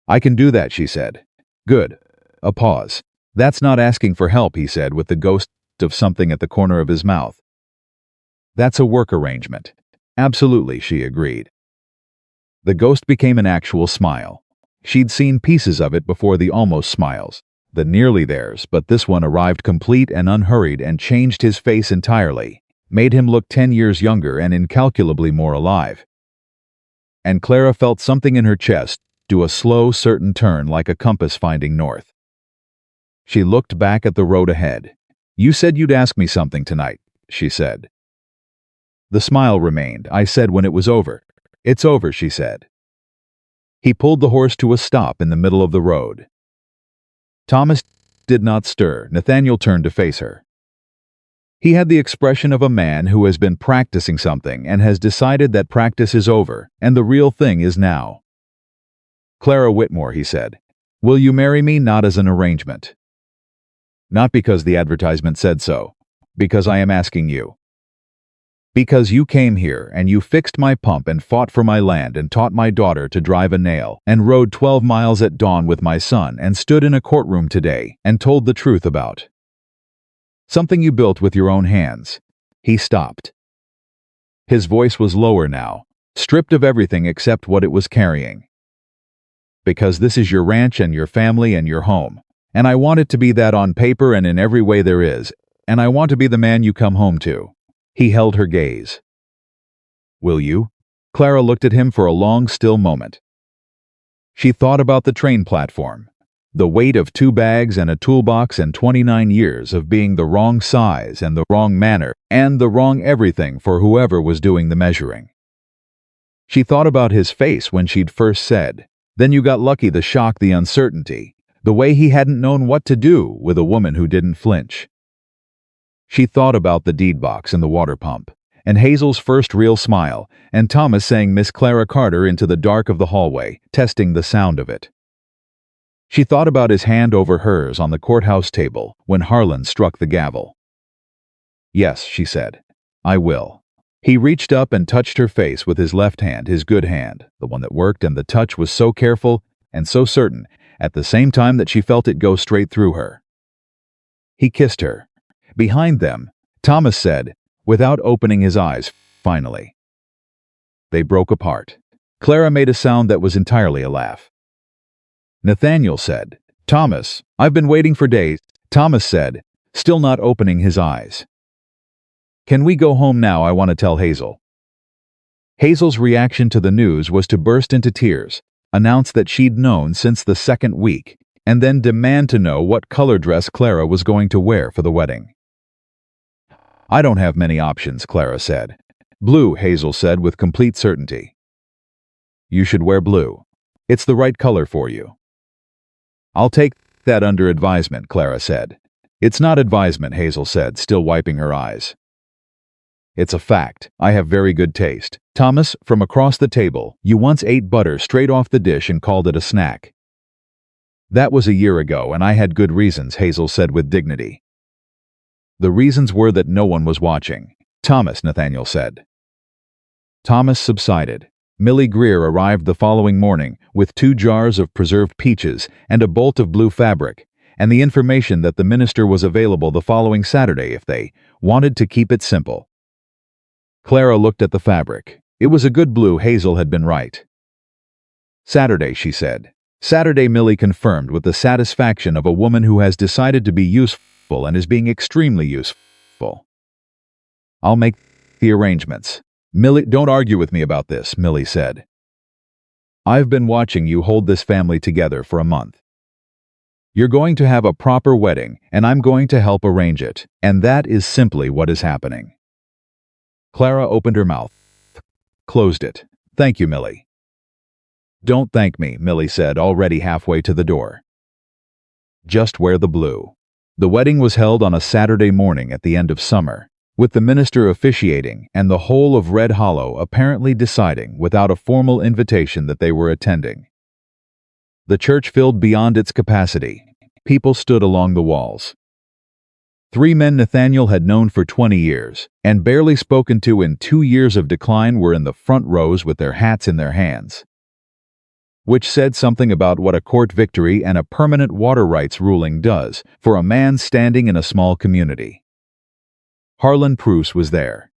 I can do that, she said. Good. A pause. That's not asking for help, he said, with the ghost of something at the corner of his mouth. That's a work arrangement. Absolutely, she agreed. The ghost became an actual smile. She'd seen pieces of it before, the almost smiles, the nearly theirs, but this one arrived complete and unhurried and changed his face entirely, made him look 10 years younger and incalculably more alive. And Clara felt something in her chest do a slow, certain turn like a compass finding north. She looked back at the road ahead. You said you'd ask me something tonight, she said. The smile remained. I said when it was over. It's over, she said. He pulled the horse to a stop in the middle of the road. Thomas did not stir. Nathaniel turned to face her. He had the expression of a man who has been practicing something and has decided that practice is over and the real thing is now. Clara Whitmore, he said, will you marry me? Not as an arrangement. Not because the advertisement said so. Because I am asking you. Because you came here and you fixed my pump and fought for my land and taught my daughter to drive a nail and rode 12 miles at dawn with my son and stood in a courtroom today and told the truth about something you built with your own hands. He stopped. His voice was lower now, stripped of everything except what it was carrying. Because this is your ranch and your family and your home, and I want it to be that on paper and in every way there is, and I want to be the man you come home to. He held her gaze. Will you? Clara looked at him for a long, still moment. She thought about the train platform, the weight of 2 bags and a toolbox and 29 years of being the wrong size and the wrong manner and the wrong everything for whoever was doing the measuring. She thought about his face when she'd first said, then you got lucky, the shock, the uncertainty, the way he hadn't known what to do with a woman who didn't flinch. She thought about the deed box and the water pump, and Hazel's first real smile, and Thomas saying Miss Clara Carter into the dark of the hallway, testing the sound of it. She thought about his hand over hers on the courthouse table when Harlan struck the gavel. "Yes," she said, "I will." He reached up and touched her face with his left hand, his good hand, the one that worked, and the touch was so careful and so certain, at the same time that she felt it go straight through her. He kissed her. Behind them, Thomas said, without opening his eyes, finally. They broke apart. Clara made a sound that was entirely a laugh. Nathaniel said, "Thomas, I've been waiting for days." Thomas said, still not opening his eyes. "Can we go home now? I want to tell Hazel." Hazel's reaction to the news was to burst into tears, announce that she'd known since the second week, and then demand to know what color dress Clara was going to wear for the wedding. "I don't have many options," Clara said. "Blue," Hazel said with complete certainty. "You should wear blue. It's the right color for you." "I'll take that under advisement," Clara said. "It's not advisement," Hazel said, still wiping her eyes. "It's a fact. I have very good taste. Thomas, from across the table, you once ate butter straight off the dish and called it a snack." "That was a year ago, and I had good reasons," Hazel said with dignity. "The reasons were that no one was watching." "Thomas," Nathaniel said. Thomas subsided. Millie Greer arrived the following morning with 2 jars of preserved peaches and a bolt of blue fabric, and the information that the minister was available the following Saturday if they wanted to keep it simple. Clara looked at the fabric. It was a good blue. Hazel had been right. "Saturday," she said. "Saturday," Millie confirmed with the satisfaction of a woman who has decided to be useful and is being extremely useful. "I'll make the arrangements." "Millie, don't argue with me about this," Millie said. "I've been watching you hold this family together for a month. You're going to have a proper wedding, and I'm going to help arrange it, and that is simply what is happening." Clara opened her mouth, closed it. "Thank you, Millie." "Don't thank me," Millie said, already halfway to the door. "Just wear the blue." The wedding was held on a Saturday morning at the end of summer, with the minister officiating and the whole of Red Hollow apparently deciding without a formal invitation that they were attending. The church filled beyond its capacity. People stood along the walls. 3 men Nathaniel had known for 20 years, and barely spoken to in 2 years of decline, were in the front rows with their hats in their hands. Which said something about what a court victory and a permanent water rights ruling does for a man standing in a small community. Harlan Pruce was there.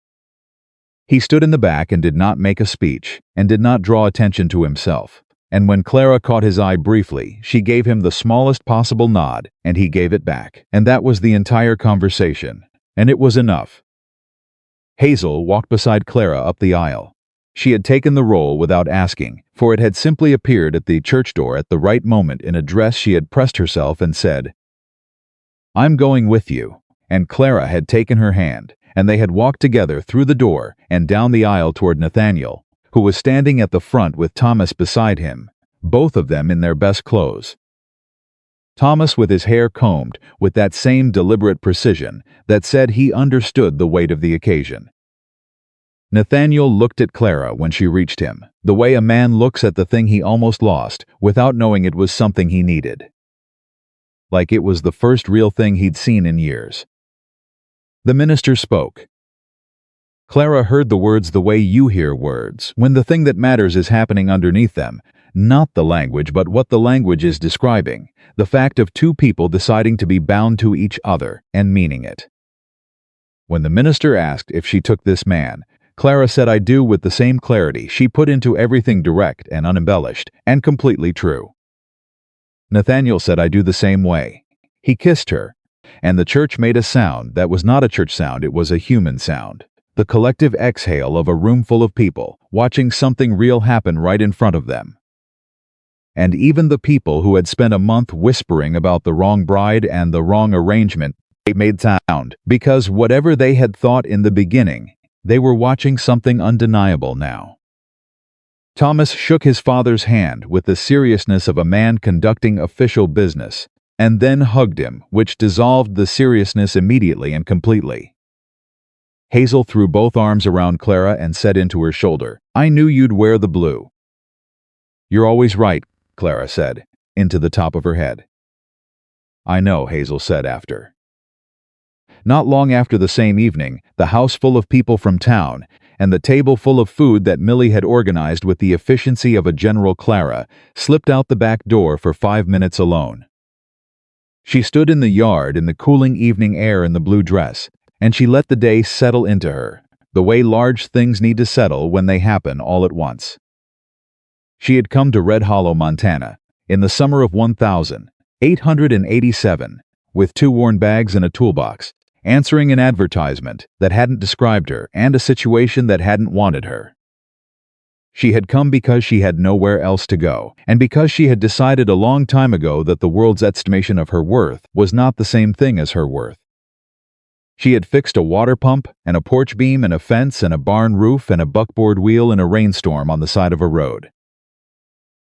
He stood in the back and did not make a speech, and did not draw attention to himself. And when Clara caught his eye briefly, she gave him the smallest possible nod, and he gave it back. And that was the entire conversation. And it was enough. Hazel walked beside Clara up the aisle. She had taken the role without asking, for it had simply appeared at the church door at the right moment in a dress she had pressed herself and said, "I'm going with you." And Clara had taken her hand, and they had walked together through the door and down the aisle toward Nathaniel, who was standing at the front with Thomas beside him, both of them in their best clothes. Thomas with his hair combed with that same deliberate precision that said he understood the weight of the occasion. Nathaniel looked at Clara when she reached him, the way a man looks at the thing he almost lost without knowing it was something he needed. Like it was the first real thing he'd seen in years. The minister spoke. Clara heard the words the way you hear words, when the thing that matters is happening underneath them, not the language but what the language is describing, the fact of 2 people deciding to be bound to each other and meaning it. When the minister asked if she took this man, Clara said "I do" with the same clarity she put into everything, direct and unembellished, and completely true. Nathaniel said "I do" the same way. He kissed her, and the church made a sound that was not a church sound, it was a human sound. The collective exhale of a room full of people, watching something real happen right in front of them. And even the people who had spent a month whispering about the wrong bride and the wrong arrangement, they made sound, because whatever they had thought in the beginning, they were watching something undeniable now. Thomas shook his father's hand with the seriousness of a man conducting official business, and then hugged him, which dissolved the seriousness immediately and completely. Hazel threw both arms around Clara and said into her shoulder, "I knew you'd wear the blue." "You're always right," Clara said, into the top of her head. "I know," Hazel said after. Not long after the same evening, the house full of people from town, and the table full of food that Millie had organized with the efficiency of a General Clara, slipped out the back door for 5 minutes alone. She stood in the yard in the cooling evening air in the blue dress, and she let the day settle into her, the way large things need to settle when they happen all at once. She had come to Red Hollow, Montana, in the summer of 1887, with 2 worn bags and a toolbox, answering an advertisement that hadn't described her and a situation that hadn't wanted her. She had come because she had nowhere else to go, and because she had decided a long time ago that the world's estimation of her worth was not the same thing as her worth. She had fixed a water pump and a porch beam and a fence and a barn roof and a buckboard wheel in a rainstorm on the side of a road.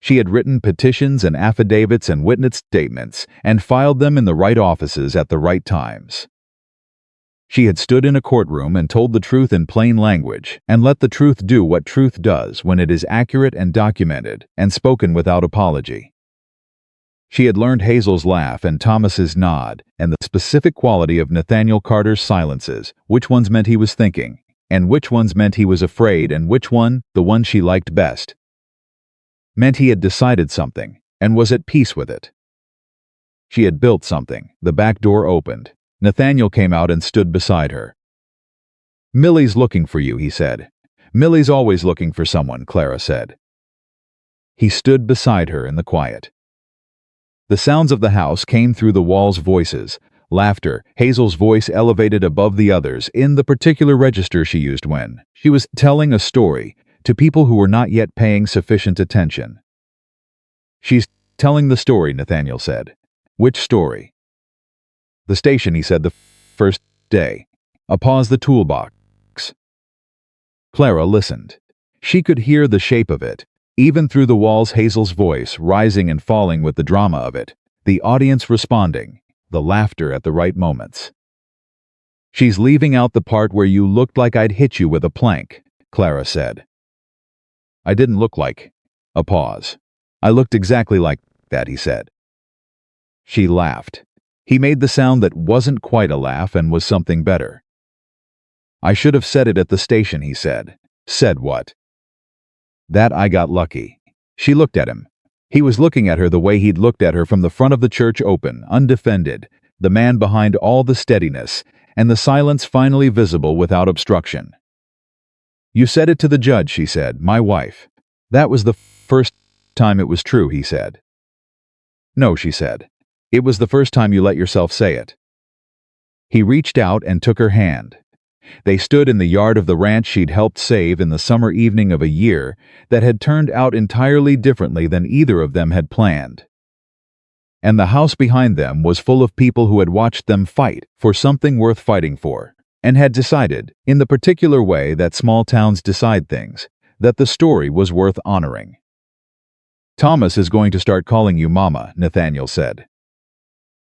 She had written petitions and affidavits and witness statements and filed them in the right offices at the right times. She had stood in a courtroom and told the truth in plain language, and let the truth do what truth does when it is accurate and documented, and spoken without apology. She had learned Hazel's laugh and Thomas's nod, and the specific quality of Nathaniel Carter's silences, which ones meant he was thinking, and which ones meant he was afraid, and which one, the one she liked best, meant he had decided something, and was at peace with it. She had built something. The back door opened. Nathaniel came out and stood beside her. "Millie's looking for you," he said. "Millie's always looking for someone," Clara said. He stood beside her in the quiet. The sounds of the house came through the walls' voices, laughter, Hazel's voice elevated above the others in the particular register she used when she was telling a story to people who were not yet paying sufficient attention. "She's telling the story," Nathaniel said. "Which story?" "The station," he said, "the first day. A pause, the toolbox." Clara listened. She could hear the shape of it, even through the walls, Hazel's voice rising and falling with the drama of it, the audience responding, the laughter at the right moments. "She's leaving out the part where you looked like I'd hit you with a plank," Clara said. "I didn't look like." A pause. "I looked exactly like that," he said. She laughed. He made the sound that wasn't quite a laugh and was something better. "I should have said it at the station," he said. "Said what?" "That I got lucky." She looked at him. He was looking at her the way he'd looked at her from the front of the church, open, undefended, the man behind all the steadiness, and the silence finally visible without obstruction. "You said it to the judge," she said, "my wife." "That was the first time it was true," he said. "No," she said. "It was the first time you let yourself say it." He reached out and took her hand. They stood in the yard of the ranch she'd helped save in the summer evening of a year that had turned out entirely differently than either of them had planned. And the house behind them was full of people who had watched them fight for something worth fighting for, and had decided, in the particular way that small towns decide things, that the story was worth honoring. "Thomas is going to start calling you Mama," Nathaniel said.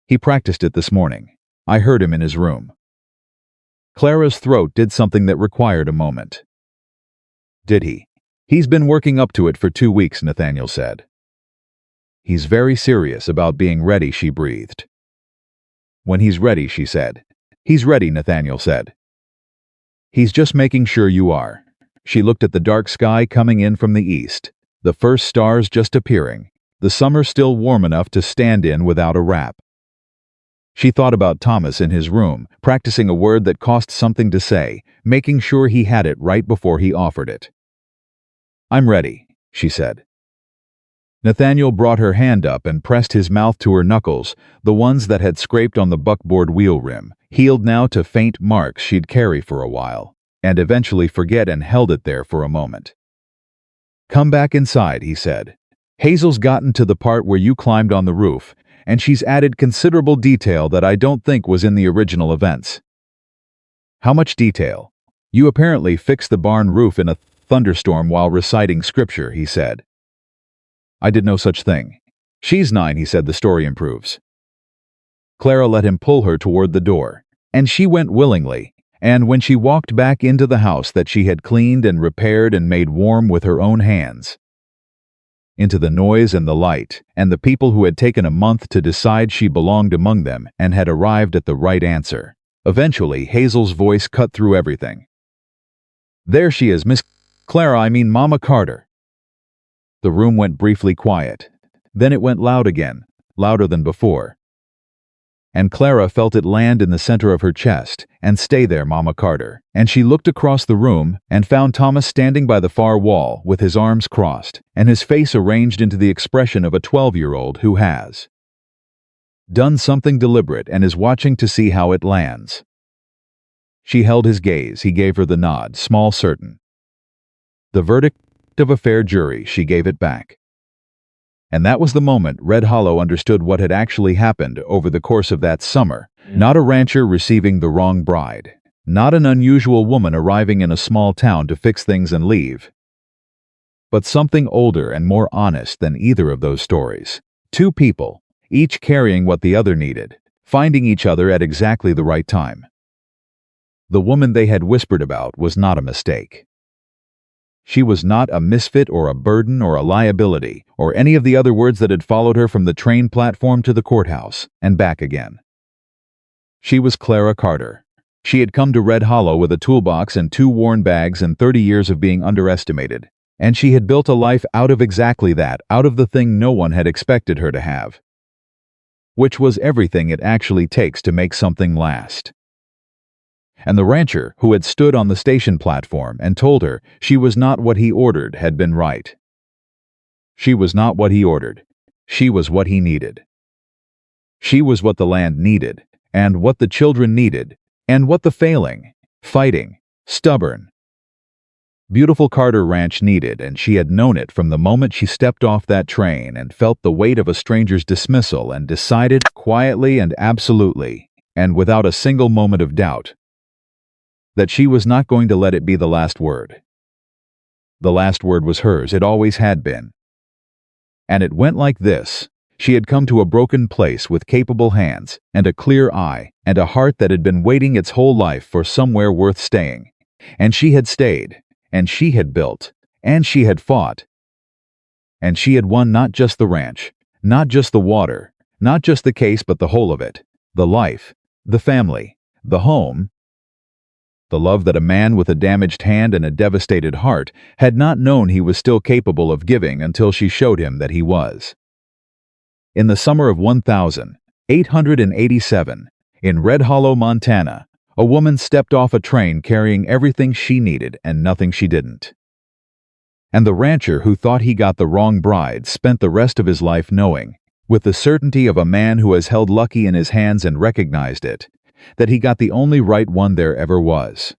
"He practiced it this morning. I heard him in his room." Clara's throat did something that required a moment. "Did he?" "He's been working up to it for 2 weeks," Nathaniel said. "He's very serious about being ready," she breathed. "When he's ready," she said. "He's ready," Nathaniel said. "He's just making sure you are." She looked at the dark sky coming in from the east, the first stars just appearing, the summer still warm enough to stand in without a wrap. She thought about Thomas in his room, practicing a word that cost something to say, making sure he had it right before he offered it. "I'm ready," she said. Nathaniel brought her hand up and pressed his mouth to her knuckles, the ones that had scraped on the buckboard wheel rim, healed now to faint marks she'd carry for a while, and eventually forget, and held it there for a moment. "Come back inside," he said. "Hazel's gotten to the part where you climbed on the roof, and she's added considerable detail that I don't think was in the original events." "How much detail?" "You apparently fixed the barn roof in a thunderstorm while reciting scripture, he said. I did no such thing. She's 9, he said. The story improves. Clara let him pull her toward the door, and she went willingly, and when she walked back into the house that she had cleaned and repaired and made warm with her own hands, into the noise and the light, and the people who had taken a month to decide she belonged among them and had arrived at the right answer. Eventually, Hazel's voice cut through everything. There she is, Miss Clara, I mean Mama Carter. The room went briefly quiet. Then it went loud again, louder than before. And Clara felt it land in the center of her chest and stay there, Mama Carter. And she looked across the room and found Thomas standing by the far wall with his arms crossed and his face arranged into the expression of a 12-year-old who has done something deliberate and is watching to see how it lands. She held his gaze. He gave her the nod, small certain. The verdict of a fair jury, she gave it back. And that was the moment Red Hollow understood what had actually happened over the course of that summer. Not a rancher receiving the wrong bride. Not an unusual woman arriving in a small town to fix things and leave. But something older and more honest than either of those stories. Two people, each carrying what the other needed, finding each other at exactly the right time. The woman they had whispered about was not a mistake. She was not a misfit or a burden or a liability or any of the other words that had followed her from the train platform to the courthouse and back again. She was Clara Carter. She had come to Red Hollow with a toolbox and 2 worn bags and 30 years of being underestimated, and she had built a life out of exactly that, out of the thing no one had expected her to have, which was everything it actually takes to make something last. And the rancher who had stood on the station platform and told her she was not what he ordered had been right. She was not what he ordered. She was what he needed. She was what the land needed, and what the children needed, and what the failing, fighting, stubborn, beautiful Carter Ranch needed, and she had known it from the moment she stepped off that train and felt the weight of a stranger's dismissal and decided quietly and absolutely, and without a single moment of doubt, that she was not going to let it be the last word. The last word was hers. It always had been. And it went like this. She had come to a broken place with capable hands and a clear eye and a heart that had been waiting its whole life for somewhere worth staying. And she had stayed, and she had built, and she had fought. And she had won not just the ranch, not just the water, not just the case, but the whole of it. The life, the family, the home, the love that a man with a damaged hand and a devastated heart had not known he was still capable of giving until she showed him that he was. In the summer of 1887, in Red Hollow, Montana, a woman stepped off a train carrying everything she needed and nothing she didn't. And the rancher who thought he got the wrong bride spent the rest of his life knowing, with the certainty of a man who has held lucky in his hands and recognized it, that he got the only right one there ever was.